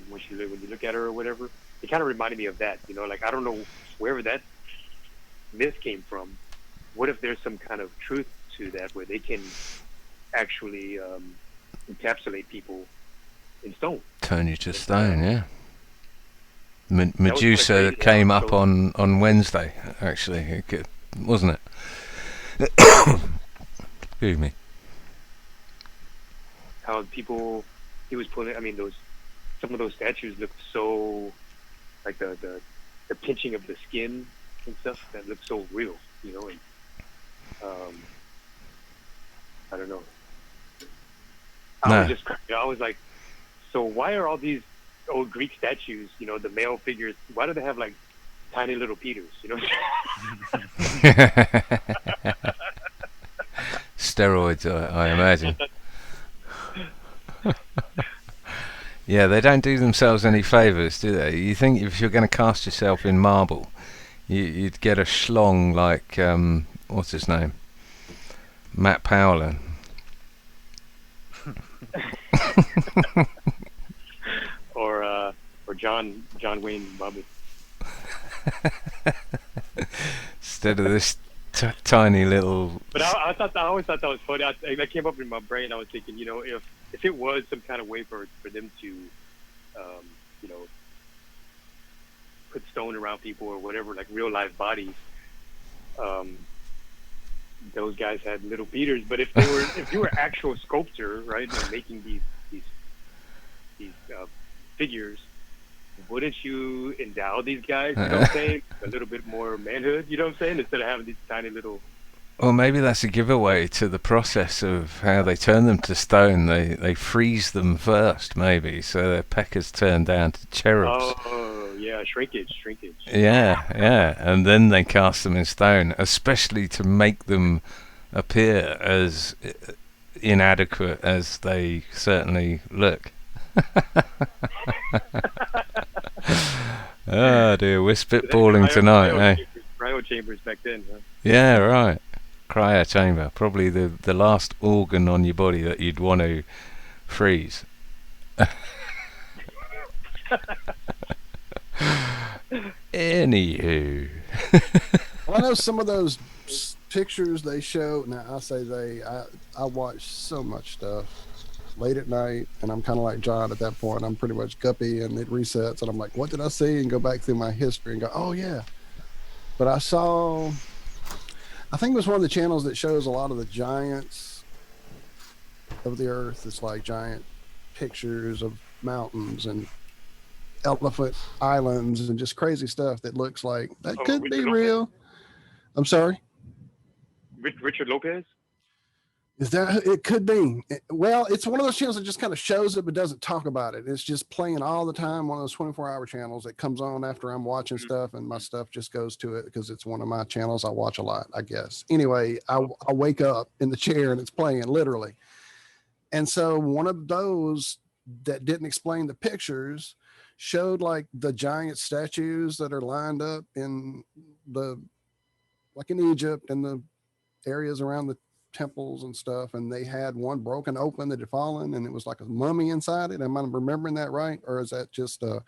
When you look at her or whatever, it kind of reminded me of that. You know, like I don't know wherever that myth came from. What if there's some kind of truth to that, where they can actually encapsulate people in stone? Turn you to stone, yeah. Medusa crazy, came yeah, up so- on Wednesday, actually, wasn't it? Excuse me. How he was pulling. I mean, some of those statues look so like the pinching of the skin and stuff that looks so real, you know. And I don't know. I was like, so why are all these old Greek statues, you know, the male figures, why do they have like tiny little Peters, you know? Steroids, I imagine. Yeah, they don't do themselves any favours, do they? You think if you're going to cast yourself in marble, you'd get a schlong like, what's his name? Matt Powell. or John Wayne Bobbitt. Instead of this tiny little. But I always thought that was funny. That came up in my brain. I was thinking, you know, if it was some kind of way for them to, you know, put stone around people or whatever, like real life bodies, those guys had little Peters. But if you were actual sculptor, right, and making these figures, wouldn't you endow these guys, you know what I'm saying, a little bit more manhood, you know what I'm saying, instead of having these tiny little. Well, maybe that's a giveaway to the process of how they turn them to stone. They freeze them first, maybe, so their peckers turn down to cherubs. Oh, yeah, shrinkage. Yeah, and then they cast them in stone, especially to make them appear as inadequate as they certainly look. Oh dear, we're spitballing tonight, eh? Cryo chambers back then, huh? Yeah, right. Cryo chamber, probably the last organ on your body that you'd want to freeze. Anywho. Well, I know some of those pictures they show. Now I say I watch so much stuff late at night, and I'm kind of like John at that point. I'm pretty much guppy, and it resets, and I'm like, what did I see? And go back through my history and go, oh yeah. But I think it was one of the channels that shows a lot of the giants of the earth. It's like giant pictures of mountains and elephant islands and just crazy stuff that looks like that could be real. I'm sorry? Richard Lopez? Is that it? Could be. Well, it's one of those channels that just kind of shows it but doesn't talk about it. It's just playing all the time. One of those 24-hour channels that comes on after I'm watching stuff, and my stuff just goes to it because it's one of my channels I watch a lot, I guess. Anyway, I wake up in the chair and it's playing literally. And so one of those that didn't explain the pictures showed like the giant statues that are lined up in like in Egypt and the areas around the temples and stuff, and they had one broken open that had fallen, and it was like a mummy inside it. Am I remembering that right, or is that just a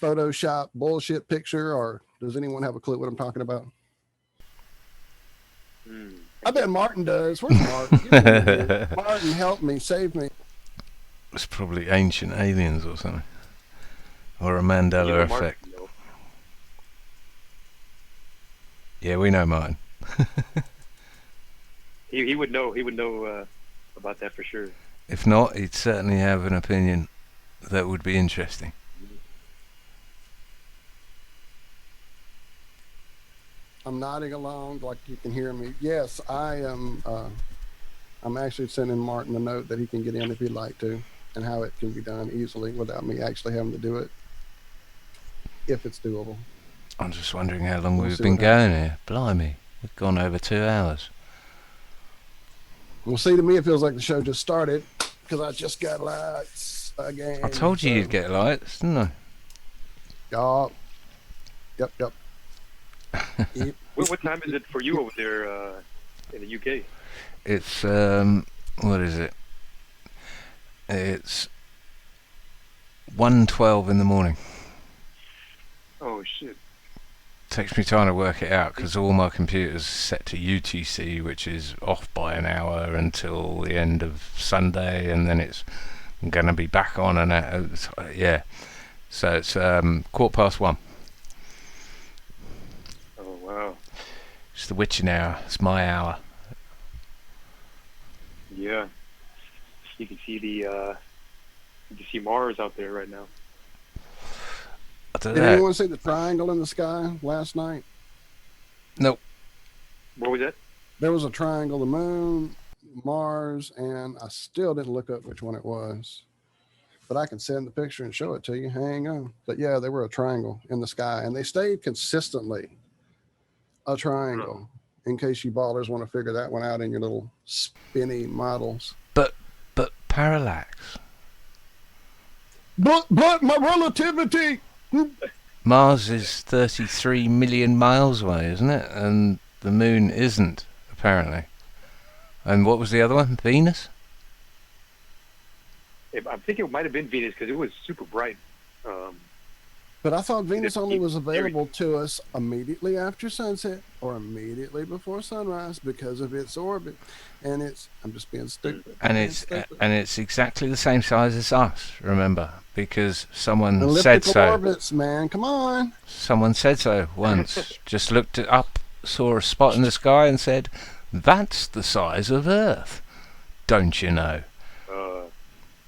Photoshop bullshit picture, or does anyone have a clue what I'm talking about? I bet Martin does. Where's Martin? Get him in here. Martin, help me, save me. It's probably ancient aliens or something, or a Mandela effect. Martin, Yeah, we know Martin. he would know. He would know about that for sure. If not, he'd certainly have an opinion that would be interesting. I'm nodding along like you can hear me. Yes, I am. I'm actually sending Martin a note that he can get in if he'd like to, and how it can be done easily without me actually having to do it, if it's doable. I'm just wondering how long We'll we've see been what going here. Blimey, we've gone over 2 hours. Well, see, to me, it feels like the show just started because I just got lights again. I told you you'd get lights, didn't I? Yup. Yep. What time is it for you over there in the UK? It's what is it? It's 1:12 in the morning. Oh shit! Takes me time to work it out because all my computers set to UTC, which is off by an hour until the end of Sunday, and then it's going to be back on an hour. Yeah, so it's 1:15. Oh wow! It's the witching hour. It's my hour. Yeah, you can see Mars out there right now. Did anyone see the triangle in the sky last night? Nope. What was that? There was a triangle, the moon, Mars, and I still didn't look up which one it was. But I can send the picture and show it to you. Hang on. But yeah, they were a triangle in the sky, and they stayed consistently a triangle, in case you ballers want to figure that one out in your little spinny models. But parallax. But my relativity. Mars is 33 million miles away, isn't it? And the moon isn't, apparently. And what was the other one? Venus? I think it might have been Venus because it was super bright. But I thought Venus only was available to us immediately after sunset or immediately before sunrise because of its orbit. And I'm just being stupid. And it's exactly the same size as us, remember, because someone Elliptical said so. Orbits, man, come on. Someone said so once. Just looked it up, saw a spot in the sky, and said, "That's the size of Earth." Don't you know?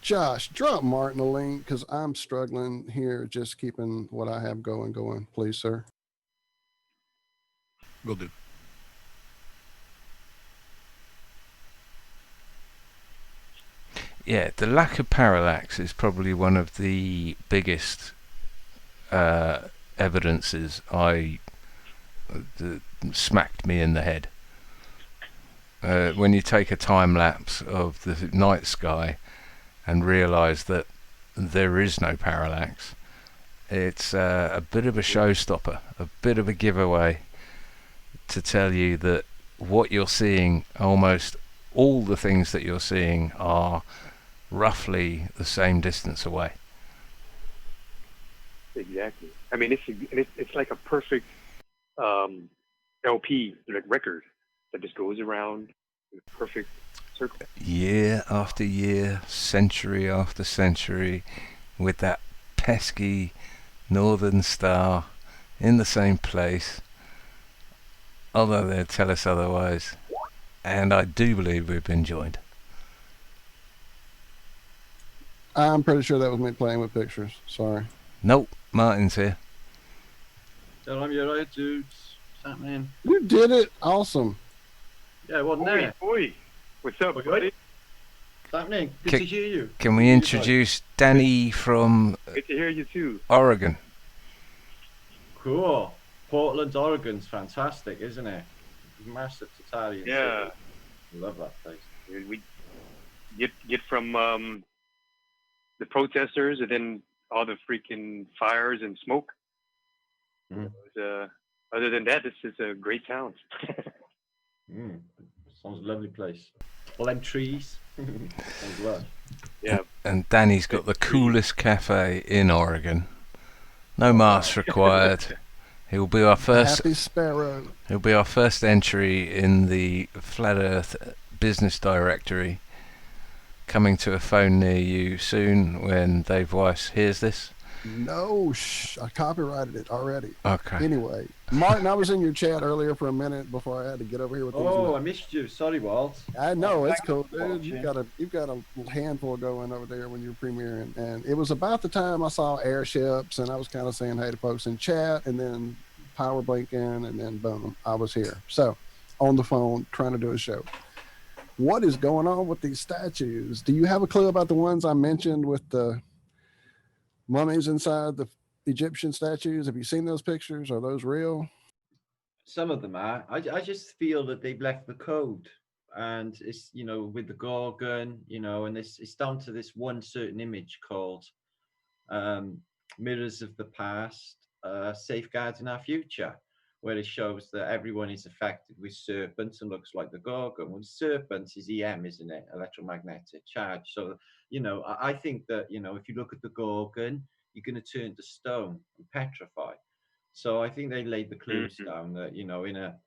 Josh, drop Martin a link because I'm struggling here just keeping what I have going, please, sir. Will do. Yeah, the lack of parallax is probably one of the biggest evidences smacked me in the head. When you take a time lapse of the night sky and realise that there is no parallax, it's a bit of a showstopper, a bit of a giveaway to tell you that what you're seeing, almost all the things that you're seeing, are roughly the same distance away. Exactly. I mean, it's like a perfect LP, like record that just goes around in a perfect circle. Year after year, century after century, with that pesky northern star in the same place, although they'll tell us otherwise. And I do believe we've been joined. I'm pretty sure that was me playing with pictures. Sorry. Nope, Martin's here. Tell them you're right, dudes. What's happening? You did it. Awesome. Yeah, it wasn't there. Oi. What's up, buddy? What's happening? Good to hear you. Can we introduce Danny from Good to hear you too. Oregon? Cool. Portland, Oregon's fantastic, isn't it? Massive Italian Yeah. city. Love that place. We get from the protesters and then all the freaking fires and smoke. Other than that, this is a great town. Sounds a lovely place. All them trees. Sounds lush. Yeah. And Danny's got the coolest cafe in Oregon. No mask required. He'll be our first. Happy Sparrow. He'll be our first entry in the Flat Earth business directory. Coming to a phone near you soon when Dave Weiss hears this. No, I copyrighted it already. Okay. Anyway, Martin, I was in your chat earlier for a minute before I had to get over here with these. Oh, I missed you. Sorry, Walt. I know, it's cool, for dude. You've got a handful going over there when you're premiering, and it was about the time I saw airships, and I was kind of saying hey to folks in chat, and then power blinking, and then boom, I was here. So, on the phone trying to do a show. What is going on with these statues? Do you have a clue about the ones I mentioned with the mummies inside the Egyptian statues? Have you seen those pictures? Are those real? Some of them are. I just feel that they've left the code, and it's, you know, with the Gorgon, you know, and it's down to this one certain image called Mirrors of the Past, Safeguarding Our Future, where it shows that everyone is affected with serpents and looks like the Gorgon. Well, serpents is EM, isn't it? Electromagnetic charge. So, you know, I think that, you know, if you look at the Gorgon, you're going to turn to stone and petrify. So I think they laid the clues down that, you know, in a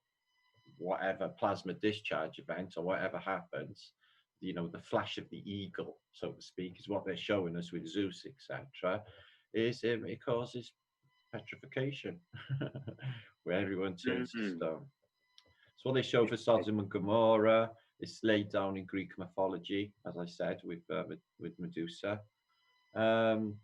whatever plasma discharge event or whatever happens, you know, the flash of the eagle, so to speak, is what they're showing us with Zeus, etc. Is it causes petrification, where everyone turns to stone. So what they show for Sodom and Gomorrah is laid down in Greek mythology, as I said, with Medusa. And,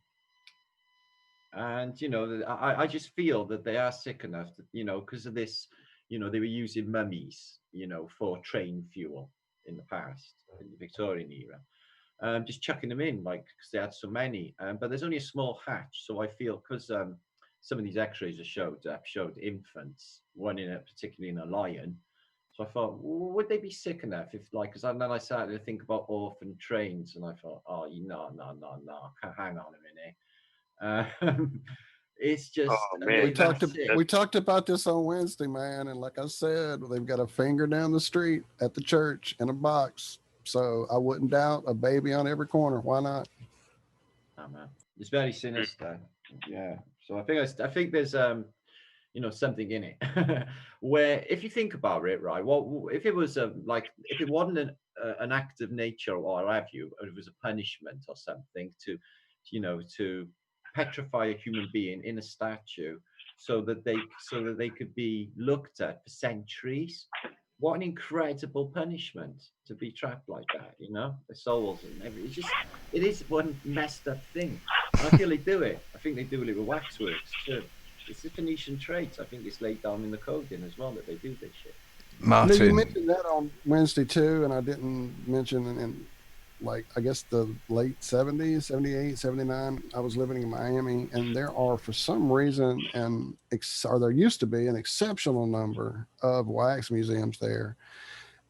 you know, I just feel that they are sick enough that, you know, because of this, you know, they were using mummies, you know, for train fuel in the past, in the Victorian era. Just chucking them in, like, because they had so many. But there's only a small hatch. So I feel, because some of these x-rays are showed infants, one in a, particularly in a lion. So I thought, would they be sick enough if, like, because then I started to think about orphan trains, and I thought, oh, no, hang on a minute. It's just, oh, man. We talked about this on Wednesday, man, and like I said, they've got a finger down the street at the church in a box, so I wouldn't doubt a baby on every corner. Why not? Oh, man. It's very sinister. Yeah. So I think there's you know, something in it where, if you think about it, right, well, if it was like, if it wasn't an act of nature or have you, or it was a punishment or something to, you know, to petrify a human being in a statue so that they could be looked at for centuries. What an incredible punishment to be trapped like that, you know, the souls and everything. It is one messed up thing. And I feel they do it. I think they do it with waxworks too. It's a Phoenician trait. I think it's laid down in the coding as well that they do this shit. Martin, you mentioned that on Wednesday too, and I didn't mention in like, I guess the late 70s, 78, 79, I was living in Miami, and there are, for some reason, or there used to be an exceptional number of wax museums there.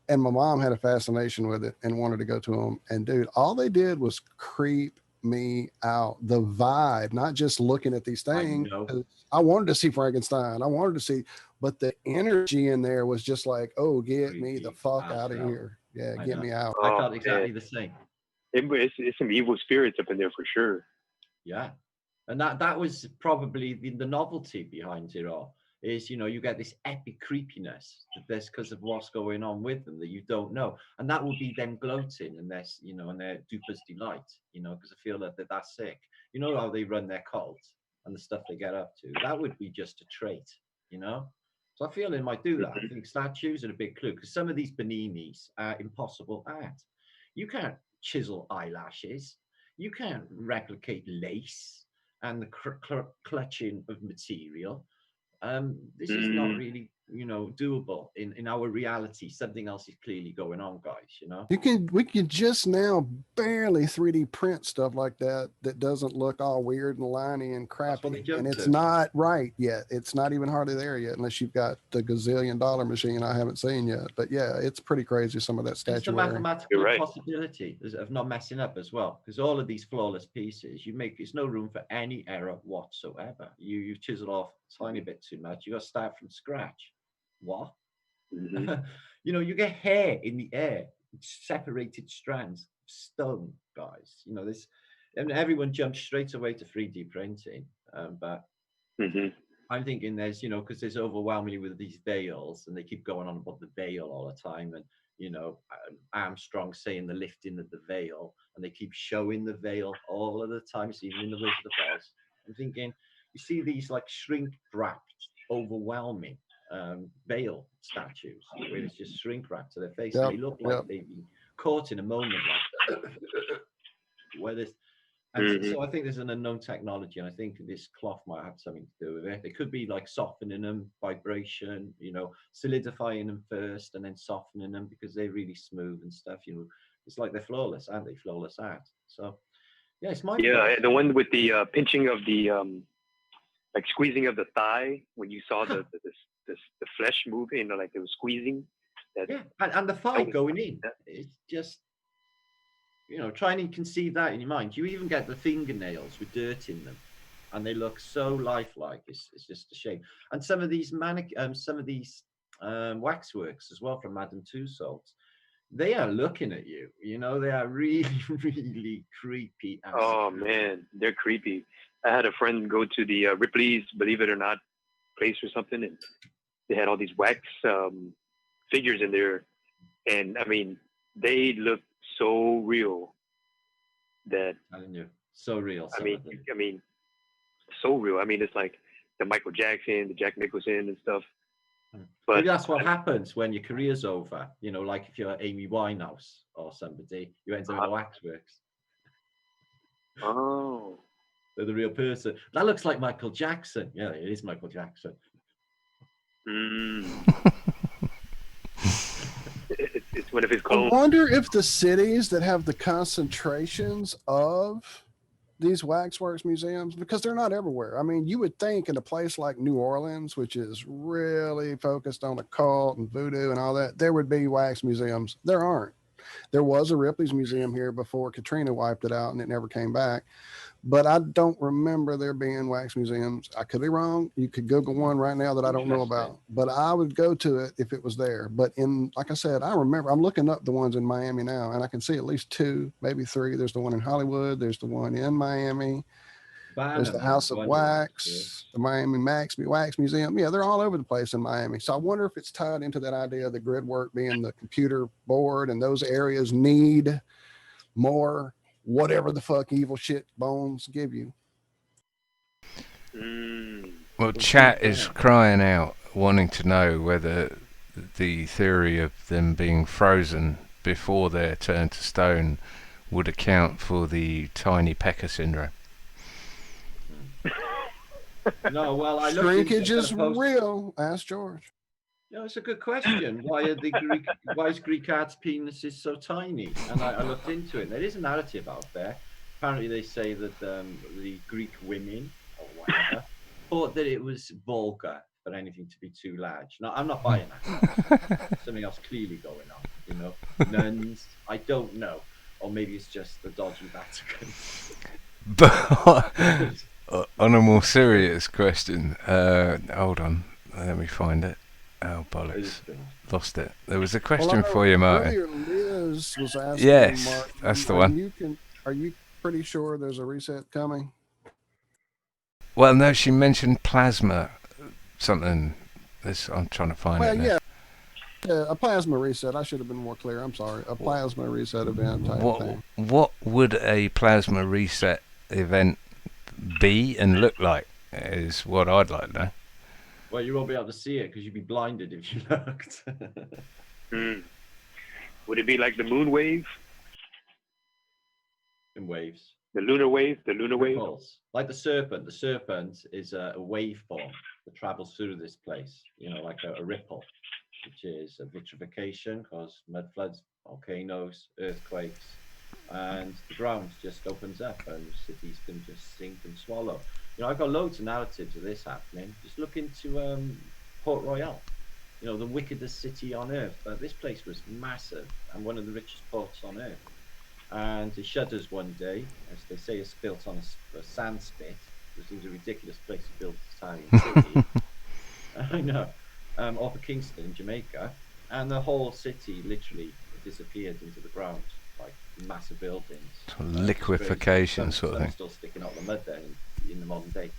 And my mom had a fascination with it and wanted to go to them. And dude, all they did was creep me out. The vibe, not just looking at these things. I wanted to see Frankenstein. I wanted to see, but the energy in there was just like, oh, get me the fuck out of here. Yeah, get me out. I felt exactly the same. It's some evil spirits up in there for sure. Yeah. And that was probably the novelty behind it all, is, you know, you get this epic creepiness that's because of what's going on with them that you don't know. And that would be them gloating and their, you know, and their duper's delight, you know, because I feel that that's sick. You know how they run their cult and the stuff they get up to. That would be just a trait, you know? So I feel they might do that. I think statues are a big clue, because some of these Beninis are impossible art. You can't chisel eyelashes. You can't replicate lace and the clutching of material. This is not really, you know, doable in our reality. Something else is clearly going on, guys, you know? We can just now barely 3D print stuff like that doesn't look all weird and liney and crappy. And it's not right yet. It's not even hardly there yet, unless you've got the gazillion-dollar machine I haven't seen yet. But yeah, it's pretty crazy, some of that statuary. It's the mathematical possibility of not messing up as well, because all of these flawless pieces, there's no room for any error whatsoever. You chisel off a tiny bit too much. You got to start from scratch. What? Mhm. You get hair in the air, separated strands of stone, guys. This, and everyone jumps straight away to 3D printing. But Mhm. I'm thinking because there's overwhelmingly with these veils, and they keep going on about the veil all the time, and Armstrong saying the lifting of the veil, and they keep showing the veil all of the time, even in the Wizard of Oz. I'm thinking, you see these like shrink wrapped, overwhelming veil statues, where it's just shrink wrapped to their face, and Yep. they look Yep. like they've been caught in a moment, like where this. And Mhm. so I think there's an unknown technology, and I think this cloth might have something to do with it. It could be like softening them, vibration, solidifying them first and then softening them because they're really smooth and stuff. It's like they're flawless, aren't they? Flawless art. So yeah, it's my Yeah, the one with the pinching of the like squeezing of the thigh when you saw the flesh moving, like it was squeezing. That, yeah, and the fight was- going in. that- It's just try and conceive that in your mind. You even get the fingernails with dirt in them, and they look so lifelike. It's just a shame. And some of these waxworks as well from Madame Tussauds, they are looking at you. They are really, really creepy. Oh man, they're creepy. I had a friend go to the Ripley's Believe It or Not place or something, and they had all these wax figures in there, and I mean, they look so real that telling you, so real. I mean, so real. I mean, it's like the Michael Jackson, the Jack Nicholson, and stuff. But maybe that's what happens when your career's over. Like if you're Amy Winehouse or somebody, you end up in the waxworks. Oh, they're the real person. That looks like Michael Jackson. Yeah, it is Michael Jackson. It's one of his I clones. wonder if the cities that have the concentrations of these waxworks museums, because they're not everywhere. I mean, you would think in a place like New Orleans, which is really focused on occult and voodoo and all that, there would be wax museums. There aren't. There was a Ripley's Museum here before Katrina wiped it out and it never came back. But I don't remember there being wax museums. I could be wrong. You could Google one right now that I don't know about. But I would go to it if it was there. But like I said, I remember, I'm looking up the ones in Miami now, and I can see at least 2, maybe 3. There's the one in Hollywood. There's the one in Miami. There's the House of Wax, the Miami Wax Museum. Yeah, they're all over the place in Miami. So I wonder if it's tied into that idea of the grid work being the computer board, and those areas need more whatever the fuck evil shit bones give you. Well, chat is crying out, wanting to know whether the theory of them being frozen before they're turned to stone would account for the tiny pecker syndrome. No, well, I shrinkage is real. Ask George. No, it's a good question. Why is Greek art's penises so tiny? And I looked into it. There is a narrative out there. Apparently, they say that the Greek women or whatever thought that it was vulgar for anything to be too large. Now, I'm not buying that. Something else clearly going on. Nuns. I don't know, or maybe it's just the dodgy Vatican. But on a more serious question, hold on, let me find it. Oh, bollocks. Lost it. There was a question for you, Martin. Earlier Liz was asking, yes, Martin, that's the one. Are you pretty sure there's a reset coming? Well, no, she mentioned plasma something. I'm trying to find it now. Yeah, a plasma reset. I should have been more clear. I'm sorry. A plasma reset event type thing. What would a plasma reset event be and look like is what I'd like to know. Well, you won't be able to see it because you'd be blinded if you looked. Would it be like the moon wave? In waves. The lunar wave? The lunar wave? Ripples. Like the serpent. The serpent is a waveform that travels through this place, like a ripple, which is a vitrification, cause mud floods, volcanoes, earthquakes, and the ground just opens up and cities can just sink and swallow. I've got loads of narratives of this happening. Just look into Port Royal, the wickedest city on earth. This place was massive and one of the richest ports on earth. And it shudders one day, as they say it's built on a sand spit, which seems a ridiculous place to build an Italian city. I know. Off of Kingston, Jamaica. And the whole city literally disappeared into the ground, like massive buildings. Liquefaction Some sort of thing. still sticking out of the mud there in the modern day.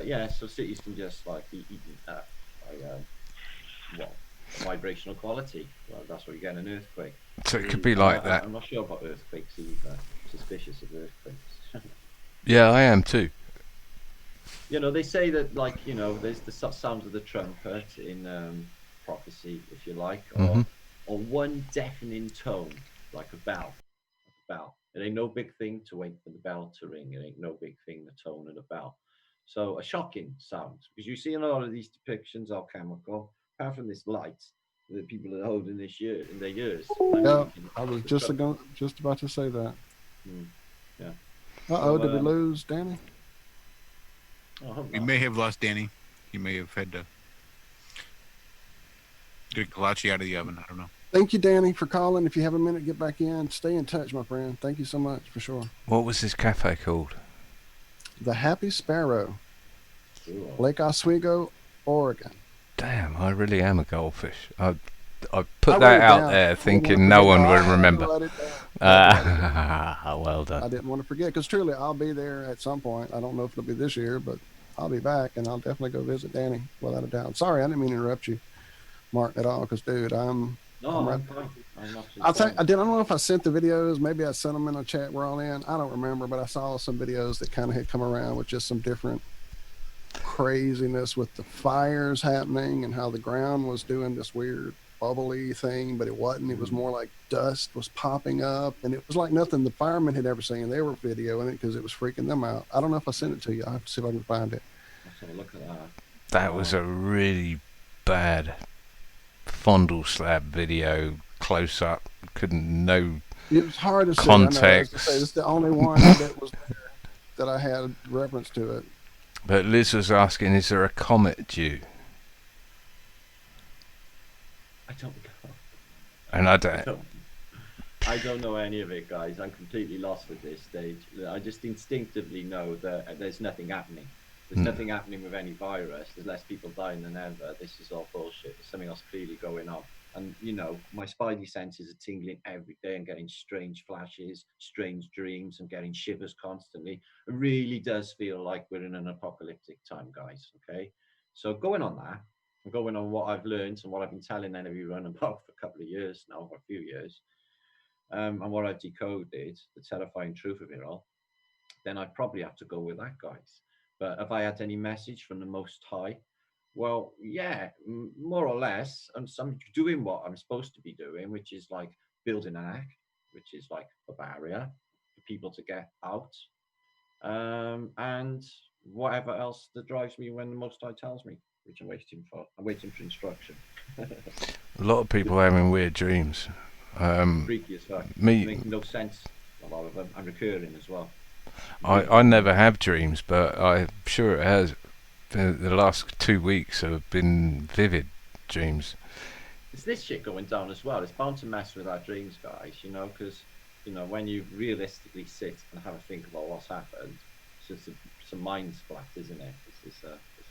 Yeah, so cities can just like be eaten up by vibrational quality. Well, that's what you get in an earthquake. So it could be like that. I'm not sure about earthquakes either. Suspicious of earthquakes. Yeah, I am too. You know, they say that, like, you know, there's the sounds of the trumpet in prophecy, if you like, or one deafening tone, like a bell. It ain't no big thing to wait for the bell to ring. It ain't no big thing, the tone of the bell. So a shocking sound, because you see in a lot of these depictions are chemical, apart from this light that people are holding in their ears. Yeah, I was just about to say that. Yeah. Uh-oh, did we lose Danny? We may have lost Danny. He may have had to get kolache out of the oven. I don't know. Thank you, Danny, for calling. If you have a minute, get back in. Stay in touch, my friend. Thank you so much, for sure. What was this cafe called? The Happy Sparrow, Cool. Lake Oswego, Oregon. Damn, I really am a goldfish. I put that out there thinking no one would remember. Well done. I didn't want to forget, because truly, I'll be there at some point. I don't know if it'll be this year, but I'll be back, and I'll definitely go visit Danny, without a doubt. Sorry, I didn't mean to interrupt you, Mark, at all, because, dude, I'm fine. I don't know if I sent the videos. Maybe I sent them in a chat we're all in. I don't remember, but I saw some videos that kind of had come around with just some different craziness with the fires happening and how the ground was doing this weird bubbly thing, but it wasn't. It was more like dust was popping up, and it was like nothing the firemen had ever seen. They were videoing it because it was freaking them out. I don't know if I sent it to you. I'll have to see if I can find it. Let's have a look at that. That was a really bad fondle slab video, close up. Couldn't know. It was hard to context. see. It's the only one that was there that I had reference to it. But Liz was asking, is there a comet due? I don't know. And I don't know any of it, guys. I'm completely lost at this stage. I just instinctively know that there's nothing happening. There's nothing happening with any virus. There's less people dying than ever. This is all bullshit. There's something else clearly going on. And, you know, my spidey senses are tingling every day and getting strange flashes, strange dreams, and getting shivers constantly. It really does feel like we're in an apocalyptic time, guys, okay? So going on that, and going on what I've learned and what I've been telling everyone about for a couple of years now, for a few years, and what I've decoded, the terrifying truth of it all, then I'd probably have to go with that, guys. But have I had any message from the Most High? Well, yeah, more or less. I'm doing what I'm supposed to be doing, which is like building an act, which is like a barrier for people to get out. And whatever else that drives me when the Most High tells me, which I'm waiting for. I'm waiting for instruction. A lot of people having weird dreams. Freaky as fuck. Make no sense. A lot of them. I'm recurring as well. I never have dreams, but I'm sure it has. The last 2 weeks have been vivid dreams. It's this shit going down as well. It's bound to mess with our dreams, guys, you know, because, you know, when you realistically sit and have a think about what's happened, it's just some mind splat, isn't it?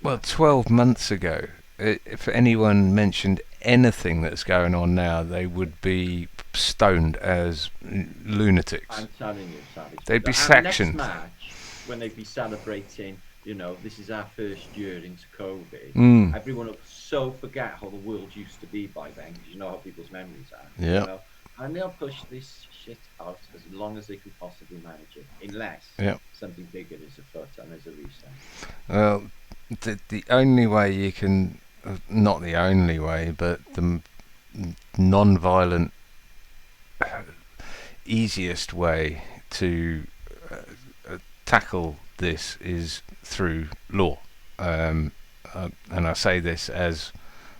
Well, 12 months ago, if anyone mentioned anything that's going on now, they would be stoned as lunatics. I'm telling you, Savage. They'd be Next sectioned. match, when they'd be celebrating, you know, this is our first year into COVID. Everyone will so forget how the world used to be by then, because you know how people's memories are. Yeah. You know? And they'll push this shit out as long as they can possibly manage it, unless something bigger is afoot and there's a reset. Well, the only way you can, not the only way, but the non-violent, easiest way to tackle this is through law. And I say this as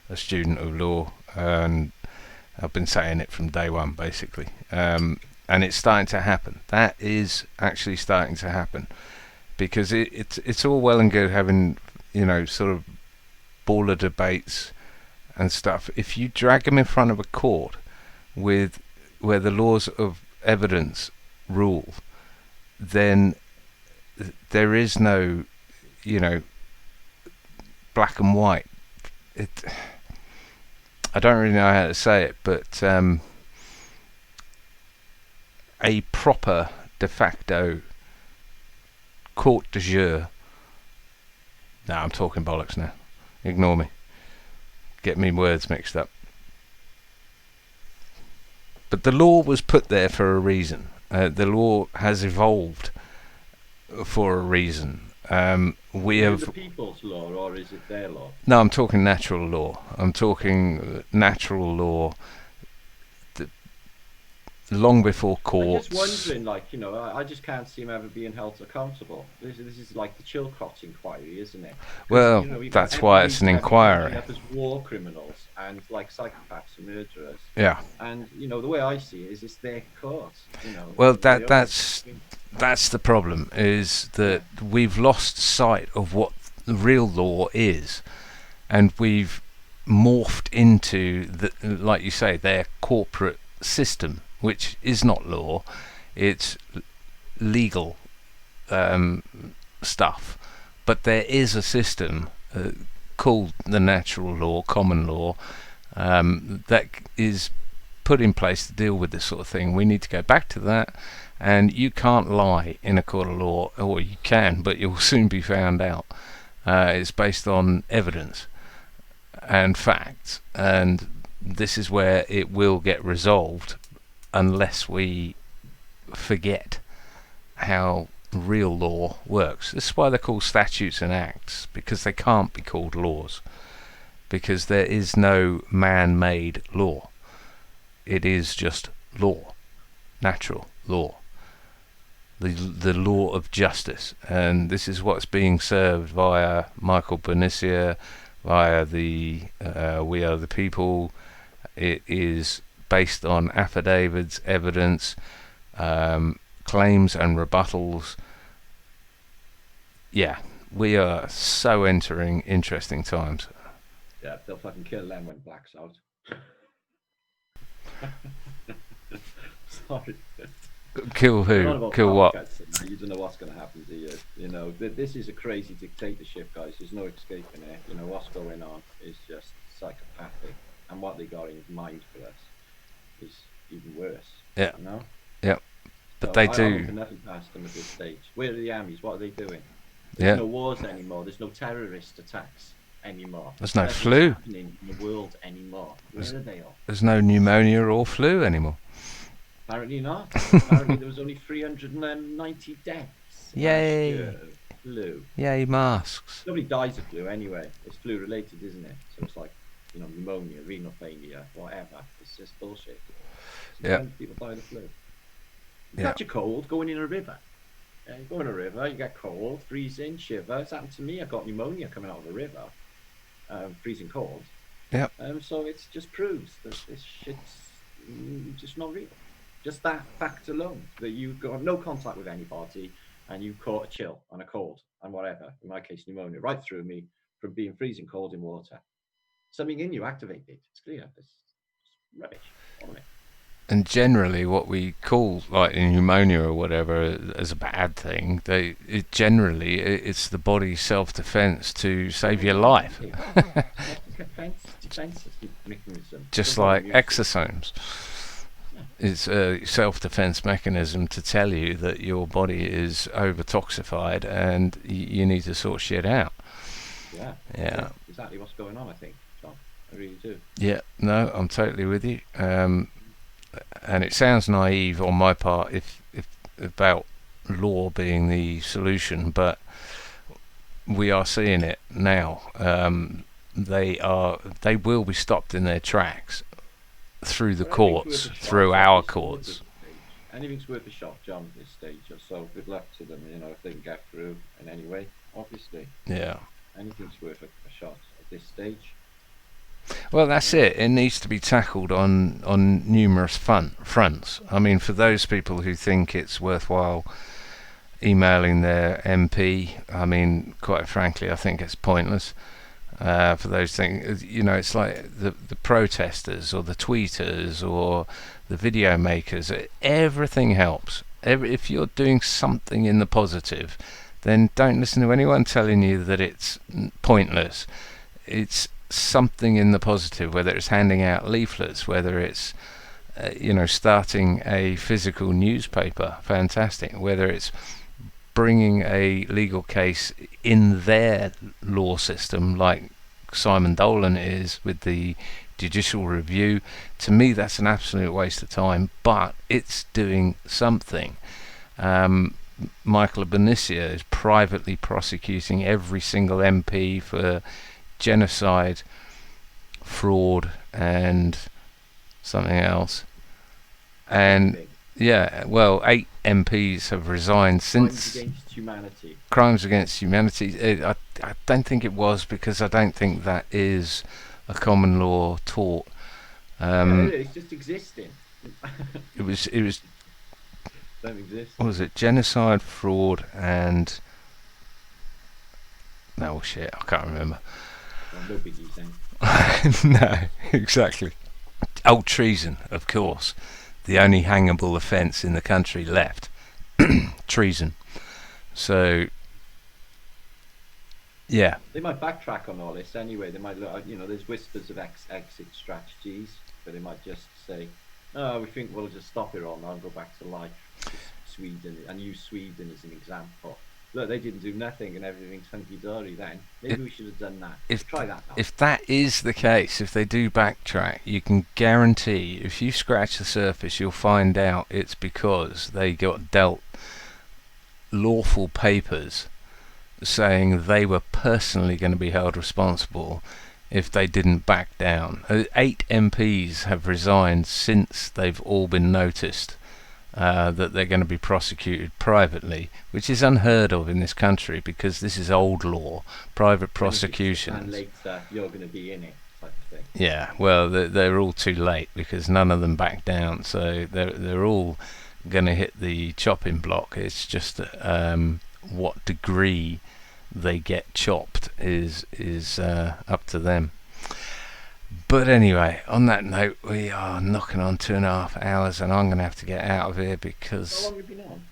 a student of law, and I've been saying it from day one, basically. And it's starting to happen. That is actually starting to happen, because it's all well and good having, you know, sort of baller debates and stuff. If you drag them in front of a court where the laws of evidence rule, then there is no, you know, black and white. I don't really know how to say it, but a proper de facto court de jure. No, I'm talking bollocks now. Ignore me. Get me words mixed up. But the law was put there for a reason. The law has evolved for a reason. We Is it have. the people's law or is it their law? No, I'm talking natural law. I'm talking natural law. Long before I'm courts. just wondering, like, you know, I just can't see him ever being held accountable. This is like the Chilcot inquiry, isn't it? 'Cause, Well, you know, you've that's got why it's an every inquiry. country up as war criminals and like psychopaths and murderers. Yeah. And you know, the way I see it is, it's their court. You know. Well, they own that's the problem, is that we've lost sight of what the real law is, and we've morphed into like you say, their corporate system, which is not law. It's legal stuff, but there is a system called the natural law, common law, that is put in place to deal with this sort of thing. We need to go back to that, and you can't lie in a court of law, or you can, but you'll soon be found out. It's based on evidence and facts, and this is where it will get resolved unless we forget how real law works. This is why they're called statutes and acts, because they can't be called laws, because there is no man-made law. It is just law, natural law, the law of justice, and this is what's being served via Michael Bernicia, via the We Are the People. It is based on affidavits, evidence, claims and rebuttals. Yeah, we are so entering interesting times. Yeah, they'll fucking kill them when black's out. Sorry. Kill who? Kill what? You don't know what's going to happen to you. You know, this is a crazy dictatorship, guys. There's no escaping it. You know, what's going on is just psychopathic. And what they got in mind for us is even worse. Yeah. You know? Yeah. But So they I do. don't think nothing past them at this stage. Where are the armies? What are they doing? There's no wars anymore. There's no terrorist attacks anymore. There's no Nothing's flu. happening in the world anymore. Where are they all? There's no pneumonia or flu anymore. Apparently not. Apparently there was only 390 deaths. Yay. Last year of flu. Yay, masks. Nobody dies of flu anyway. It's flu related, isn't it? So it's like, you know, pneumonia, renal failure, whatever. It's just bullshit. So Yeah. when people die of the flu. You Yeah. catch a cold going in a river. Yeah, you go in a river, you get cold, freezing, shiver. It's happened to me. I got pneumonia coming out of a river, freezing cold. Yep. So it just proves that this shit's just not real. Just that fact alone, that you've got no contact with anybody and you caught a chill and a cold and whatever, in my case pneumonia, right through me from being freezing cold in water. Something in you activated. It's clear. It's rubbish, isn't it? And generally what we call like pneumonia or whatever as a bad thing, it's the body's self-defense to save your life. Defense mechanism. Just like exosomes. It's a self-defense mechanism to tell you that your body is over-toxified and you need to sort shit out. Yeah. Exactly what's going on, I think, John. I really do. Yeah, no, I'm totally with you. And it sounds naive on my part if about law being the solution, but we are seeing it now. They will be stopped in their tracks through the courts, through our courts. Anything's worth a shot, John, at this stage. So good luck to them, you know, if they can get through in any way, obviously. Yeah. Anything's worth a shot at this stage. Well, that's it. It needs to be tackled on numerous fronts. I mean, for those people who think it's worthwhile emailing their MP, I mean, quite frankly, I think it's pointless. For those things, you know, it's like the protesters or the tweeters or the video makers. Everything helps. If you're doing something in the positive, then don't listen to anyone telling you that it's pointless. It's something in the positive, whether it's handing out leaflets, whether it's starting a physical newspaper, fantastic, whether it's bringing a legal case in their law system like Simon Dolan is with the judicial review. To me, that's an absolute waste of time, but it's doing something. Michael Benicia is privately prosecuting every single MP for genocide, fraud, and something else. And yeah, well, 8 MPs have resigned since. Crimes against humanity. Crimes against humanity. I don't think it was, because I don't think that is a common law tort. It's just existing. It was. Don't exist. What was it? Genocide, fraud, and no shit. I can't remember. Well, no biggies then. No, exactly. Oh, treason, of course. The only hangable offence in the country left. Treason. So, yeah. They might backtrack on all this anyway. They might look, there's whispers of exit strategies, but they might just say, "Oh, we think we'll just stop it all now and go back to life." Sweden, and use Sweden as an example. Look, they didn't do nothing and everything's hunky-dory then. Maybe we should have done that. Try that now. If that is the case, if they do backtrack, you can guarantee, if you scratch the surface, you'll find out it's because they got dealt lawful papers saying they were personally going to be held responsible if they didn't back down. 8 MPs have resigned since they've all been noticed that they're going to be prosecuted privately, which is unheard of in this country, because this is old law, private prosecutions. And later, you're going to be in it, type of thing. Yeah, well, they're all too late, because none of them back down, so they're all going to hit the chopping block. It's just what degree they get chopped is up to them. But anyway, on that note, we are knocking on 2.5 hours, and I'm going to have to get out of here because... How long have you been on?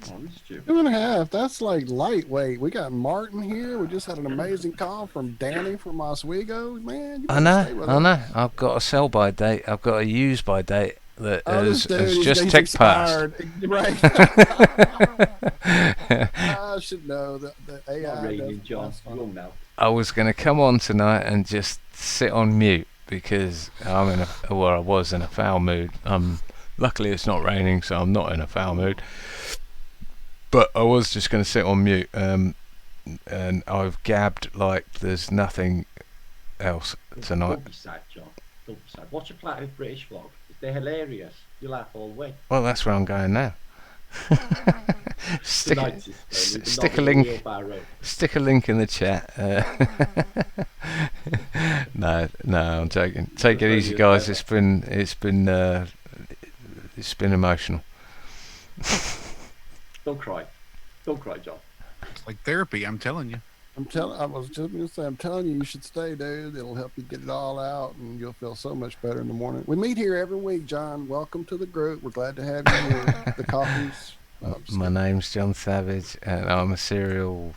Oh, I missed you. 2.5. That's like lightweight. We got Martin here. We just had an amazing call from Danny from Oswego. Man, I know. I've got a sell by date. I've got a use by date that has just ticked past. Right. I should know that the AI. Raining, John. You'll know. I was going to come on tonight and just sit on mute because I was in a foul mood. Luckily it's not raining, so I'm not in a foul mood. But I was just going to sit on mute, and I've gabbed like there's nothing else tonight. Don't be sad, John. Don't be sad. Watch a Planet British vlog. They're hilarious. You laugh all the way. Well, that's where I'm going now. Stick a link in the chat. No, I'm joking. Take it easy, guys. It's been emotional. Don't cry, John. It's like therapy, I'm telling you. I was just going to say, I'm telling you, you should stay, dude. It'll help you get it all out, and you'll feel so much better in the morning. We meet here every week, John. Welcome to the group. We're glad to have you here. The coffee's. My name's John Savage, and I'm a serial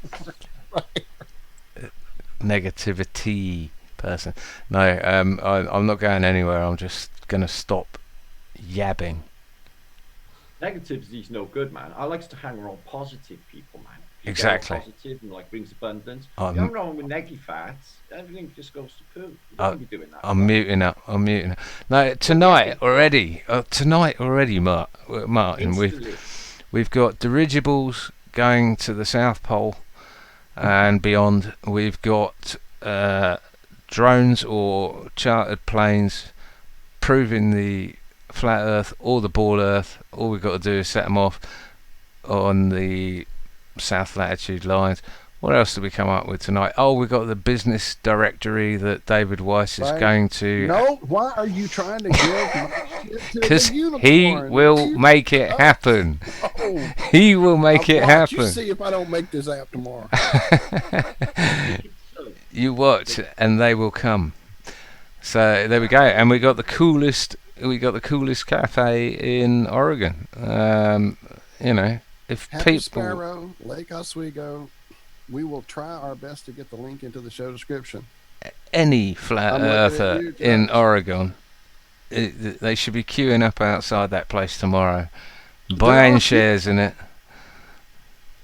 negativity person. No, I'm not going anywhere. I'm just going to stop yabbing. Negativity's no good, man. I like to hang around positive people, man. Exactly. Positive and like brings abundance. You hang around with neggy fats, everything just goes to poo. You don't be doing that. I'm muting up. No, tonight already, Martin. We've got dirigibles going to the South Pole and beyond. We've got drones or chartered planes proving the flat Earth or the ball Earth. All we've got to do is set them off on the south latitude lines. What else did we come up with tonight? Oh, we got the business directory that David Weiss is going to. No, why are you trying to give my shit to because the unicorn? he will make it happen. Oh. He will make it happen. You see if I don't make this app tomorrow. You watch, and they will come. So there we go, and we got the coolest cafe in Oregon. If Happy people Sparrow, Lake Oswego. We will try our best to get the link into the show description. any flat I'm looking at earther you, in Josh. Oregon, they should be queuing up outside that place tomorrow, buying Josh, shares in it.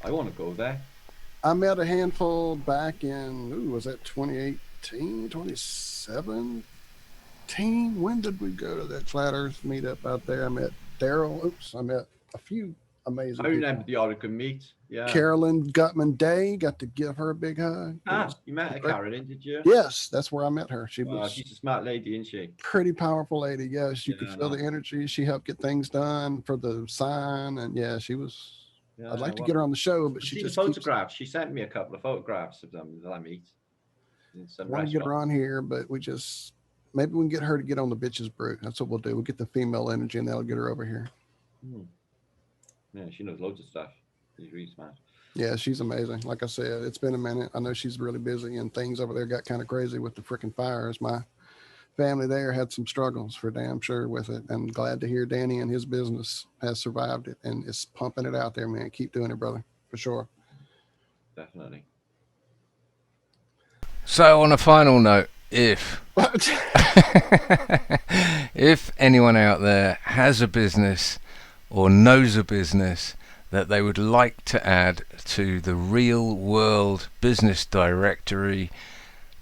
I want to go there. I met a handful back in, was that 2018, 2017? When did we go to that Flat Earth meetup out there? I met Daryl. I met a few amazing I remember people. the Oregon meet. Yeah. Carolyn Gutman Day, got to give her a big hug. You met her, Carolyn, did you? Yes, that's where I met her. She Wow, was she's a smart lady, isn't she? pretty powerful lady. Yes, you could Yeah, feel the energy. She helped get things done for the sign, and yeah, she was. Yeah, I'd like to well, get her on the show, but I've she seen the just keeps. photographs. She sent me a couple of photographs of them that I meet in some Want to get her restaurant. on here, but we just maybe we can get her to get on the bitches brew. That's what we'll do. We'll get the female energy, and that'll get her over here. Yeah, she knows loads of stuff. She's really smart. Yeah, she's amazing. Like I said, it's been a minute. I know she's really busy, and things over there got kind of crazy with the freaking fires. My family there had some struggles for damn sure with it. And glad to hear Danny and his business has survived it and is pumping it out there, man. Keep doing it, brother, for sure. Definitely. So on a final note, if anyone out there has a business or knows a business that they would like to add to the real world business directory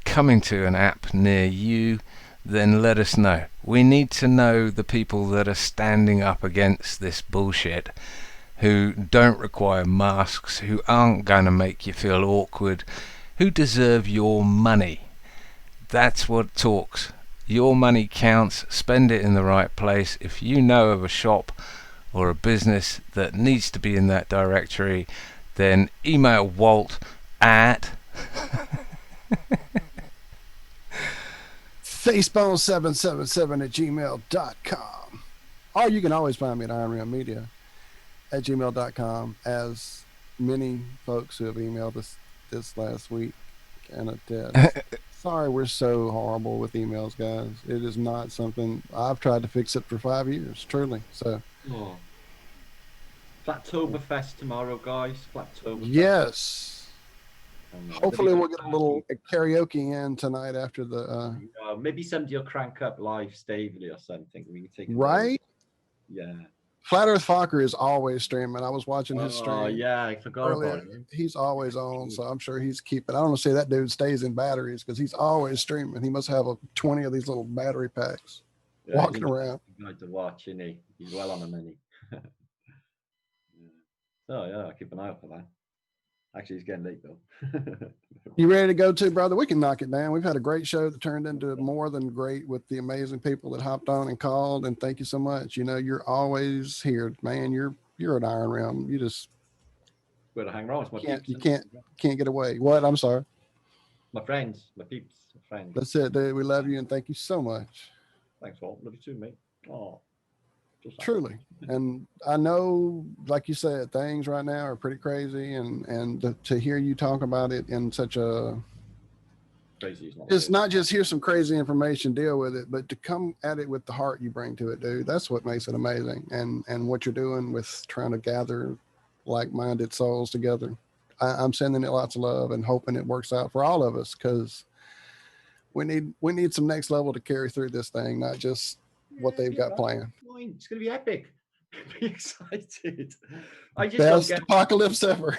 coming to an app near you, then let us know. We need to know the people that are standing up against this bullshit, who don't require masks, who aren't going to make you feel awkward, who deserve your money. That's what talks. Your money counts. Spend it in the right place. If you know of a shop or a business that needs to be in that directory, then email Walt at facebone777@gmail.com. Or you can always find me at ironmanmedia@gmail.com, as many folks who have emailed us this last week can attest. Sorry, we're so horrible with emails, guys. It is not something I've tried to fix it for 5 years, truly. So, Flattoberfest tomorrow, guys. Flattoberfest. yes. Hopefully, we'll get a little karaoke in tonight after the. Maybe somebody will crank up Live Stavely or something. We can take right. Yeah. Flat Earth Fokker is always streaming. I was watching his stream. Oh yeah, I forgot about him. He's always on, so I'm sure he's keeping. I don't want to say that dude stays in batteries because he's always streaming. He must have 20 of these little battery packs walking around. He's a guy to watch, isn't he? He's well on the money. Oh yeah, keep an eye out for that. Actually, it's getting late though. You ready to go too, brother? We can knock it down. We've had a great show that turned into more than great with the amazing people that hopped on and called. And thank you so much. You know, you're always here, man. You're an Iron Realm. You just where to hang around. You can't get away. What? I'm sorry. My friends, my peeps, my friends. That's it, dude. We love you and thank you so much. Thanks, Walt. Love you too, mate. Oh. Truly. And I know, like you said, things right now are pretty crazy, and to hear you talk about it in such a crazy, it's not just hear some crazy information, deal with it, but to come at it with the heart you bring to it, dude. That's what makes it amazing. And what you're doing with trying to gather like-minded souls together. I'm sending it lots of love and hoping it works out for all of us, because we need some next level to carry through this thing, not just what they've got planned. It's going to be epic. Be excited. I just Best don't get apocalypse ever.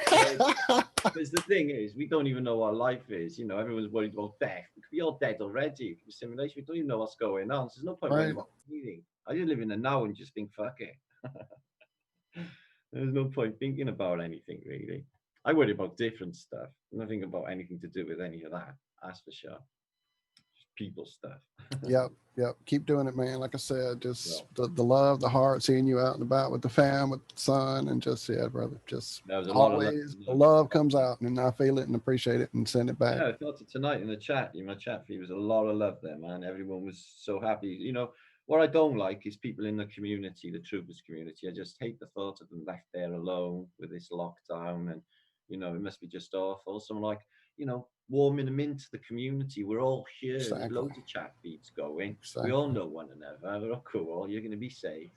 Because the thing is, we don't even know what life is. You know, everyone's worried about death. We could be all dead already. It could be simulation. We don't even know what's going on. So there's no point worrying about anything. I just live in the now and just think, fuck it. There's no point thinking about anything really. I worry about different stuff. Nothing about anything to do with any of that. That's for sure. People stuff. Yep. Keep doing it, man. Like I said, just the love, the heart, seeing you out and about with the fam, with the son, and just brother. Just always the love comes out, and I feel it and appreciate it and send it back. Yeah, I felt it tonight in the chat. In my chat feed was a lot of love there, man. Everyone was so happy. You know, what I don't like is people in the community, the troopers community. I just hate the thought of them left there alone with this lockdown, and it must be just awful. So I'm like, warming them into the community. We're all here. Exactly. There's loads of chat feeds going. Exactly. We all know one another. We're all cool. You're going to be safe.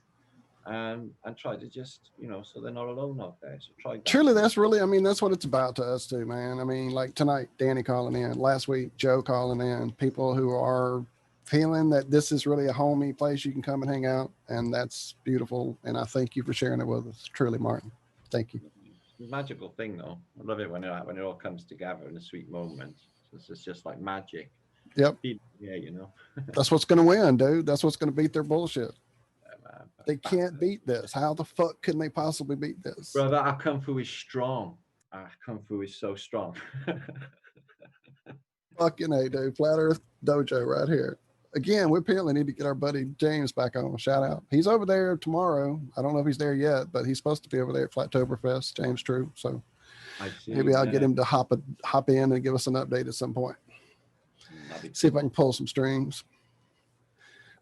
and try to just, so they're not alone out there. So try that. Truly, that's really, I mean, that's what it's about to us too, man. I mean, like tonight, Danny calling in, last week, Joe calling in, people who are feeling that this is really a homey place you can come and hang out. And that's beautiful. And I thank you for sharing it with us. Truly, Martin. Thank you. It's a magical thing, though. I love it when it all comes together in a sweet moment. It's just like magic. Yep. Yeah, That's what's going to win, dude. That's what's going to beat their bullshit. Man, They can't beat this. How the fuck can they possibly beat this? Brother, our Kung Fu is strong. Our Kung Fu is so strong. Fucking A, dude. Flat Earth Dojo right here. Again, we apparently need to get our buddy James back on. Shout out. He's over there tomorrow. I don't know if he's there yet, but he's supposed to be over there at Flattoberfest, James True. So maybe I'll get him to hop in and give us an update at some point. See if I can pull some strings.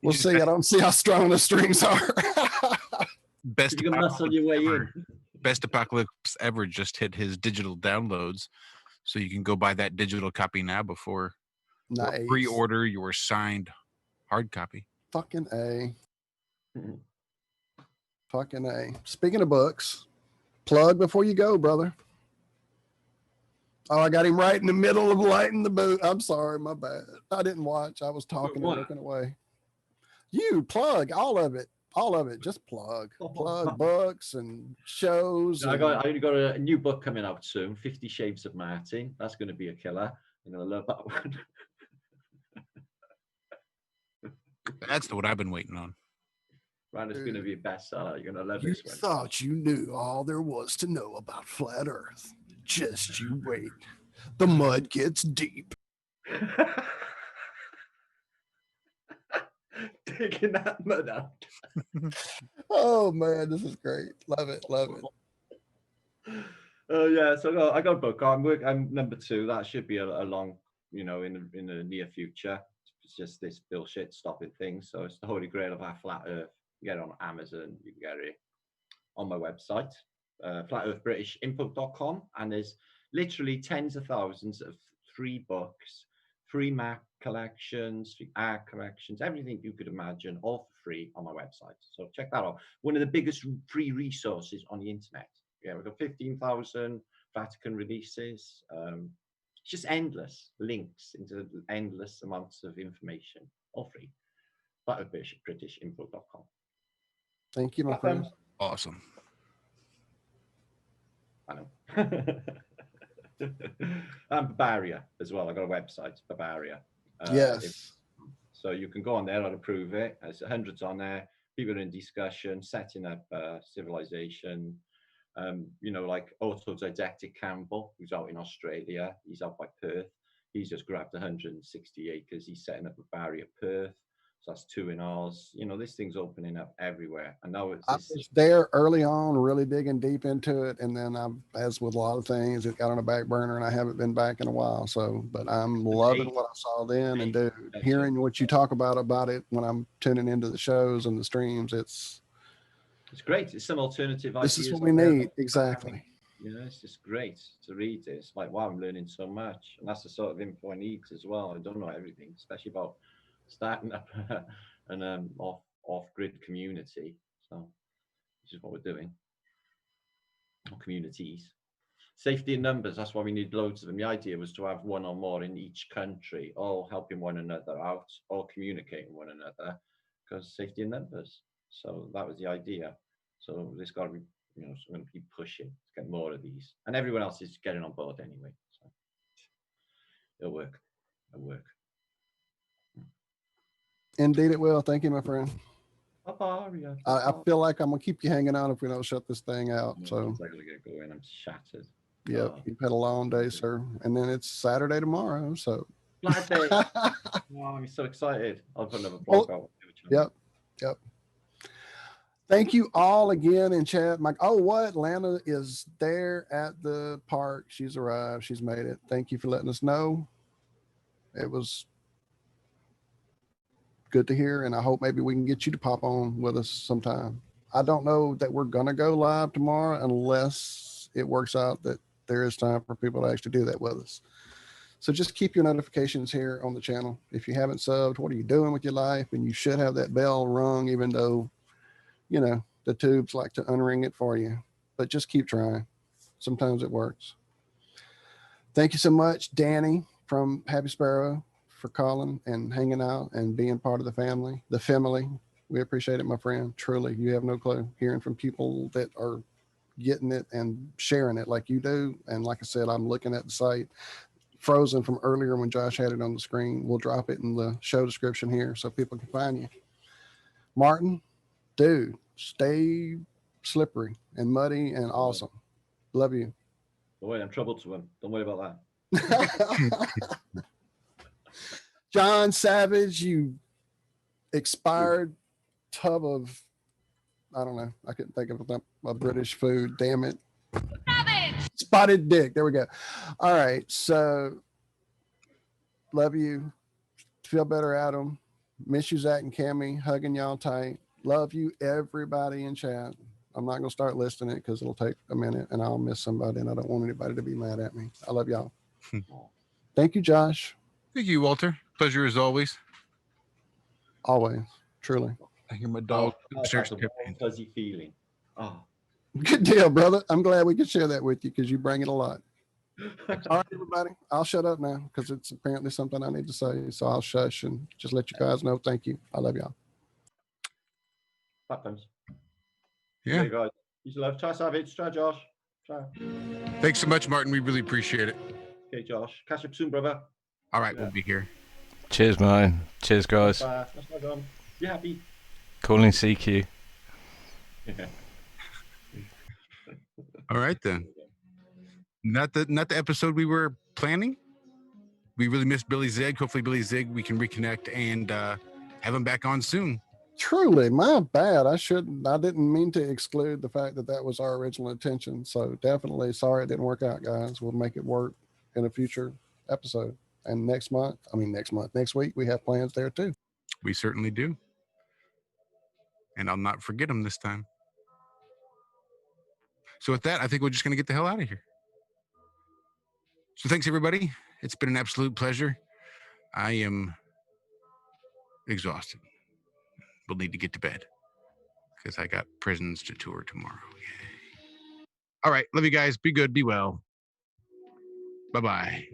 We'll see. I don't see how strong the strings are. Best you can muscle your way in. Best Apocalypse ever just hit his digital downloads, so you can go buy that digital copy now before nice. Pre-order your signed hard copy. Fucking A. Fucking A. Speaking of books, plug before you go, brother. Oh, I got him right in the middle of lighting the boot. I'm sorry, my bad. I didn't watch. I was talking and looking away. You plug all of it. All of it. Just plug. Plug books and shows. I only got a new book coming out soon, 50 Shades of Martin. That's going to be a killer. I'm going to love that one. That's the one I've been waiting on. Right, it's going to be a bestseller. You're going to love You this one. thought you knew all there was to know about flat Earth. Just you wait. The mud gets deep. Taking that mud out. Oh man, this is great. Love it. Love it. Oh yeah, so I got a book. I'm number 2. That should be a long, in the near future. It's just this bullshit stopping things. So it's the Holy Grail of our flat Earth. You get it on Amazon. You can get it on my website, flatearthbritishinfo.com, and there's literally tens of thousands of free books, free Mac collections, free art collections, everything you could imagine, all for free on my website. So check that out. One of the biggest free resources on the internet. Yeah, we've got 15,000 Vatican releases. It's just endless links into endless amounts of information, all free. flatearthbritishinfo.com. Thank you, my friend. Awesome. I know. And Bavaria as well. I got a website, Bavaria. Yes. So you can go on there. I'll approve it. There's hundreds on there. People are in discussion, setting up civilization. Like autodidactic Campbell, who's out in Australia. He's out by Perth. He's just grabbed 160 acres. He's setting up a Bavaria Perth. So that's 2 in Oz. This thing's opening up everywhere. And now I was there early on, really digging deep into it. And then as with a lot of things, it got on a back burner and I haven't been back in a while. So, but I'm loving what I saw then. And dude, hearing what you talk about it when I'm tuning into the shows and the streams, it's great. It's some alternative this ideas. Is what we need. Exactly. It's just great to read it. It's like, wow, I'm learning so much. And that's the sort of info I need as well. I don't know everything, especially about starting up an off-grid community. So this is what we're doing. Or communities. Safety in numbers, that's why we need loads of them. The idea was to have one or more in each country, all helping one another out, all communicating one another, because safety in numbers. So that was the idea. So there's got to be, so I'm going to keep pushing to get more of these. And everyone else is getting on board anyway. So it'll work. It'll work. Indeed it will. Thank you, my friend. Bavaria. I feel like I'm going to keep you hanging on if we don't shut this thing out. So I'm going to get going. I'm shattered. Yep. You've had a long day, sir. And then it's Saturday tomorrow. So Glad day. Oh, I'm so excited. I'll put another blog out. Yep. Thank you all again in chat. Mike. Oh, what? Lana is there at the park. She's arrived. She's made it. Thank you for letting us know. It was good to hear. And I hope maybe we can get you to pop on with us sometime. I don't know that we're going to go live tomorrow unless it works out that there is time for people to actually do that with us. So just keep your notifications here on the channel. If you haven't subbed, what are you doing with your life? And you should have that bell rung, even though, the tubes like to unring it for you, but just keep trying. Sometimes it works. Thank you so much, Danny from Happy Sparrow, for calling and hanging out and being part of the family. The family. We appreciate it, my friend. Truly, you have no clue. Hearing from people that are getting it and sharing it like you do. And like I said, I'm looking at the site frozen from earlier when Josh had it on the screen. We'll drop it in the show description here so people can find you. Martin, dude, stay slippery and muddy and awesome. Love you. Don't worry, I'm trouble to him. Don't worry about that. John Savage, you expired tub of, I don't know, I couldn't think of a British food, damn it. Spotted dick. There we go. All right. So love you. Feel better, Adam. Miss you, Zach and Cammy. Hugging y'all tight. Love you, everybody in chat. I'm not going to start listing it because it'll take a minute and I'll miss somebody and I don't want anybody to be mad at me. I love y'all. Thank you, Josh. Thank you, Walter. Pleasure as always. Always. Truly. I hear my dog upstairs. Fuzzy feeling. Oh. Good deal, brother. I'm glad we could share that with you because you bring it a lot. All right, everybody. I'll shut up now because it's apparently something I need to say. So I'll shush and just let you guys know. Thank you. I love y'all. That comes. Yeah. Okay, guys. Peace and love. Try Savage. Try Josh. Try. Thanks so much, Martin. We really appreciate it. Okay, Josh. Catch up soon, brother. All right, we'll be here. Cheers, man. Cheers, guys. That's not gone. You happy? Calling CQ. All right then. Not the episode we were planning. We really missed Billy Zig. Hopefully, Billy Zig, we can reconnect and have him back on soon. Truly, my bad. I didn't mean to exclude the fact that was our original intention. So definitely sorry it didn't work out, guys. We'll make it work in a future episode. And next week, we have plans there too. We certainly do. And I'll not forget them this time. So with that, I think we're just going to get the hell out of here. So thanks, everybody. It's been an absolute pleasure. I am exhausted. We'll need to get to bed because I got prisons to tour tomorrow. Yay. All right. Love you guys. Be good. Be well. Bye-bye.